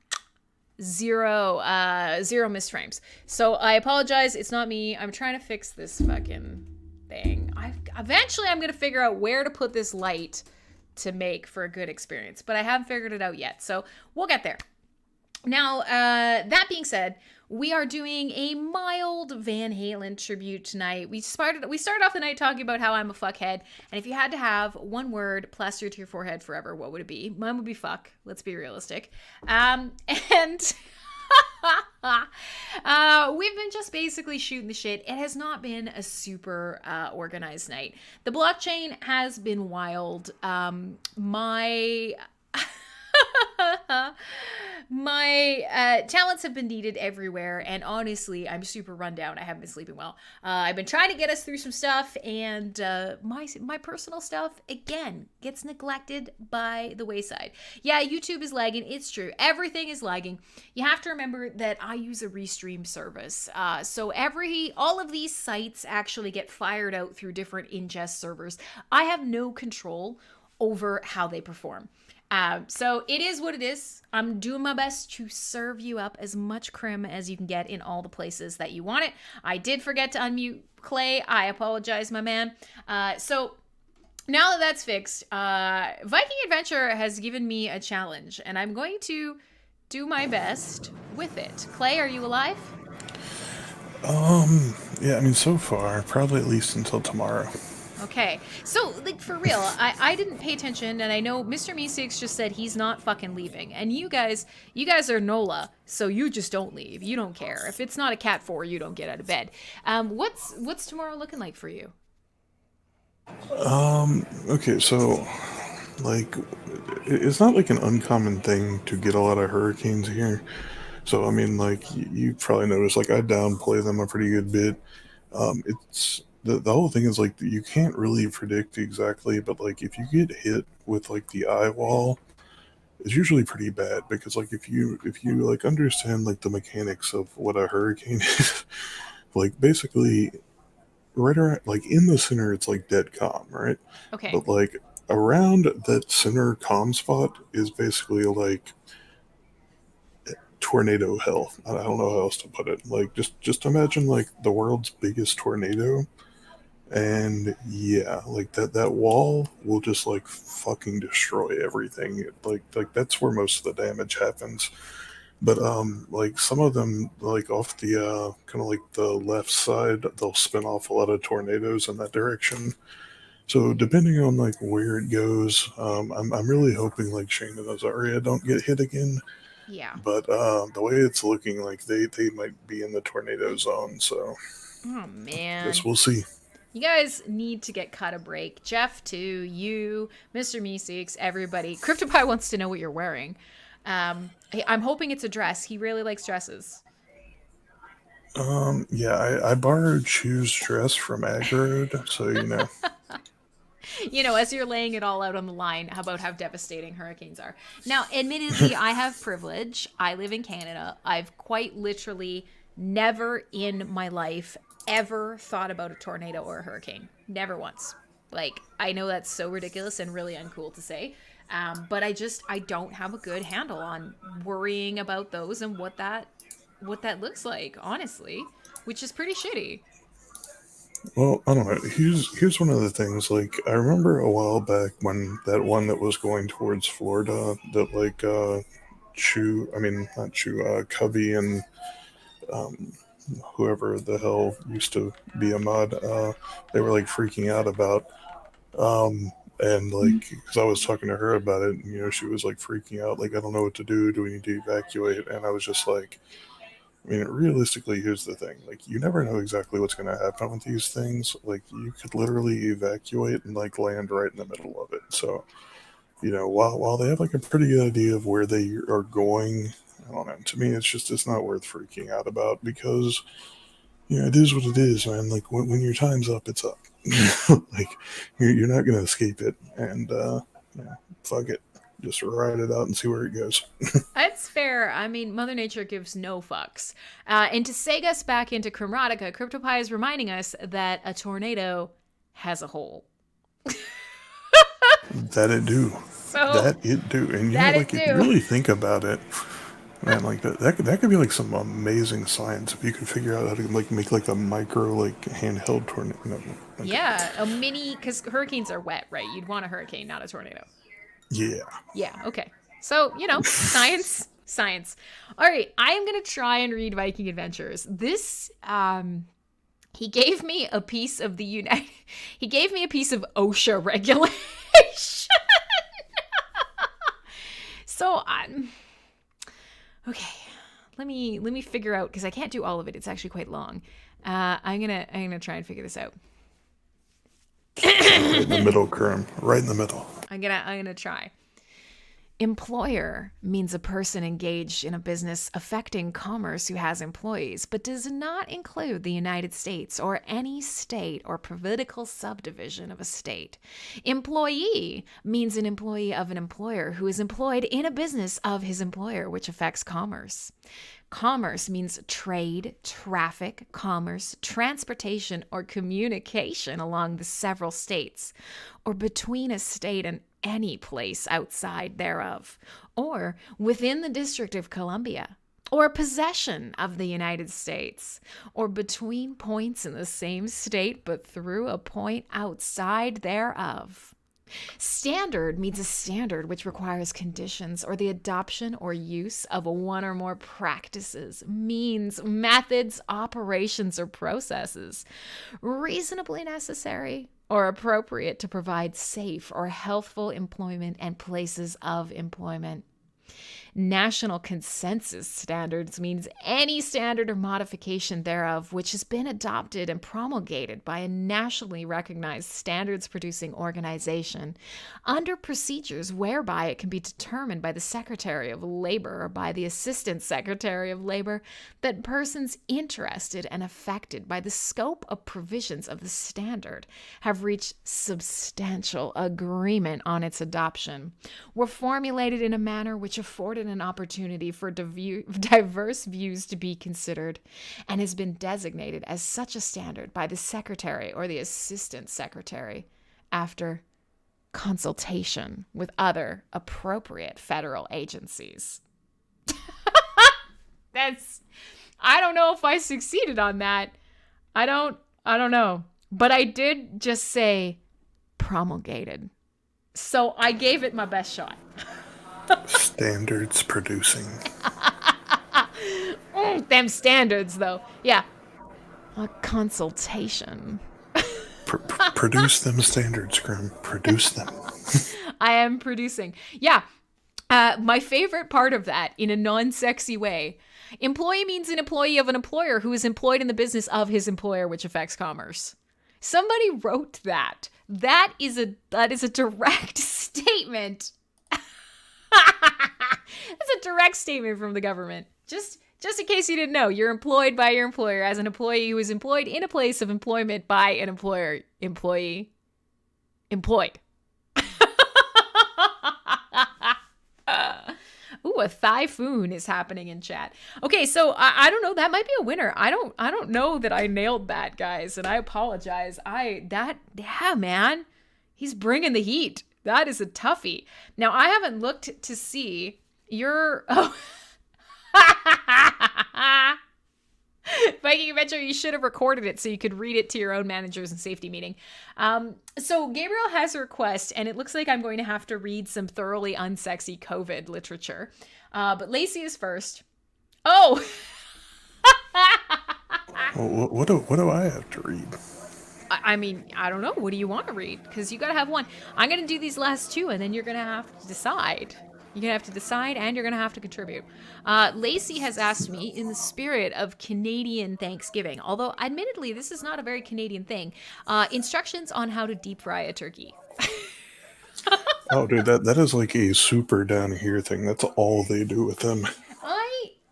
zero misframes. So I apologize. It's not me. I'm trying to fix this fucking thing. Eventually I'm gonna figure out where to put this light to make for a good experience, but I haven't figured it out yet. So we'll get there. Now, that being said, we are doing a mild Van Halen tribute tonight. We started off the night talking about how I'm a fuckhead, and if you had to have one word plastered to your forehead forever, what would it be? Mine would be fuck. Let's be realistic. And we've been just basically shooting the shit. It has not been a super organized night. The blockchain has been wild. My talents have been needed everywhere, and honestly, I'm super run down. I haven't been sleeping well. I've been trying to get us through some stuff, and my personal stuff, again, gets neglected by the wayside. Yeah, YouTube is lagging. It's true. Everything is lagging. You have to remember that I use a restream service. So all of these sites actually get fired out through different ingest servers. I have no control over how they perform. So it is what it is. I'm doing my best to serve you up as much crim as you can get in all the places that you want it. I did forget to unmute Clay. I apologize, my man. So now that that's fixed, Viking Adventure has given me a challenge, and I'm going to do my best with it. Clay, are you alive? Yeah, I mean, so far, probably at least until tomorrow. Okay, so, like, for real, I didn't pay attention, and I know Mr. Meeseeks just said he's not fucking leaving, and you guys are NOLA, so you just don't leave. You don't care. If it's not a Cat 4, you don't get out of bed. What's tomorrow looking like for you? Okay, so, like, it's not, like, an uncommon thing to get a lot of hurricanes here. So, I mean, like, you probably noticed, like, I downplay them a pretty good bit. The whole thing is, like, you can't really predict exactly, but, like, if you get hit with, like, the eye wall, it's usually pretty bad, because, like, if you like, understand, like, the mechanics of what a hurricane is, like, basically, right around, like, in the center, it's, like, dead calm, right? Okay. But, like, around that center calm spot is basically, like, tornado hell. I don't know how else to put it. Like, just imagine, like, the world's biggest tornado. And yeah, like that wall will just, like, fucking destroy everything. Like that's where most of the damage happens. But like, some of them, like, off the kind of like the left side, they'll spin off a lot of tornadoes in that direction. So depending on, like, where it goes, I'm really hoping, like, Shane and Azaria don't get hit again. Yeah. But the way it's looking, like, they might be in the tornado zone. So oh man, guess we'll see. You guys need to get cut a break. Jeff, too. You, Mr. Meeseeks, everybody. CryptoPie wants to know what you're wearing. I'm hoping it's a dress. He really likes dresses. Yeah, I borrowed Chu's dress from Aggroed, so, you know. You know, as you're laying it all out on the line about how devastating hurricanes are. Now, admittedly, I have privilege. I live in Canada. I've quite literally never in my life ever thought about a tornado or a hurricane. Never once. Like, I know that's so ridiculous and really uncool to say, but I don't have a good handle on worrying about those and what that looks like, honestly, which is pretty shitty. Well, I don't know. Here's one of the things. Like, I remember a while back when that one that was going towards Florida, that like not Chew, Covey and um, whoever the hell used to be a mod, they were like freaking out about. And like, because I was talking to her about it, and she was like freaking out, like, I don't know what to do. Do we need to evacuate? And I was just like, I mean, realistically, here's the thing. Like, you never know exactly what's going to happen with these things. Like, you could literally evacuate and, like, land right in the middle of it. So, while they have, like, a pretty good idea of where they are going, I don't know. To me, it's not worth freaking out about because, it is what it is, man. Like, when your time's up, it's up. Like, you're not going to escape it. And, fuck it. Just ride it out and see where it goes. That's fair. I mean, Mother Nature gives no fucks. And to seg us back into Crimrotica, CryptoPie is reminding us that a tornado has a hole. That it do. And if you really think about it, man, like that could be like some amazing science if you could figure out how to like make like a micro like handheld tornado. No, okay. Yeah, a mini, because hurricanes are wet, right? You'd want a hurricane, not a tornado. Yeah, okay. So, science. All right, I am going to try and read Viking Adventures. This, he gave me a piece of he gave me a piece of OSHA regulation. So, okay, let me figure out, because I can't do all of it. It's actually quite long. I'm gonna try and figure this out. Right in the middle, Kerm. Right in the middle. I'm gonna try. Employer means a person engaged in a business affecting commerce who has employees, but does not include the United States or any state or political subdivision of a state. Employee means an employee of an employer who is employed in a business of his employer, which affects commerce. Commerce means trade, traffic, commerce, transportation, or communication along the several states, or between a state and any place outside thereof, or within the District of Columbia, or possession of the United States, or between points in the same state but through a point outside thereof. Standard means a standard which requires conditions or the adoption or use of one or more practices, means, methods, operations, or processes reasonably necessary or appropriate to provide safe or healthful employment and places of employment. National consensus standards means any standard or modification thereof which has been adopted and promulgated by a nationally recognized standards producing organization under procedures whereby it can be determined by the Secretary of Labor or by the Assistant Secretary of Labor that persons interested and affected by the scope of provisions of the standard have reached substantial agreement on its adoption, were formulated in a manner which afforded an opportunity for diverse views to be considered, and has been designated as such a standard by the Secretary or the Assistant Secretary after consultation with other appropriate federal agencies. I don't know if I succeeded on that. I don't know. But I did just say promulgated. So I gave it my best shot. Standards producing. Them standards, though. Yeah. A consultation. Produce them standards, Grim. Produce them. I am producing. Yeah. My favorite part of that, in a non-sexy way, employee means an employee of an employer who is employed in the business of his employer, which affects commerce. Somebody wrote that. That is a direct statement. That's a direct statement from the government. Just in case you didn't know, you're employed by your employer as an employee who is employed in a place of employment by an employer. Employee. Employed. Ooh, a typhoon is happening in chat. Okay, so I don't know. That might be a winner. I don't know that I nailed that, guys, and I apologize. Yeah, man, he's bringing the heat. That is a toughie. Now, I haven't looked to see your... Oh. Viking Adventure, you should have recorded it so you could read it to your own managers and safety meeting. So Gabriel has a request, and it looks like I'm going to have to read some thoroughly unsexy COVID literature. But Lacey is first. Oh! Well, what do I have to read? I mean, I don't know. What do you want to read? Because you got to have one. I'm going to do these last two, and then you're going to have to decide. You're going to have to decide, and you're going to have to contribute. Lacey has asked me, in the spirit of Canadian Thanksgiving, although admittedly this is not a very Canadian thing, instructions on how to deep fry a turkey. Oh, dude, that is like a super down here thing. That's all they do with them.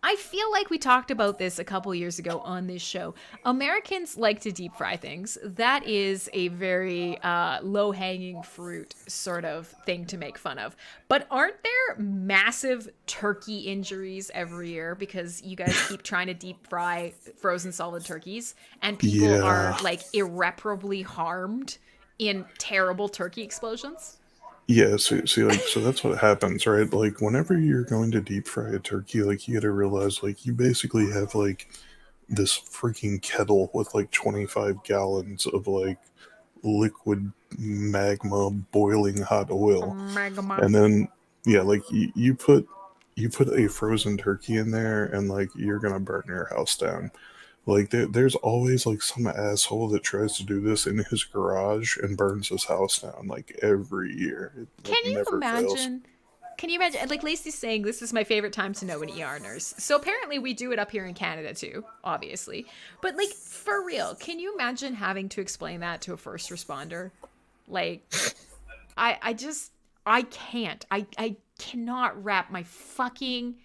I feel like we talked about this a couple years ago on this show. Americans like to deep fry things. That is a very low-hanging fruit sort of thing to make fun of. But aren't there massive turkey injuries every year because you guys keep trying to deep fry frozen solid turkeys and people are like irreparably harmed in terrible turkey explosions? Yeah, so that's what happens, right? Like, whenever you're going to deep fry a turkey, like, you gotta realize, like, you basically have, like, this freaking kettle with, like, 25 gallons of, like, liquid magma boiling hot oil. Magma. And then, yeah, like, you put a frozen turkey in there, and, like, you're gonna burn your house down. Like, there's always, like, some asshole that tries to do this in his garage and burns his house down, like, every year. Can you imagine? Can you imagine? Like Lacey's saying, this is my favorite time to know an ER nurse. So apparently we do it up here in Canada too, obviously. But, like, for real, can you imagine having to explain that to a first responder? Like, I can't. I cannot wrap my fucking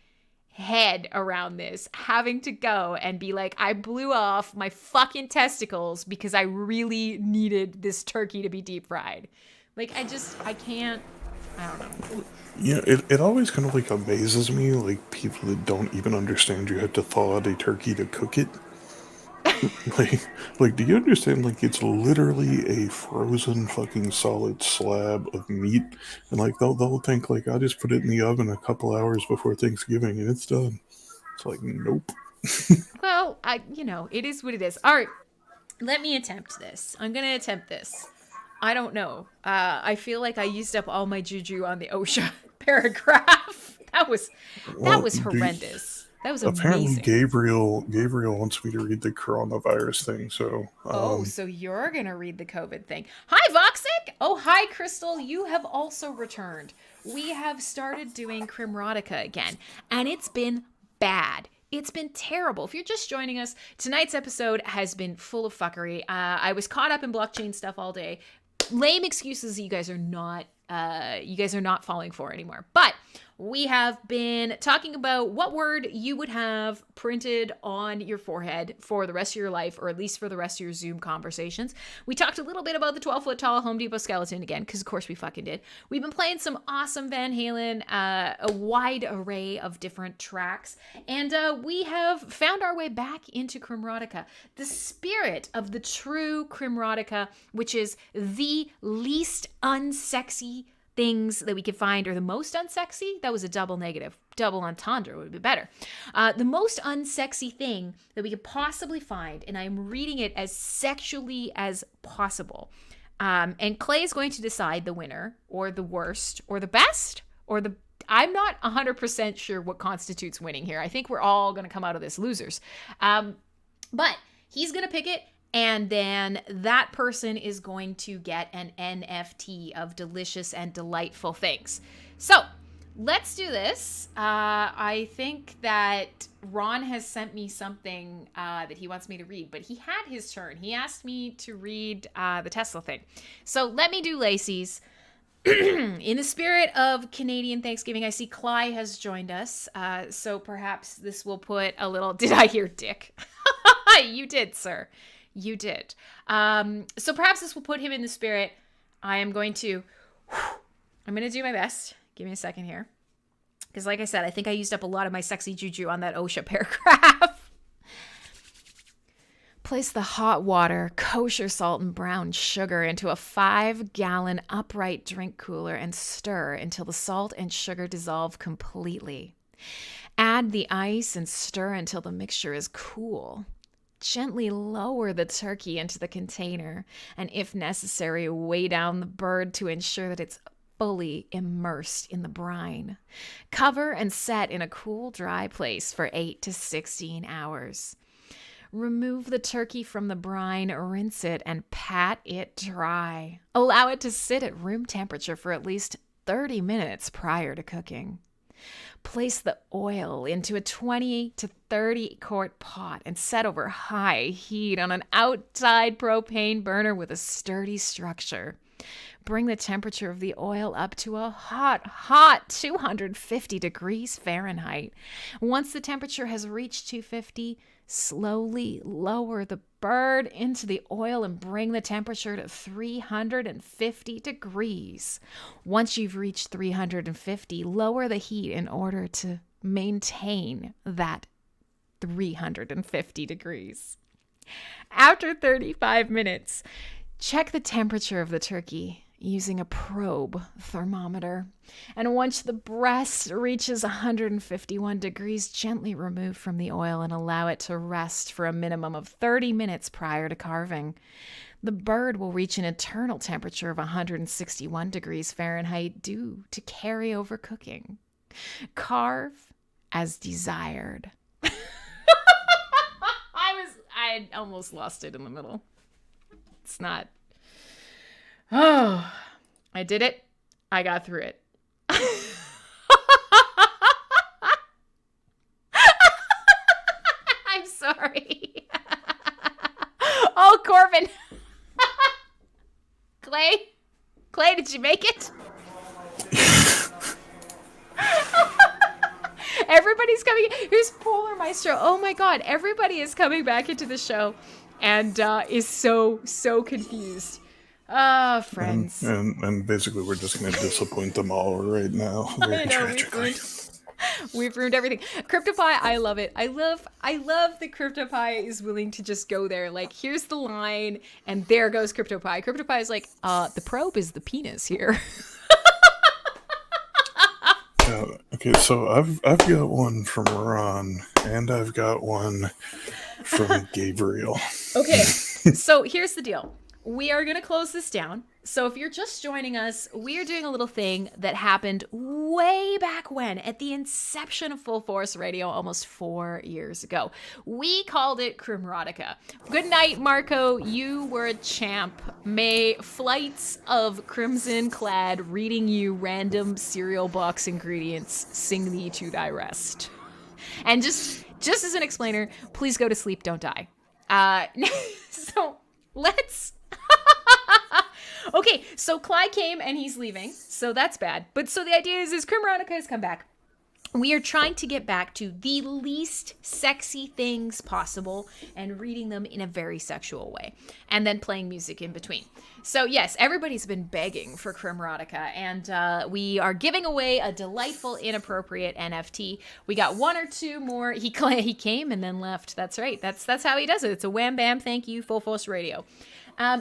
head around this, having to go and be like, I blew off my fucking testicles because I really needed this turkey to be deep fried. Like, I can't, I don't know. Yeah, it always kind of, like, amazes me, like, people that don't even understand you have to thaw out a turkey to cook it. like, do you understand, like, it's literally a frozen fucking solid slab of meat, and, like, they'll think, like, I just put it in the oven a couple hours before Thanksgiving and it's done. It's like, nope. Well, it is what it is. All right, let me attempt this. I'm gonna attempt this. I don't know. I feel like I used up all my juju on the OSHA paragraph. That was horrendous. That was amazing. Apparently Gabriel wants me to read the coronavirus thing, so... so you're going to read the COVID thing. Hi, Voxic! Oh, hi, Krystle. You have also returned. We have started doing Crimrotica again, and it's been bad. It's been terrible. If you're just joining us, tonight's episode has been full of fuckery. I was caught up in blockchain stuff all day. Lame excuses you guys are not falling for anymore. But we have been talking about what word you would have printed on your forehead for the rest of your life, or at least for the rest of your Zoom conversations. We talked a little bit about the 12-foot tall Home Depot skeleton again, because of course we fucking did. We've been playing some awesome Van Halen, a wide array of different tracks, and we have found our way back into Crimrotica, the spirit of the true Crimrotica, which is the least unsexy things that we could find, or the most unsexy. That was a double negative. Double entendre would be better. The most unsexy thing that we could possibly find, and I'm reading it as sexually as possible. And Clay is going to decide the winner, or the worst, or the best, or the... I'm not 100% sure what constitutes winning here. I think we're all going to come out of this losers. But he's going to pick it, and then that person is going to get an NFT of delicious and delightful things. So let's do this. I think that Ron has sent me something that he wants me to read, but he had his turn. He asked me to read the Tesla thing. So let me do Lacey's. In the spirit of Canadian Thanksgiving, I see Cly has joined us. So perhaps this will put a little... Did I hear dick? You did, sir. You did. So perhaps this will put him in the spirit. I'm going to do my best. Give me a second here. Because like I said, I think I used up a lot of my sexy juju on that OSHA paragraph. Place the hot water, kosher salt, and brown sugar into a 5-gallon upright drink cooler and stir until the salt and sugar dissolve completely. Add the ice and stir until the mixture is cool. Gently lower the turkey into the container, and if necessary, weigh down the bird to ensure that it's fully immersed in the brine. Cover and set in a cool, dry place for 8 to 16 hours. Remove the turkey from the brine, rinse it, and pat it dry. Allow it to sit at room temperature for at least 30 minutes prior to cooking. Place the oil into a 20 to 30 quart pot and set over high heat on an outside propane burner with a sturdy structure. Bring the temperature of the oil up to a hot 250 degrees Fahrenheit. Once the temperature has reached 250, slowly lower the bird into the oil and bring the temperature to 350 degrees. Once you've reached 350, lower the heat in order to maintain that 350 degrees. After 35 minutes, check the temperature of the turkey using a probe thermometer. And once the breast reaches 151 degrees, gently remove from the oil and allow it to rest for a minimum of 30 minutes prior to carving. The bird will reach an internal temperature of 161 degrees Fahrenheit due to carryover cooking. Carve as desired. I almost lost it in the middle. It's not. Oh, I did it. I got through it. I'm sorry. Oh, Corbin. Clay, did you make it? Everybody's coming. Here's Polar Maestro. Oh my God. Everybody is coming back into the show and is so confused. Friends. And basically we're just going to disappoint them all right now. Very tragically. We've ruined everything. CryptoPie, I love it. I love that CryptoPie is willing to just go there. Like, here's the line, and there goes CryptoPie. CryptoPie is like, the probe is the penis here. Okay, so I've got one from Ron, and I've got one from Gabriel. Okay, so here's the deal. We are going to close this down. So if you're just joining us, we are doing a little thing that happened way back when, at the inception of FullForce Radio almost 4 years ago. We called it Crimrotica. Good night, Marco. You were a champ. May flights of crimson-clad reading you random cereal box ingredients sing thee to thy rest. And just as an explainer, please go to sleep, don't die. So let's... Okay, so Clyde came and he's leaving, so that's bad. But so the idea is Crimrotica has come back. We are trying to get back to the least sexy things possible and reading them in a very sexual way, and then playing music in between. So yes, everybody's been begging for Crimrotica, and we are giving away a delightful, inappropriate NFT. We got one or two more. He came and then left. That's right. That's how he does it. It's a wham bam. Thank you, FullForce Radio.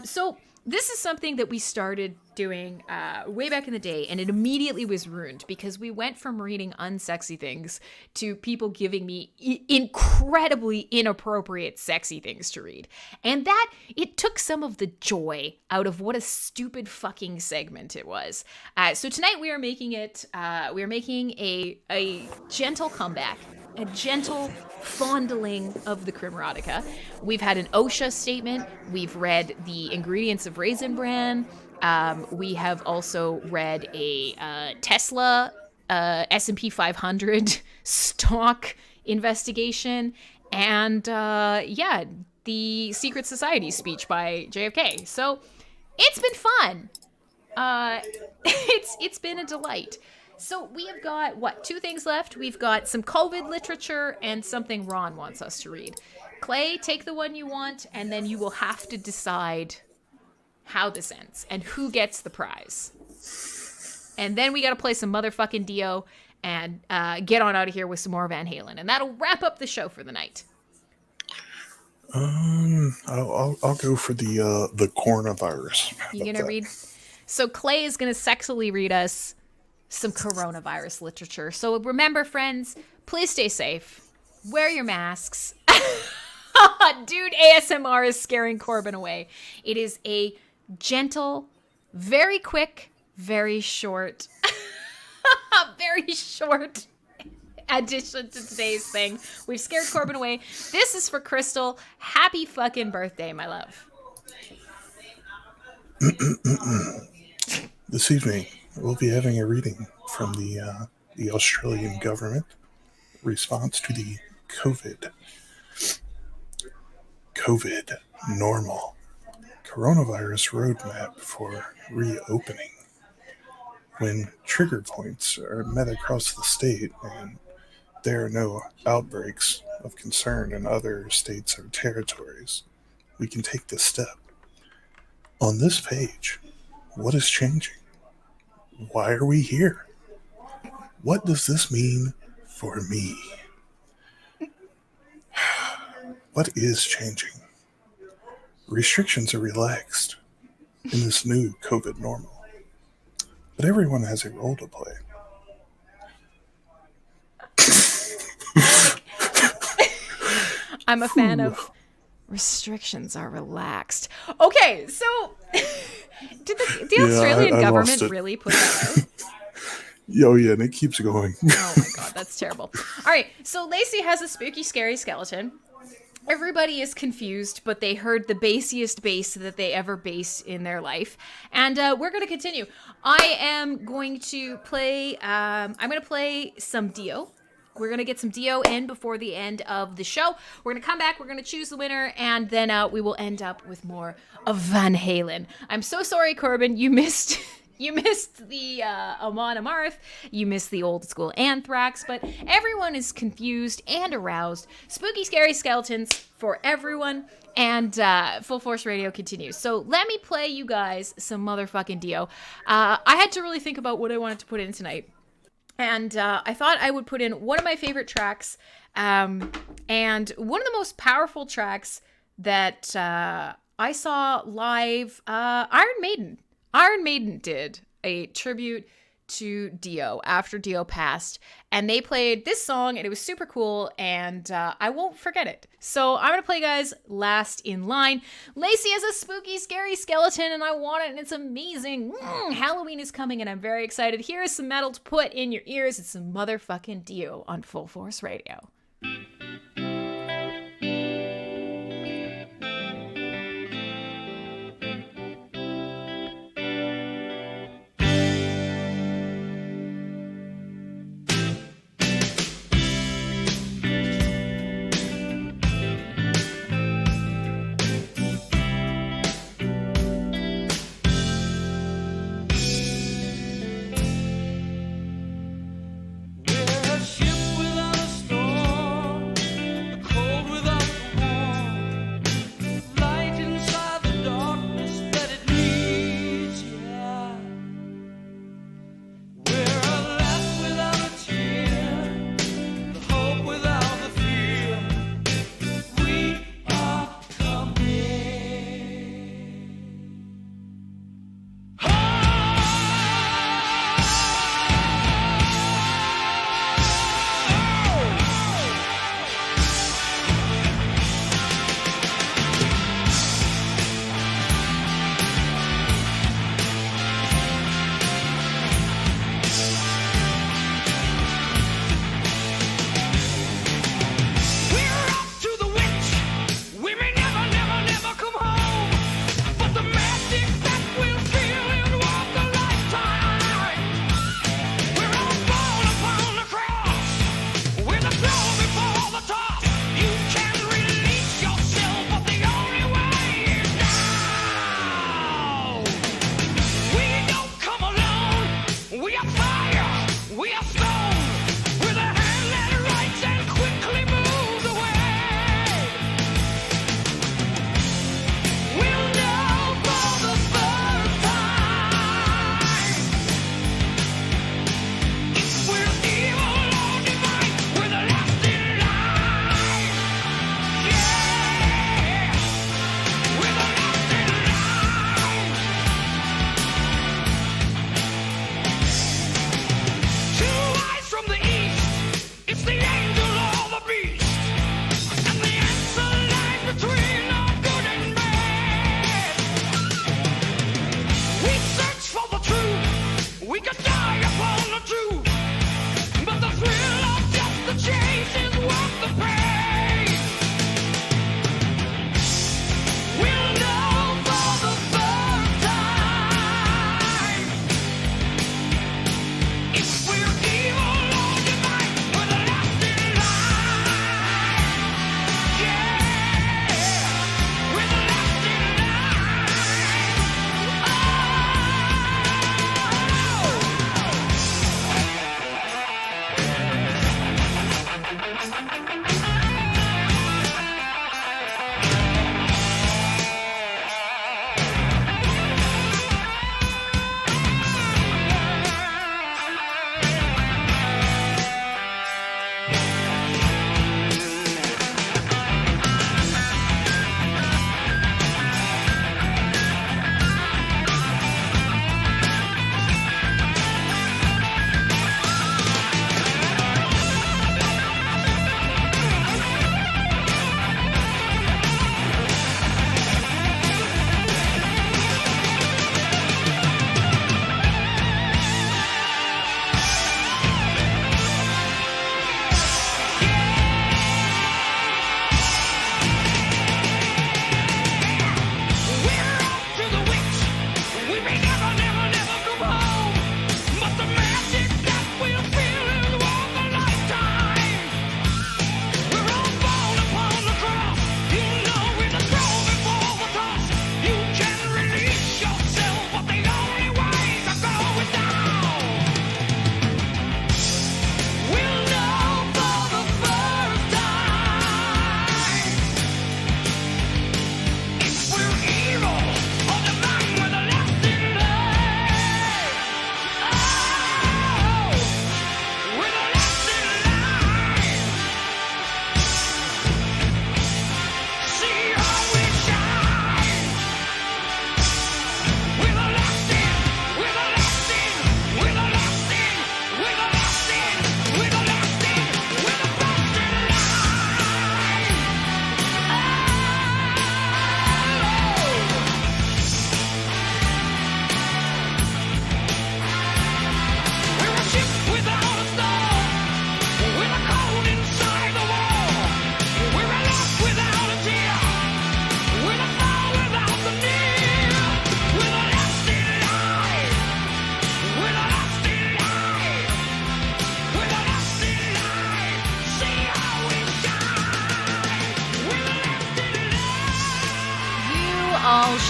So this is something that we started doing way back in the day, and it immediately was ruined because we went from reading unsexy things to people giving me incredibly inappropriate sexy things to read. And that, it took some of the joy out of what a stupid fucking segment it was. So tonight we are making a gentle comeback, a gentle fondling of the Crimrotica. We've had an OSHA statement. We've read the ingredients of Raisin Bran. We have also read a Tesla S&P 500 stock investigation. And the Secret Society speech by JFK. So it's been fun. It's been a delight. So we have got, 2 things left? We've got some COVID literature and something Ron wants us to read. Clay, take the one you want, and then you will have to decide how this ends and who gets the prize. And then we got to play some motherfucking Dio and get on out of here with some more Van Halen. And that'll wrap up the show for the night. I'll go for the coronavirus. You gonna read? So Clay is gonna sexily read us some coronavirus literature. So remember, friends, please stay safe. Wear your masks. Dude, ASMR is scaring Corbin away. It is a gentle, very quick, very short, very short addition to today's thing. We've scared Corbin away. This is for Krystle. Happy fucking birthday, my love. This evening, we'll be having a reading from the Australian government response to the COVID normal coronavirus roadmap for reopening. When trigger points are met across the state and there are no outbreaks of concern in other states or territories, we can take this step. On this page, what is changing? Why are we here? What does this mean for me? What is changing? Restrictions are relaxed in this new COVID normal, but everyone has a role to play. I'm a fan of restrictions are relaxed. Okay, so did the Australian government really put that out? Oh yeah, and it keeps going. Oh my god, that's terrible. All right, so Lacey has a spooky, scary skeleton. Everybody is confused, but they heard the bassiest bass that they ever bass in their life. And we're going to continue. I am going to play, some Dio. We're going to get some Dio in before the end of the show. We're going to come back, we're going to choose the winner, and then we will end up with more of Van Halen. I'm so sorry, Corbin, you missed... You missed the Amon Amarth, you missed the old school Anthrax, but everyone is confused and aroused. Spooky, scary skeletons for everyone, and Full Force Radio continues. So let me play you guys some motherfucking Dio. I had to really think about what I wanted to put in tonight, and I thought I would put in one of my favorite tracks, and one of the most powerful tracks that I saw live, Iron Maiden. Iron Maiden did a tribute to Dio after Dio passed, and they played this song, and it was super cool, and I won't forget it. So I'm going to play, guys, Last in Line. Lacey has a spooky, scary skeleton, and I want it, and it's amazing. Halloween is coming, and I'm very excited. Here is some metal to put in your ears. It's some motherfucking Dio on Full Force Radio.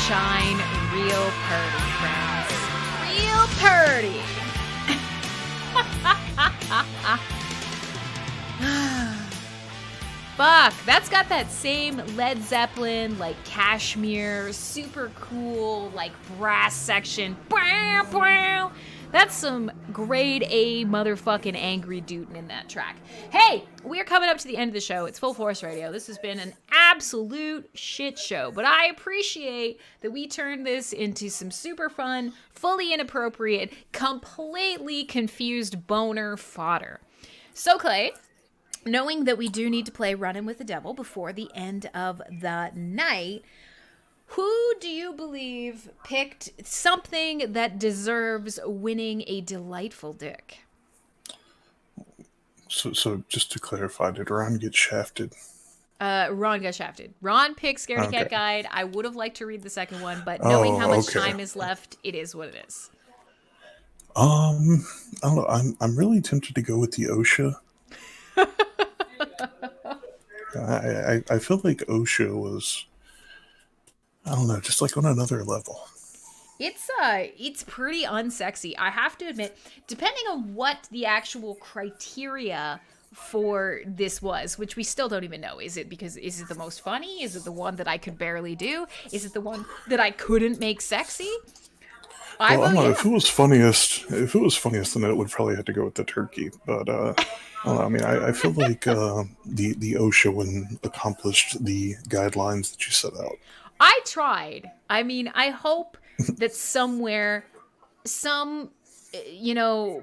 shine real purty, friends. Real purty. Fuck, that's got that same Led Zeppelin, like cashmere, super cool, like brass section. That's some grade A motherfucking angry dude in that track. Hey, we're coming up to the end of the show. It's Full Force Radio. This has been an absolute shit show, but I appreciate that we turned this into some super fun, fully inappropriate, completely confused boner fodder. So, Clay, knowing that we do need to play Runnin' with the Devil before the end of the night, who do you believe picked something that deserves winning a delightful dick? So just to clarify, did Ron get shafted? Ron got shafted. Ron picked Scaredy Cat Guide. I would have liked to read the second one, but knowing how much time is left, it is what it is. I don't know. I'm really tempted to go with the OSHA. I feel like OSHA was, I don't know, just like on another level. It's pretty unsexy. I have to admit, depending on what the actual criteria for this was, which we still don't even know. Is it the most funny? Is it the one that I could barely do? Is it the one that I couldn't make sexy? I don't know. If it was funniest, then it would probably have to go with the turkey. But I don't know. I mean, I feel like the OSHA one accomplished the guidelines that you set out. I tried. I mean, I hope that somewhere, some,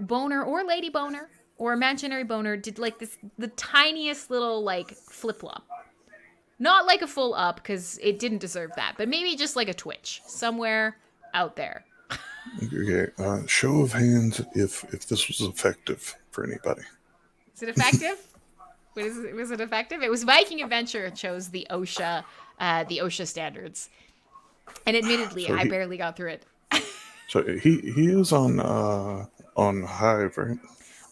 boner or lady boner or imaginary boner did like the tiniest little like flip-flop. Not like a full up, because it didn't deserve that, but maybe just like a twitch somewhere out there. Okay, show of hands if this was effective for anybody. Is it effective? Was it effective? It was Viking Adventure chose the OSHA standards, and admittedly, I barely got through it. So he is on Hive, right?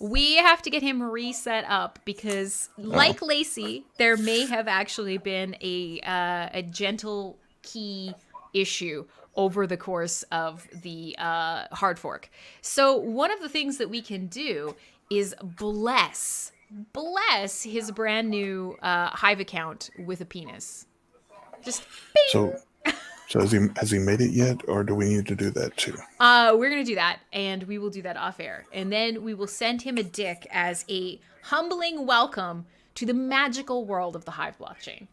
We have to get him reset up because, like Lacey, there may have actually been a gentle key issue over the course of the hard fork. So one of the things that we can do is bless his brand new Hive account with a penis. Just bing! So has he made it yet, or do we need to do that too? We're gonna do that, and we will do that off air, and then we will send him a dick as a humbling welcome to the magical world of the Hive blockchain.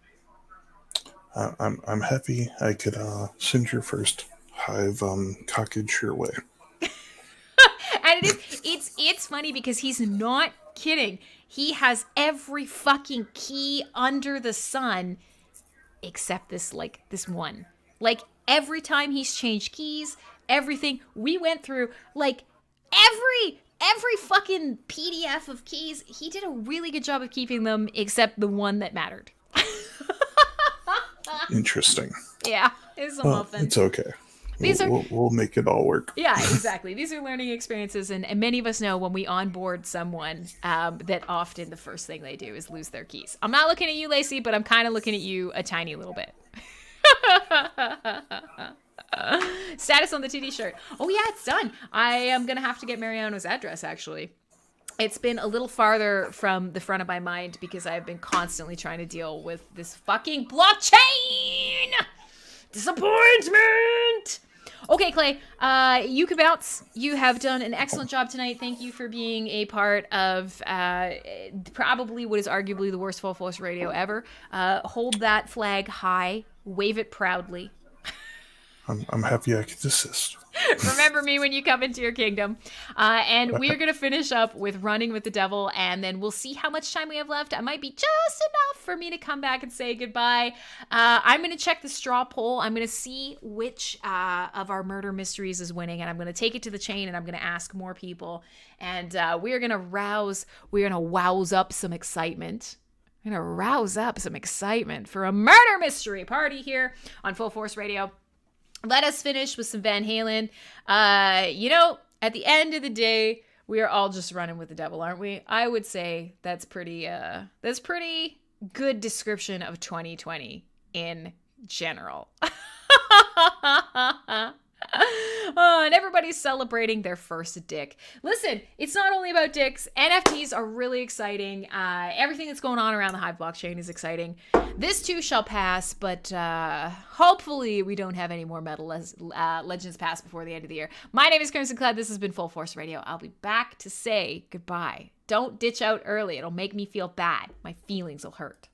I'm happy I could send your first Hive cockage your way. And it's funny because he's not kidding. He has every fucking key under the sun except this one. Like every time he's changed keys, everything we went through, like every fucking PDF of keys, he did a really good job of keeping them except the one that mattered. Interesting. Yeah, it's a muffin. It's okay. We'll make it all work. Yeah, exactly. These are learning experiences, and many of us know when we onboard someone that often the first thing they do is lose their keys. I'm not looking at you, Lacey, but I'm kind of looking at you a tiny little bit. Status on the TD shirt. Oh yeah, it's done. I am gonna have to get Mariano's address, actually. It's been a little farther from the front of my mind because I've been constantly trying to deal with this fucking blockchain disappointment. Okay, Clay, you can bounce. You have done an excellent job tonight. Thank you for being a part of probably what is arguably the worst Full Force Radio ever. Hold that flag high. Wave it proudly. I'm happy I could assist. Remember me when you come into your kingdom. And we're going to finish up with Running with the Devil, and then we'll see how much time we have left. It might be just enough for me to come back and say goodbye. I'm going to check the straw poll. I'm going to see which of our murder mysteries is winning, and I'm going to take it to the chain, and I'm going to ask more people. And we're going to rouse up some excitement. We're going to rouse up some excitement for a murder mystery party here on Full Force Radio. Let us finish with some Van Halen. At the end of the day, we are all just running with the devil, aren't we? I would say that's pretty good description of 2020 in general. Oh, and everybody's celebrating their first dick. Listen, it's not only about dicks. NFTs are really exciting. Everything that's going on around the Hive blockchain is exciting. This too shall pass, but hopefully we don't have any more Metal Legends pass before the end of the year. My name is Crimson Clad. This has been FullForce Radio. I'll be back to say goodbye. Don't ditch out early. It'll make me feel bad. My feelings will hurt.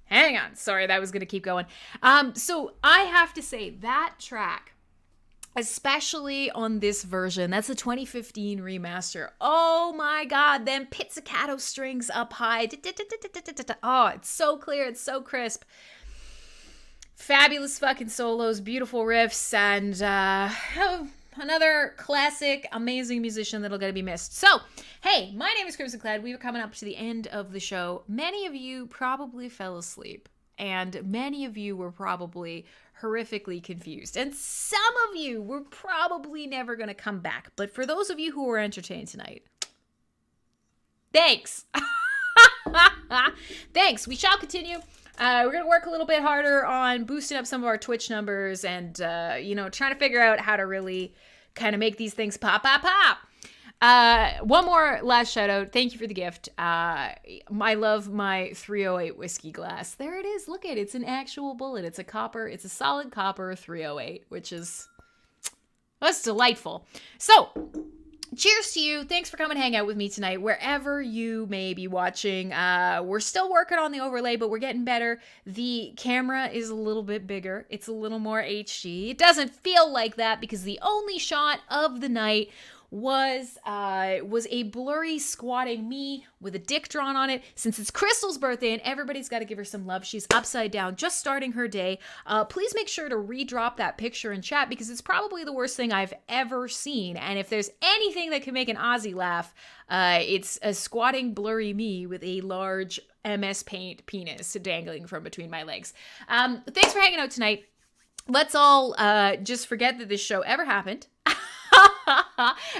Hang on. Sorry, that was going to keep going. So I have to say that track, especially on this version, that's a 2015 remaster. Oh my God, them pizzicato strings up high. Oh, it's so clear. It's so crisp. Fabulous fucking solos, beautiful riffs, and another classic, amazing musician that'll get to be missed. So, hey, my name is Crimson Clad. We were coming up to the end of the show. Many of you probably fell asleep, and many of you were probably horrifically confused, and some of you were probably never going to come back. But for those of you who were entertained tonight, thanks. Thanks. We shall continue. We're going to work a little bit harder on boosting up some of our Twitch numbers and, trying to figure out how to really kind of make these things pop. One more last shout out. Thank you for the gift. I love my 308 whiskey glass. There it is. Look at it. It's an actual bullet. It's a solid copper 308, that's delightful. So, cheers to you. Thanks for coming hang out with me tonight, wherever you may be watching. We're still working on the overlay, but we're getting better. The camera is a little bit bigger. It's a little more HD. It doesn't feel like that because the only shot of the night was a blurry squatting me with a dick drawn on it. Since it's Krystle's birthday and everybody's got to give her some love, she's upside down, just starting her day. Please make sure to redrop that picture in chat because it's probably the worst thing I've ever seen. And if there's anything that can make an Aussie laugh, it's a squatting blurry me with a large MS Paint penis dangling from between my legs. Thanks for hanging out tonight. Let's all just forget that this show ever happened.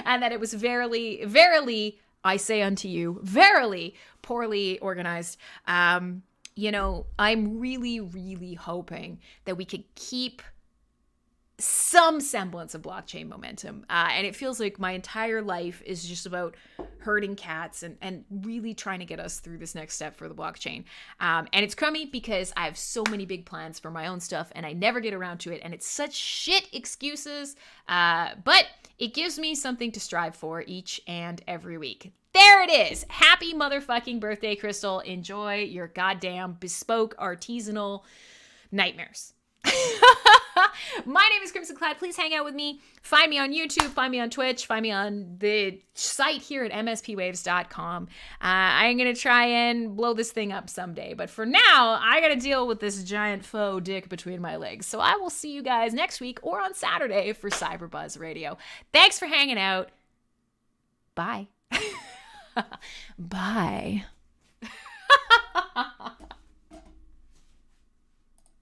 And that it was verily, verily, I say unto you, verily poorly organized. I'm really, really hoping that we could keep some semblance of blockchain momentum. And it feels like my entire life is just about herding cats and really trying to get us through this next step for the blockchain. And it's crummy because I have so many big plans for my own stuff and I never get around to it. And it's such shit excuses. But it gives me something to strive for each and every week. There it is. Happy motherfucking birthday, Krystle. Enjoy your goddamn bespoke artisanal nightmares. My name is Crimson Clad. Please hang out with me. Find me on YouTube. Find me on Twitch. Find me on the site here at mspwaves.com. I'm going to try and blow this thing up someday. But for now, I got to deal with this giant faux dick between my legs. So I will see you guys next week or on Saturday for Cyberbuzz Radio. Thanks for hanging out. Bye. Bye.